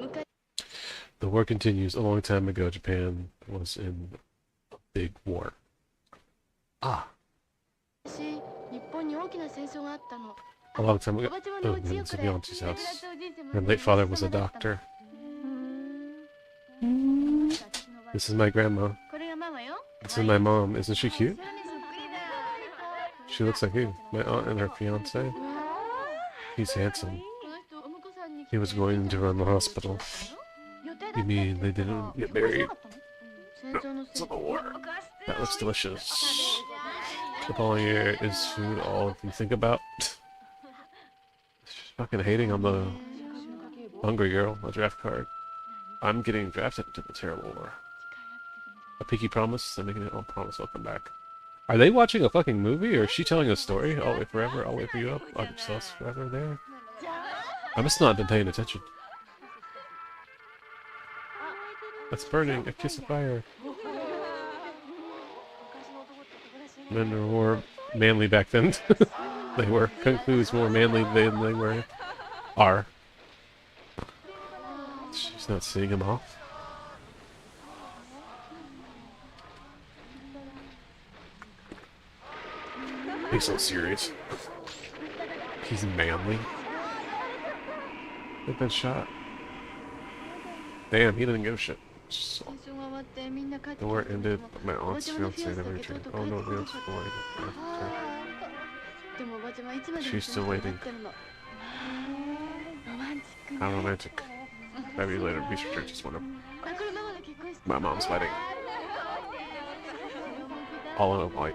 昔 The war continues. A long time ago, Japan was in a big war. Ah, 日本に大きな戦争があったの。 a long time お ago. ばちゃま Oh, の man, 家を it's く at れ。 my auntie's 殴られ house. たおじい様 Her ね late father お医 was 者 a 様だったの。 doctor. This is my grandma. これがママよ。 This is my mom. Isn't she cute? それにそっくりだ。 She looks like you. My aunt and her fiance. He's handsome. この人お婿さんに来 He て was going to run the hospital. 予定だった You mean they didn't get married? 戦争のせい It's a war. That looks delicious. The following year is food all you think about. She's fucking hating on the Hungry Girl, a draft card. I'm getting drafted into the terrible war. A pinky promise, they're making it all promise, I'll come back. Are they watching a fucking movie, or is she telling a story? I'll wait forever, I'll wait for you up. I'll get lost forever there. I must not have been paying attention. That's burning, a kiss of fire. Men were more manly back then. They were. Kung Fu was more manly than they were. Are. She's not seeing him off. He's so serious. He's manly. They've been shot. Damn, he didn't give a shit. So, 戦争が終わってみんな帰って the き war たけ ended, ど but my おば aunt's ちゃまのフ fiance ィアンセ never だけとう returned. とう Oh 帰 no, ってこな it's かった boring. でもおばちゃまいつまでも She's そ still の人 waiting. 待ってるの。ロマンチックね。 How romantic. Maybe later, be sure just one of あ、これママの結婚式。 my mom's wedding. All in white.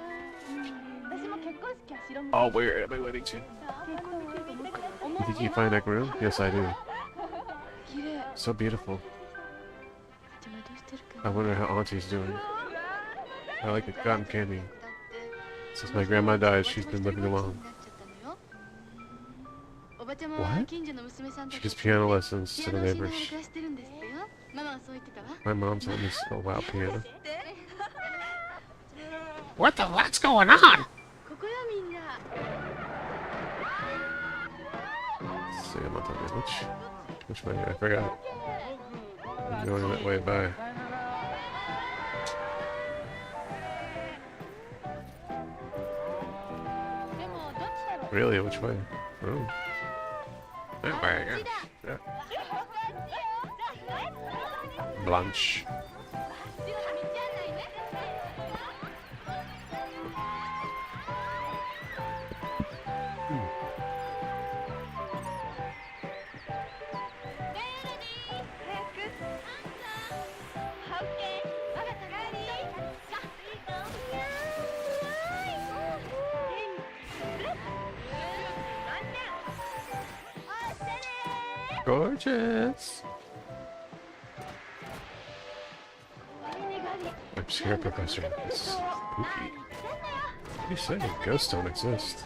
私も結婚式は白む。 I'll wear it at my wedding too. You think you can find that room? Yes, I do. 綺麗。 So beautiful. おばちゃまどうしてるか I な。 wonder how Auntie's doing. I like the cotton candy. だって Since my grandma died, she's been living alone. おばちゃまは What? 近所の娘さんと She gives piano lessons ピ to ア the ノをしながら neighbors. 暮らしてるんですってよ。ママはそう言ってたわ。 My mom's let me oh wow piano. What the fuck's going on? ここよみんな。 See, I'm not telling you which way. I forgot. I'm going that way. Bye. Really? Which way? Oh. That way, I guess. Yeah. Blanche. Gorgeous. I'm scared, Professor. It's spooky. What are you saying? Ghosts don't exist.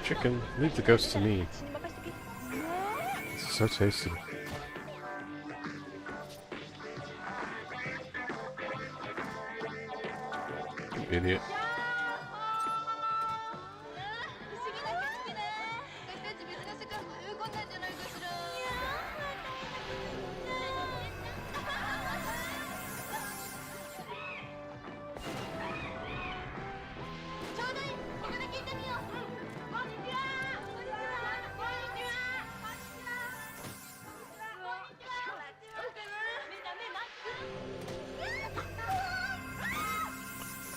Chicken, leave the ghost to me. It's so tasty. You idiot.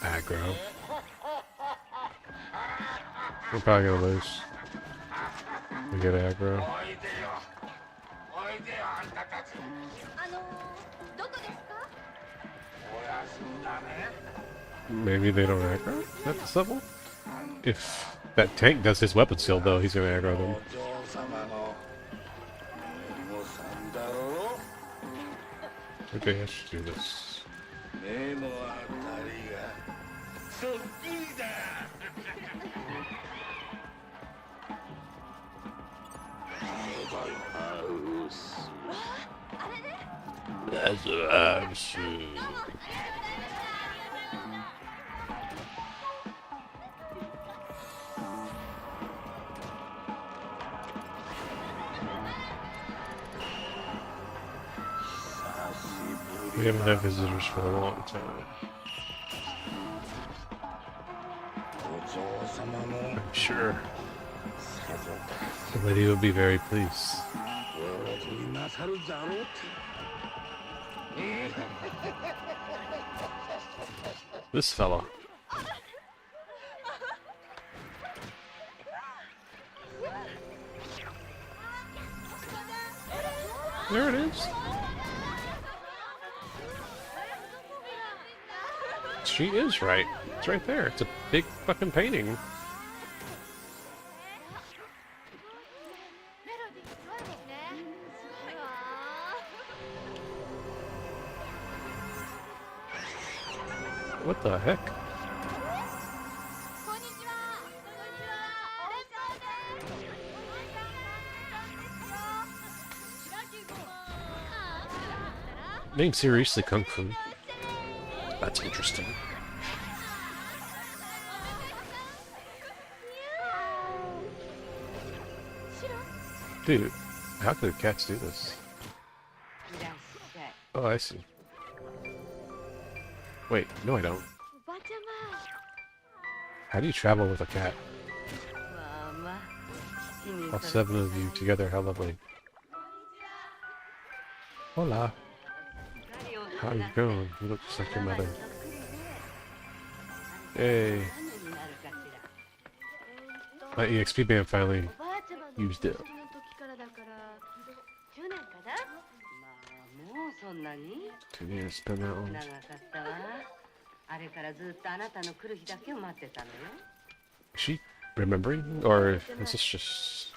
Aggro. We're probably gonna lose. We get aggro. Maybe they don't aggro at this level? If that tank does his weapon skill though, he's gonna aggro them. Okay, I should do this. We haven't had visitors for a long time. I'm sure the lady will be very pleased. This fella. There it is. She is right. It's right there. It's a big fucking painting. What the heck? Being seriously kung fu. That's interesting. Dude, how could cats do this? Oh, I see. Wait, no I don't. How do you travel with a cat? All 7 of you together, how lovely. Hola. How are you going? You look just like your mother. Hey. My EXP band finally used it. Today I spent that one. Is she remembering? Or is this just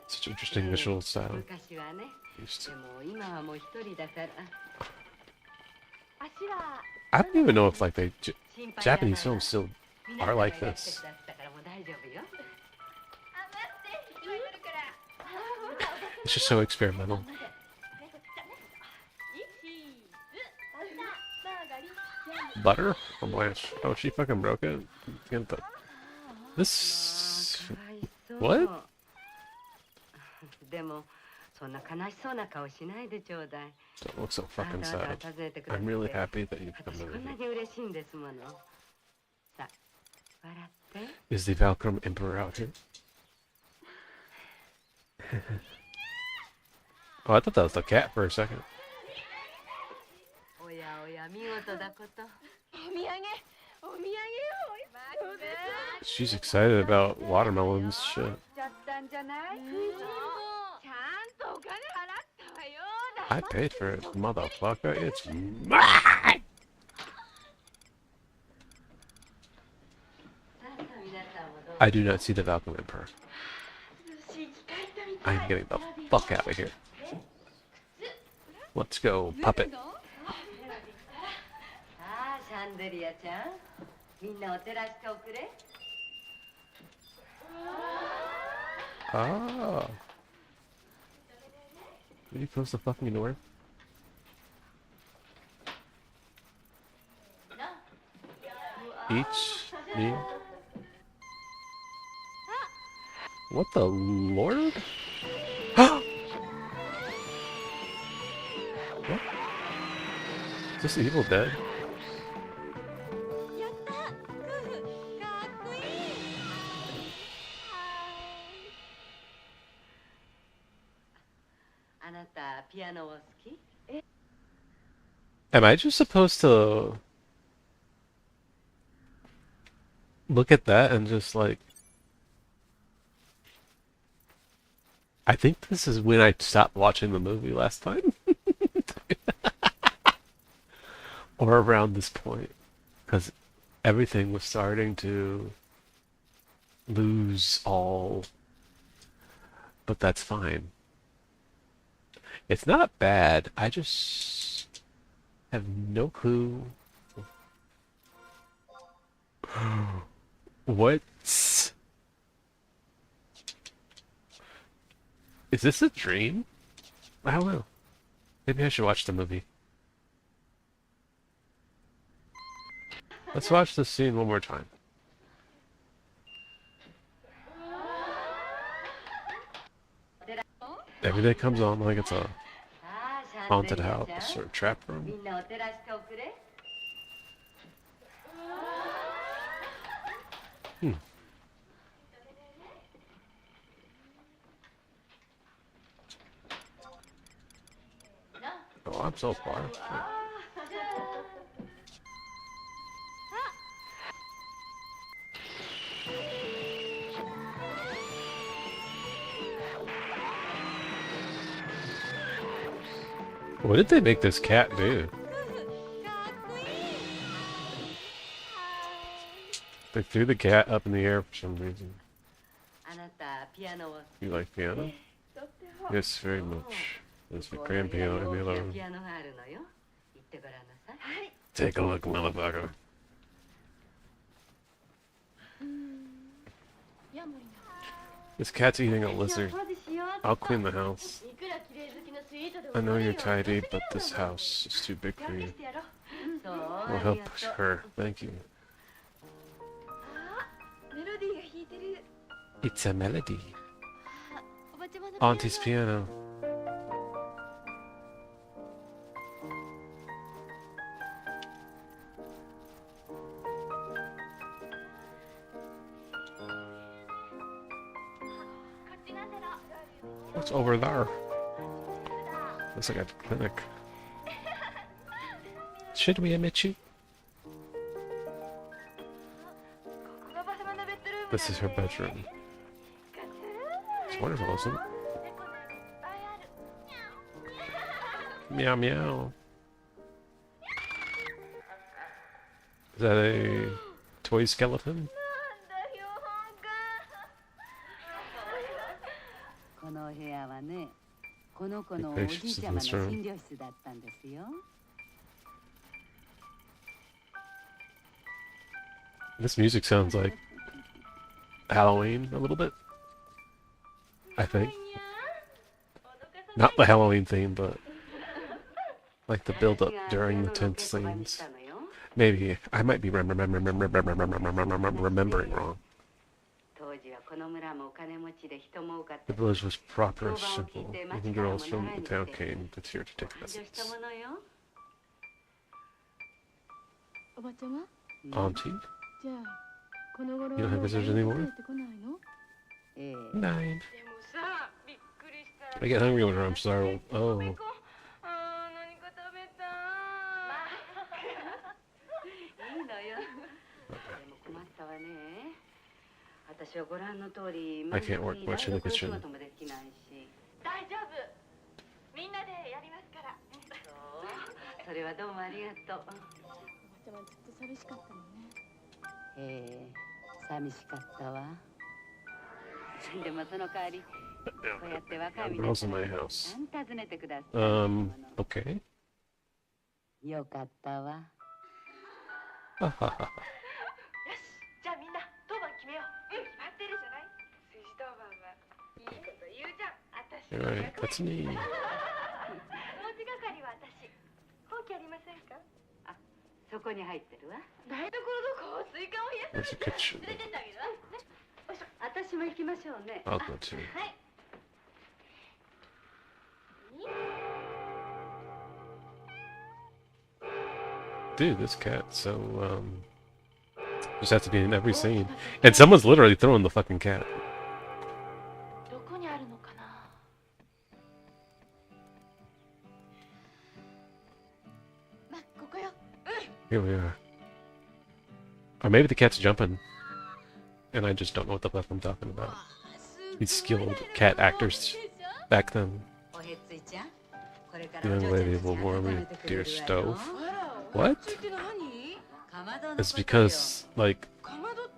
such interesting visual style? I don't even know if like Japanese films still are like this. It's just so experimental. Butter or Blanche? Oh, she fucking broke it. This. What? Don't look so fucking sad. I'm really happy that you've come to me. Is the Valkyrie Emperor out here? Oh, I thought that was the cat for a second. She's excited about watermelons. Shit. I paid for it, motherfucker. It's mine! I do not see the Valkyrie Emperor. I'm getting the fuck out of here. Let's go, puppet. Ah. Did you close the fucking door? Each me. What the lord? What? Is this Evil Dead? Am I just supposed to look at that and just like... I think this is when I stopped watching the movie last time. Or around this point. Because everything was starting to lose all... But that's fine. It's not bad. I just have no clue. What? Is this a dream? I don't know. Maybe I should watch the movie. Let's watch this scene one more time. Every day comes on like it's a haunted house or a trap room. Hmm. Oh, I'm so far. What did they make this cat do? They threw the cat up in the air for some reason. You like piano? Yes, very much. There's a grand piano in the other room. Take a look, motherfucker. This cat's eating a lizard. I'll clean the house. I know you're tidy, but this house is too big for you. We'll help her. Thank you. It's a melody. Auntie's piano. What's over there? Looks like a clinic. Should we admit you? This is her bedroom. It's wonderful, isn't it? Meow meow. Is that a toy skeleton? Patients in this room. This music sounds like Halloween a little bit. I think. Not the Halloween theme, but like the build-up during the tense scenes. Maybe. I might be remembering wrong. The village was proper and simple. Even girls from the town came to here to take visits. Auntie? You don't have visitors anymore? 9. I get hungry when I'm startled. Oh. I can't work much in the kitchen. Girls in my house. Okay. Alright, that's me. Where's the kitchen? I'll go too. Dude, this cat's so, just has to be in every scene. And someone's literally throwing the fucking cat. Here we are. Or maybe the cat's jumping. And I just don't know what the fuck I'm talking about. These skilled cat actors back then. The young lady will warm me, dear stove. What? It's because, like,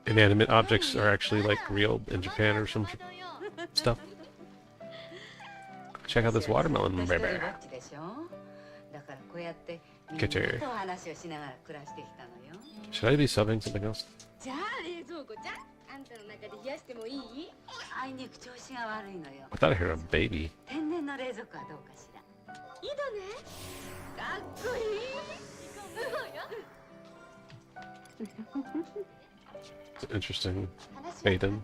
inanimate objects are actually, like, real in Japan or some stuff. Check out this watermelon, baby. Kitty. Should I be subbing something else? I thought I heard a baby. It's interesting. Aiden.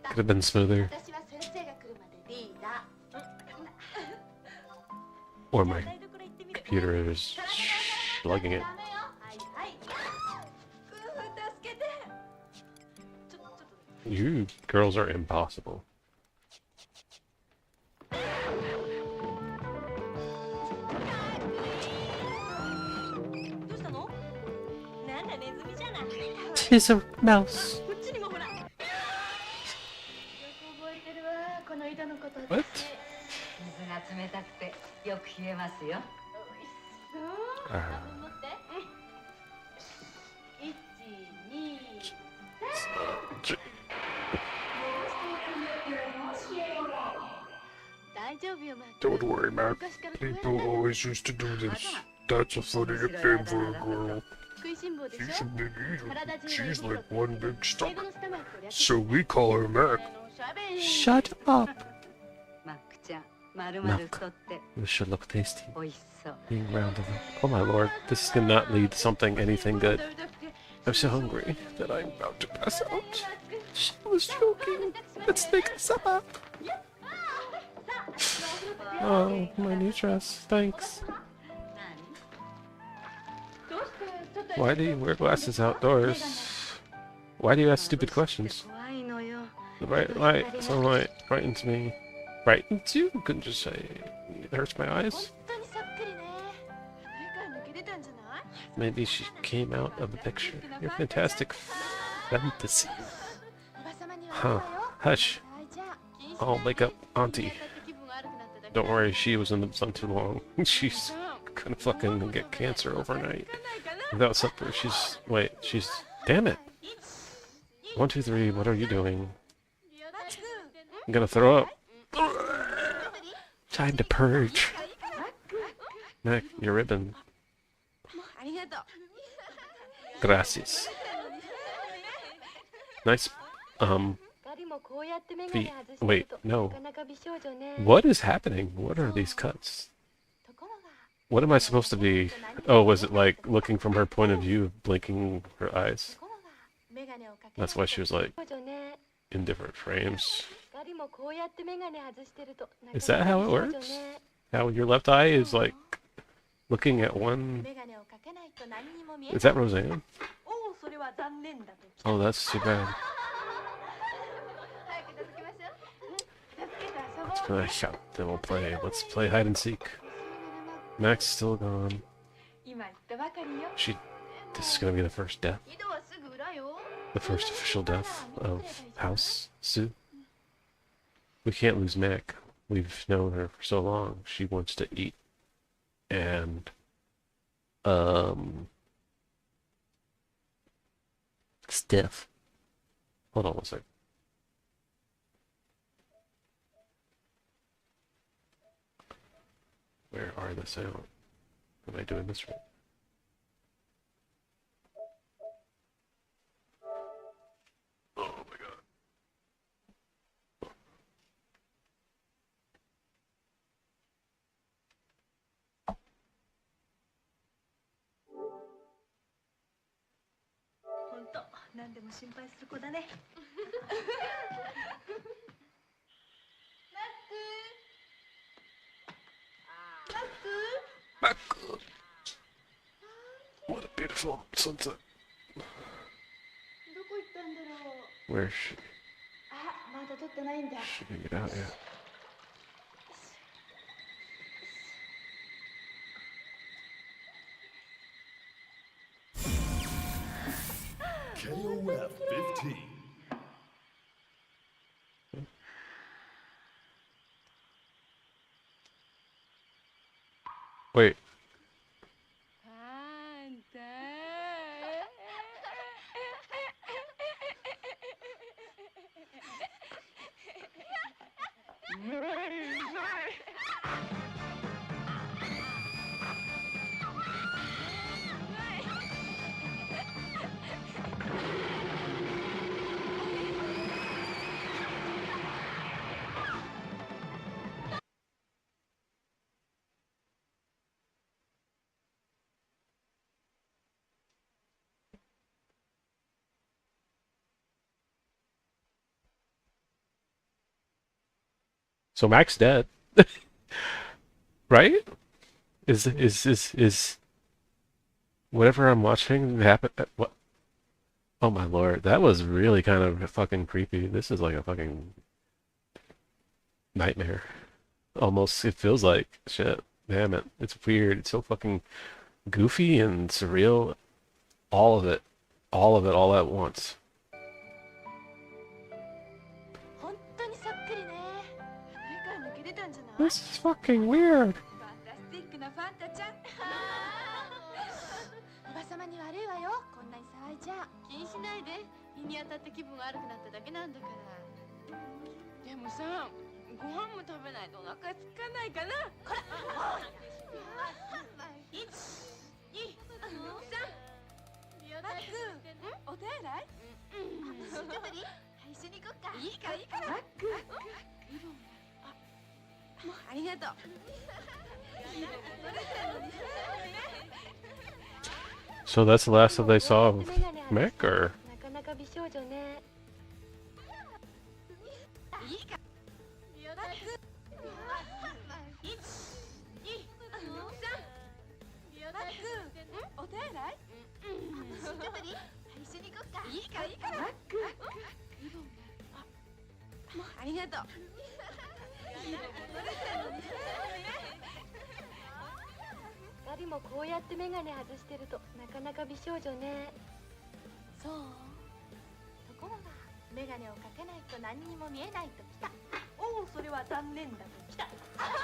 Could have been smoother. Or my computer is slugging it. You girls are impossible. Tis a mouse. What? Don't worry, Mac. People always used to do this. That's a funny nickname for a girl. She's a big eater. She's like one big stomach. So we call her Mac. Shut up. Milk. This should look tasty. Being rounded up. Oh my lord, this is gonna not lead to something, anything good. I'm so hungry that I'm about to pass out. She was joking. Let's make this up. Oh, my new dress. Thanks. Why do you wear glasses outdoors? Why do you ask stupid questions? The bright light, sunlight, frightens me. Frightens you? You couldn't just say it hurts my eyes. Maybe she came out of the picture. Your fantastic fantasy. Huh. Hush. I'll wake up Auntie. Don't worry, she was in the sun too long. She's gonna fucking get cancer overnight. Without supper, she's... Damn it! 1, 2, 3, what are you doing? I'm gonna throw up. Time to purge. Mac, your ribbon. Gracias. Nice, feet. Wait, no. What is happening? What are these cuts? What am I supposed to be? Oh, was it like looking from her point of view, blinking her eyes? That's why she was like in different frames. Is that how it works? How your left eye is like looking at one... Is that Roseanne? Oh, that's too bad. Then we'll play. Let's play hide and seek. Mac's still gone. This is gonna be the first death. The first official death of House Sue. We can't lose Mac. We've known her for so long. She wants to eat. And stiff. Hold on one second. Where are the sound? Am I doing this right? Oh my god. What a beautiful sunset. Where is she? She can get out yet. KOF 15. Wait. So Mac's dead. Right? Is whatever I'm watching happen? What? Oh my lord, that was really kind of fucking creepy. This is like a fucking nightmare. Almost, it feels like shit. Damn it, it's weird. It's so fucking goofy and surreal. All of it, all of it, all at once. This is fucking weird. おばさまに悪いわよ。こんなに騒いじゃ。気にしないで。日に当たって気分悪くなっただけなんだから。でもさ、ご飯も食べないとお腹空かないかな。こら。1、2、3。マック、お手洗い？ちょっとり？一緒に行こっか。いいからいいから。マック。ありがとう。So that's the last that they saw of Mac, or? なかなか美少女ね。いいか。お手洗い？ちょっとり？一緒に行こっか。いいからいいから。マック。ありがとう。二人もこうやってメガネ外してるとなかなか美少女ね。そう。ところがメガネをかけないと何にも見えないときた。おお、それは残念だときた。早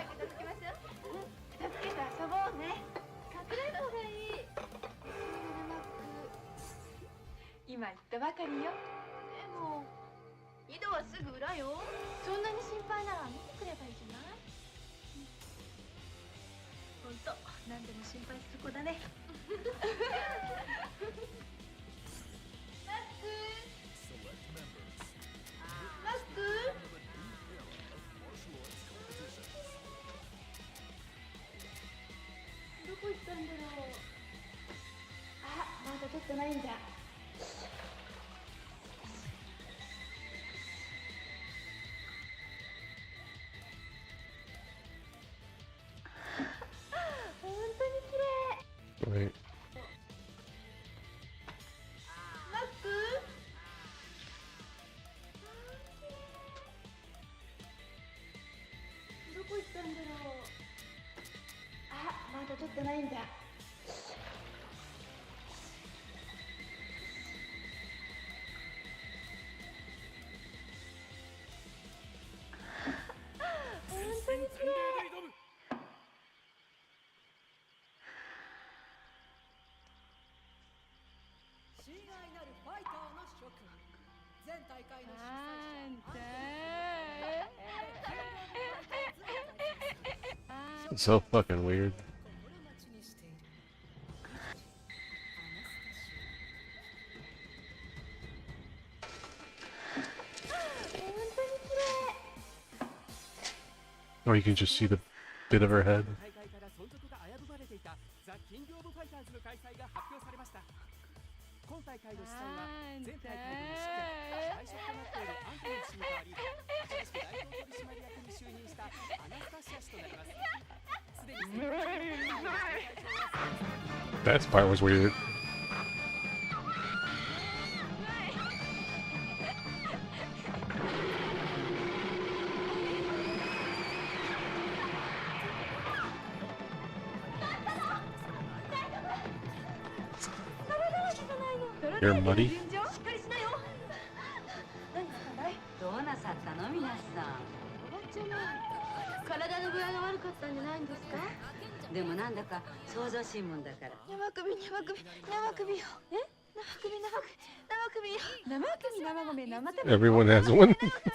く片付けましょう。片付けて遊ぼうね。隠れた方がいい。今言ったばかりよ。でも井戸はすぐ裏よ。そんなに心配なら見てくればいいじゃない。ほんと何でも心配する子だね。マスクマスクどこ行ったんだろう。あ、まだ取ってないんだ。Right. マスクどこ行ったんだろう。あ、まだ取ってないんだ。本当に綺麗。It's so fucking weird. Or you can just see the bit of her head. That part was weird. You're muddy? どうなさったの皆さん。おばちゃま、体の具合が悪かったんじゃないんですか。でもなんだか創造新聞だから。生首よ。え？生首よ。生米、生首。 Everyone has one. 生首だっ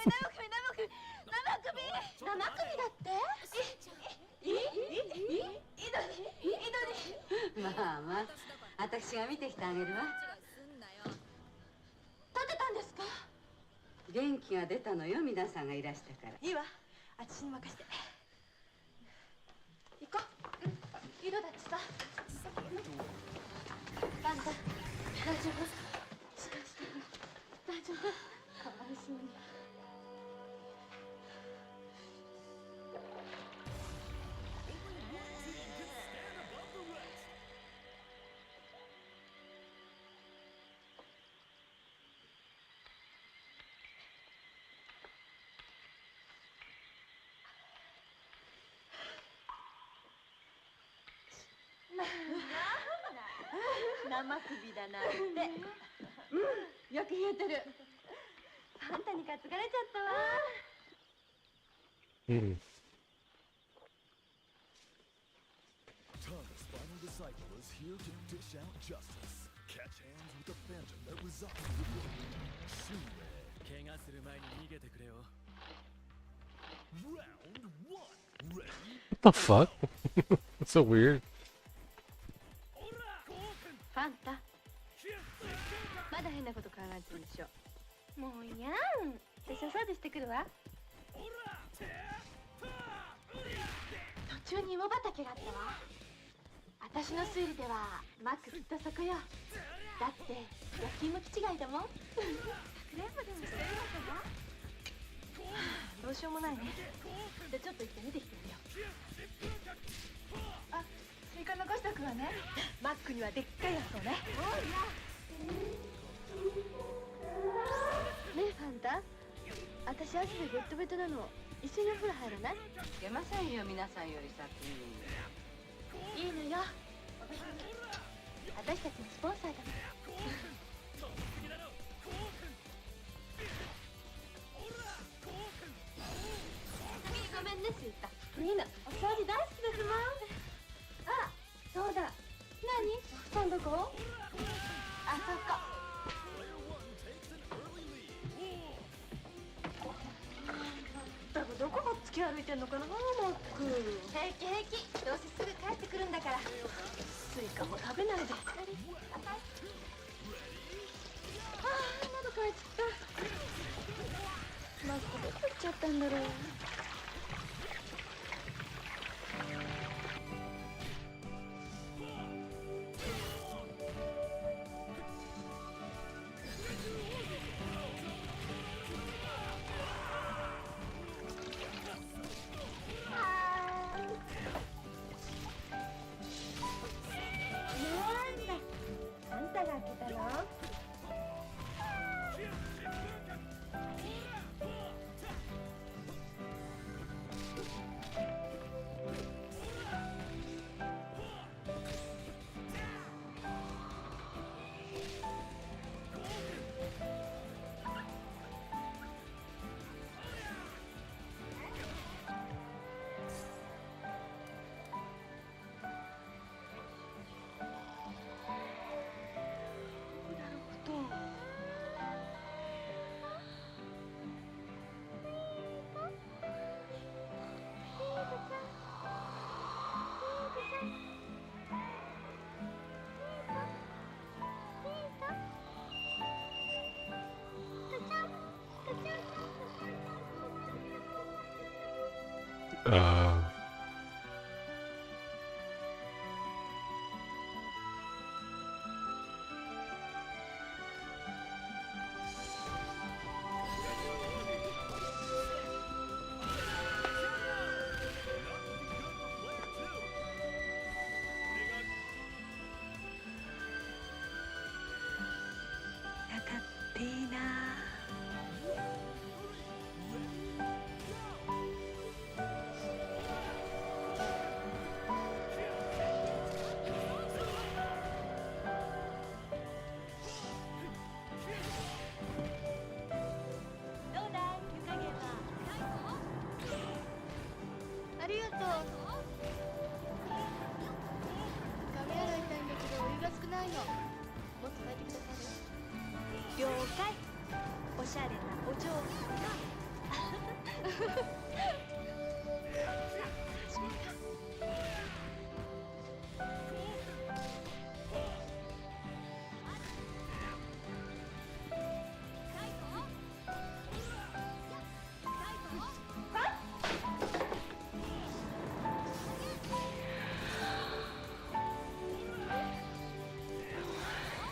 てまあまあ、私が見てきてあげるわ。立てたんですか。元気が出たのよ、皆さんがいらしたから。いいわ、私に任せて。行こう。井戸だってさ。パンダ、大丈夫？しっかりしてるの。大丈夫？かわいそうに。生首だなんて。よく言えてる。あんたに担がれちゃったわ。Thomas' final disciple is here to dish out justice. Catch hands with the phantom that resides within you. Soon. 怪我する前に逃げてくれよ。Round 1. Ready? What the fuck? That's so weird. ファンタ。まだ変なこと考えてるでしょ。もういやん。私はサービスしてくるわ。途中に芋畑があったわ。私の推理ではマックきっとそこよ。だって焼き芋気違いだもん。かくれんぼでもしてるのかな。どうしようもないね。じゃあちょっと行って見てきてみよう。あ、スイカ残しとくわね。マックにはでっかいやつをね。ねえファンタ、私汗でベッドベトなの。一緒にお風呂入らない？出ませんよ、皆さんより先に。いいのよ。私たちのスポンサーだもん。ごめんね、スイカ。みんなお掃除大好きですもん。あ、そうだ。何？お布団どこ？あそこ。どこが突き歩いてんのかな、マック。平気平気。どうせすぐ帰ってくるんだから。スイカも食べないで。ああ、喉乾いちゃった。マックどこ行っちゃったんだろう。ありがとう。髪洗いたいんだけどお湯が少ないの。もっと炊いてください。了解。おしゃれなお嬢さん。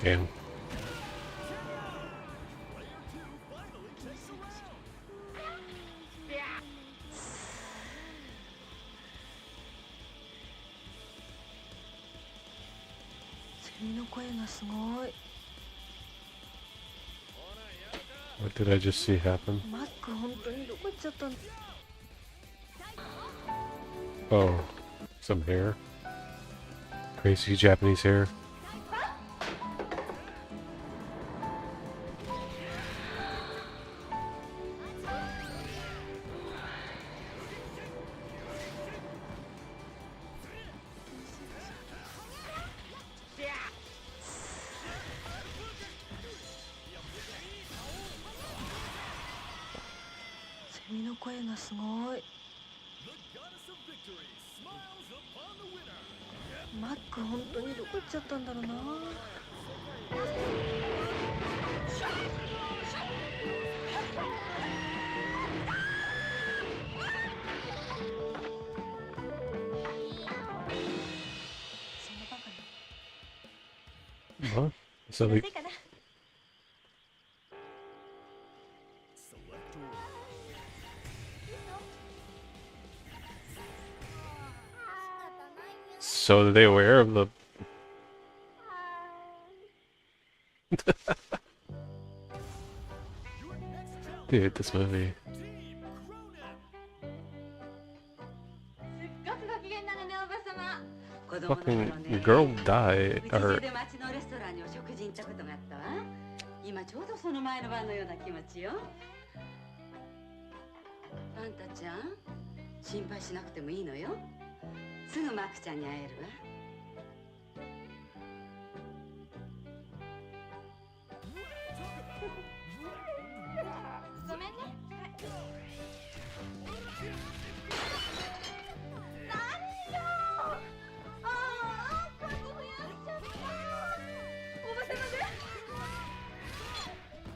Damn. What did I just see happen? Oh, some hair. Crazy Japanese hair. What? So like, so are they aware of the dude, this movie. Fucking girl died, or 今ちょうどその前の晩のような気持ちよ。あんたちゃん、心配しなくてもいいのよ。すぐマックちゃんに会えるわ。ごめんね。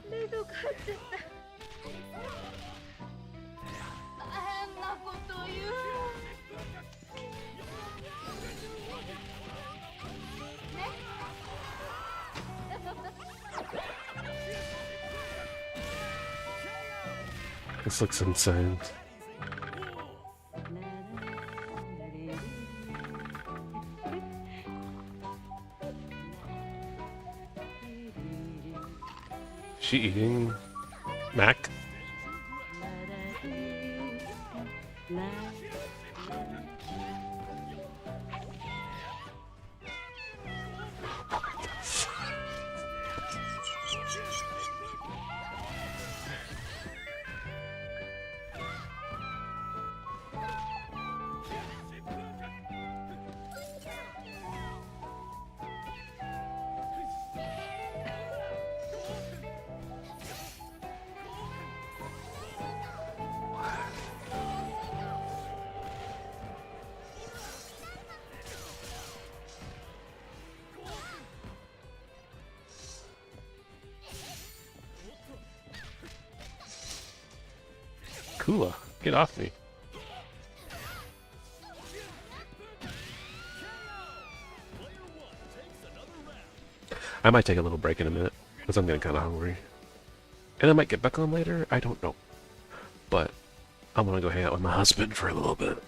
冷蔵庫入っちゃった。変なこと言う。ね。This looks insane. Is she eating Mac? Kula, get off me. I might take a little break in a minute, because I'm getting kind of hungry. And I might get back on later, I don't know. But I'm gonna go hang out with my husband for a little bit.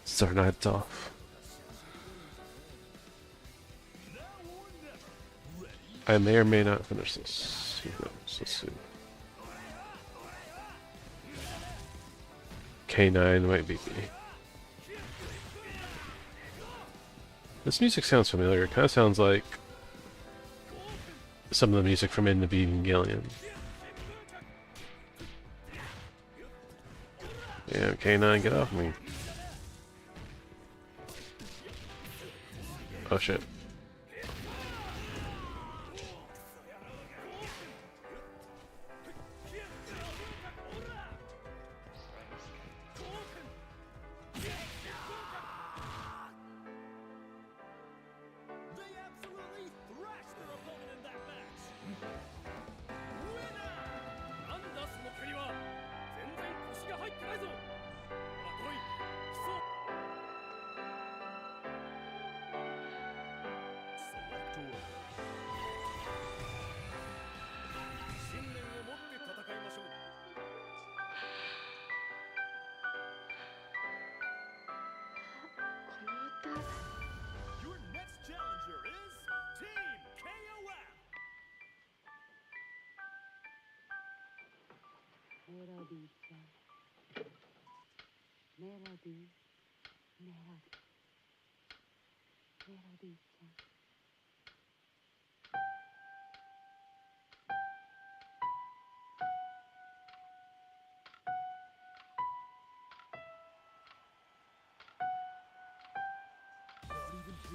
Since our night's off. I may or may not finish this. Who knows? Let's see. K9 might beat me. This music sounds familiar. It kind of sounds like some of the music from In the Evangelion. Yeah, K9, get off me. Oh shit.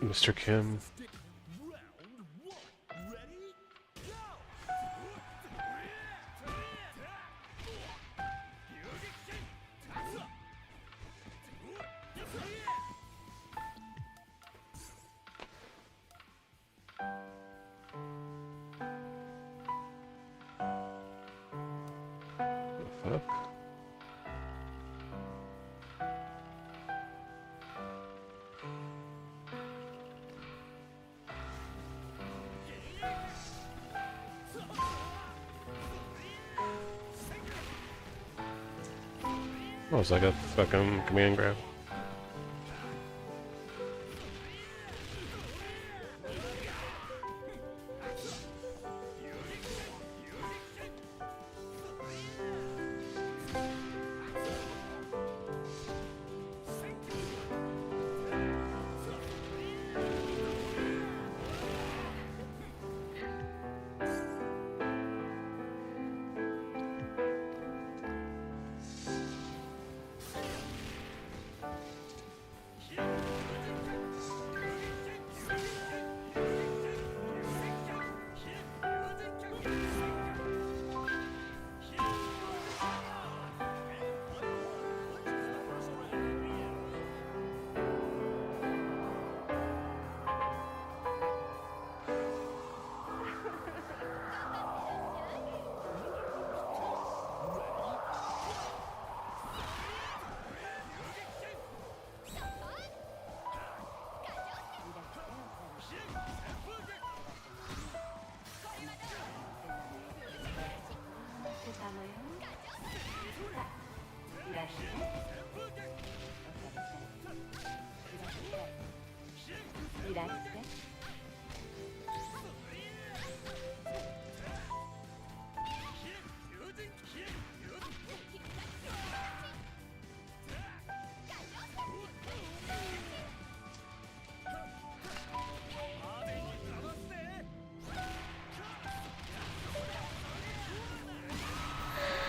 Mr. Kim. Fuck. Oh, it's like a fucking command grab.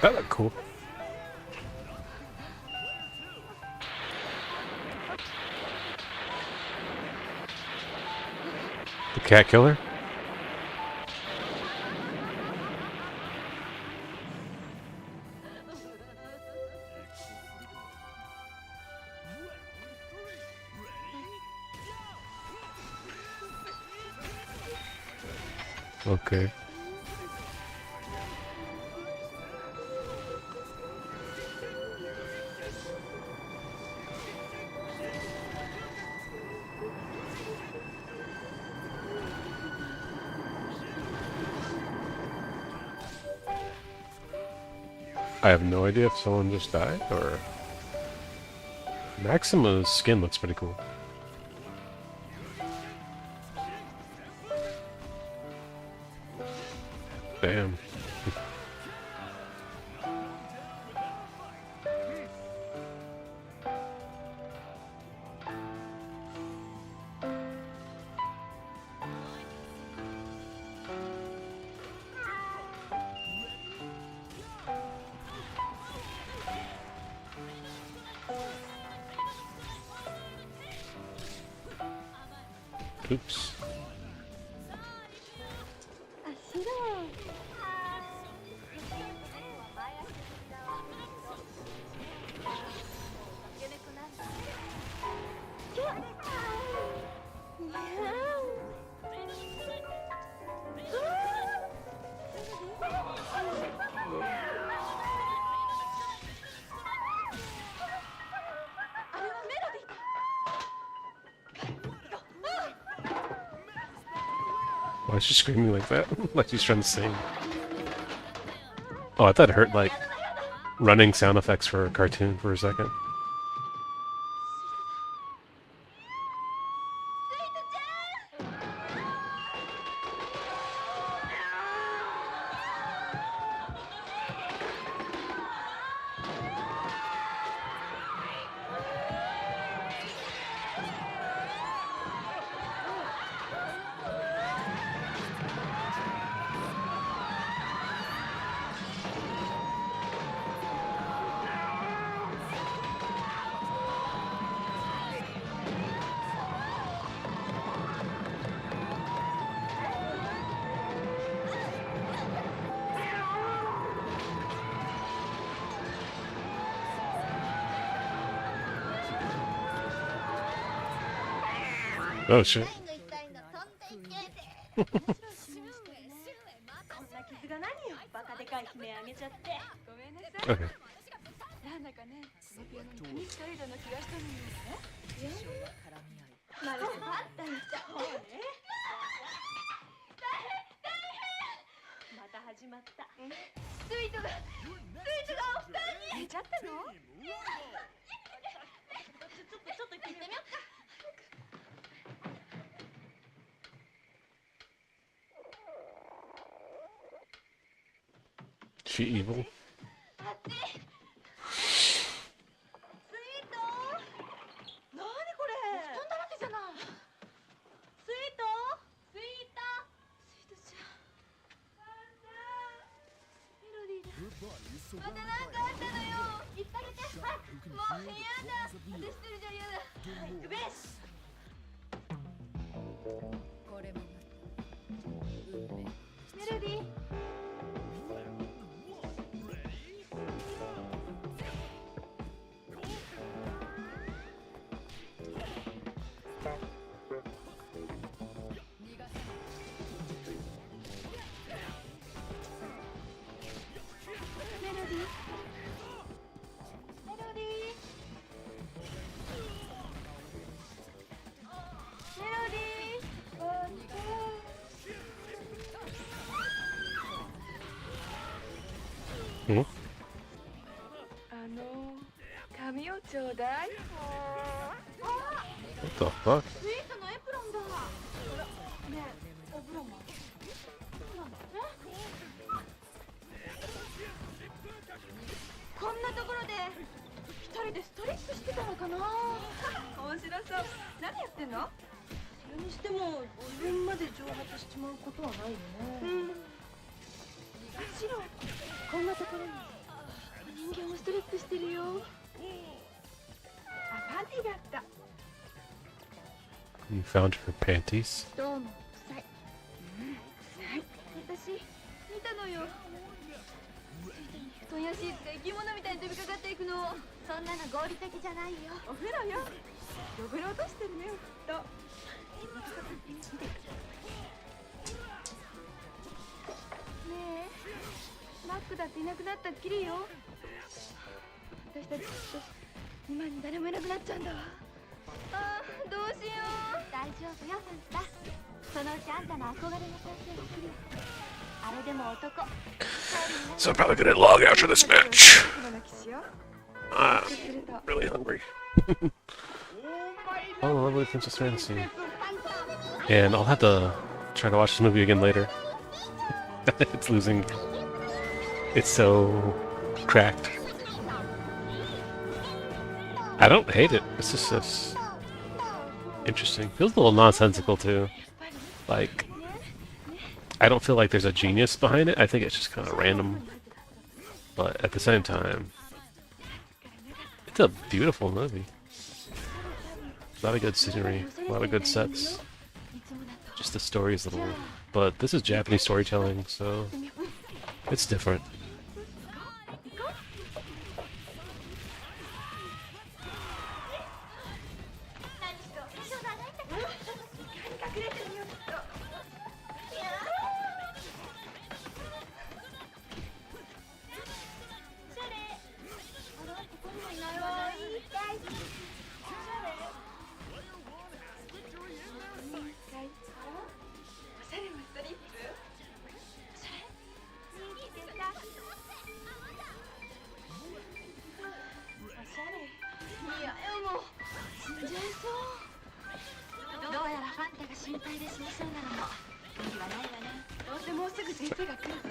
That looked cool. The cat killer? Okay. I have no idea if someone just died or... Maxima's skin looks pretty cool. Damn. Oops. Why is she screaming like that? Like she's trying to sing. Oh, I thought it hurt like running sound effects for a cartoon for a second. Oh shit. 傷が何よ、バカでかい悲鳴あげちゃって。ごめんなさい。Okay. なんだかね、そのピアノに紙一重度の気がしたのよね。ピアノまるでパッタにした方ね。また始まった。スイートがお二人に寝ちゃったの？ちょっと聞いてみようか。She evil? あっち。スイート。なにこれ？布団だらけじゃない。スイートちゃん。メロディーだ。またなんかあったのよ。言ってあげて。はい。もうやだ。私一人じゃ嫌だ。はい、行くべし。これもメロディー。Hmm? 髪をちょうだい。What the fuck? スイートのエプロンだ。ねえ、お風呂も。こんなところで一人でストレッチしてたのかな。面白そう。何やってんの？それにしても自分まで蒸発しちまうことはないよね。シロ、こんなところに人形もストレッチしてるよ。あ、パンティーがあった。 You found her panties? どうも、臭い。はい、私見たのよ。布団やシーツが生き物みたいに飛びかかっていくの。そんなの合理的じゃないよ。お風呂よ。汚れ落としてるね、きっと。ねえ、マックだっていなくなったっきりよ。私たちきっと今に誰もいなくなっちゃうんだわ。ああ、どうしよう。大丈夫よ、ファンタ。そのうちあんたの憧れの先生が来るよ。あれでも男。So I'm probably gonna log after this match. I'm really hungry. Oh, lovely Princess Fantasy. And I'll have to try to watch this movie again later. It's losing. It's so cracked. I don't hate it. It's just interesting. Feels a little nonsensical too. Like, I don't feel like there's a genius behind it. I think it's just kind of random. But at the same time, it's a beautiful movie. A lot of good scenery, a lot of good sets. Just the story is a little... But this is Japanese storytelling, so it's different.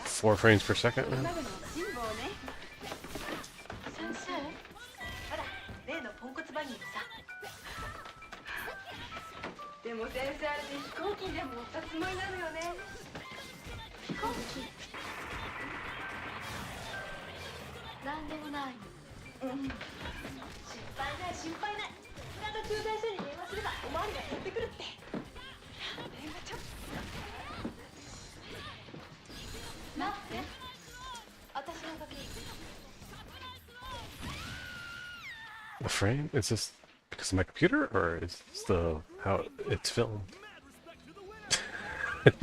Four frames per second, man. でも先生あれで飛行機でも乗ったつもりなのよね。飛行機なんでもない。心配ない心配ない。ちゃんと駐在所に電話すればおまわりが取ってくるって。電話ちょっと待って。私の時 A frame? Is this... because of my computer, or is this the how it's filmed? I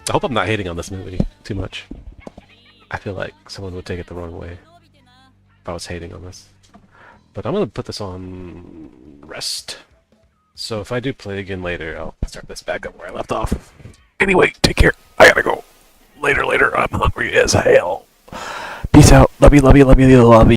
hope I'm not hating on this movie too much. I feel like someone would take it the wrong way if I was hating on this. But I'm gonna put this on rest. So if I do play again later, I'll start this back up where I left off. Anyway, take care. I gotta go. Later. I'm hungry as hell. Peace out. Love you.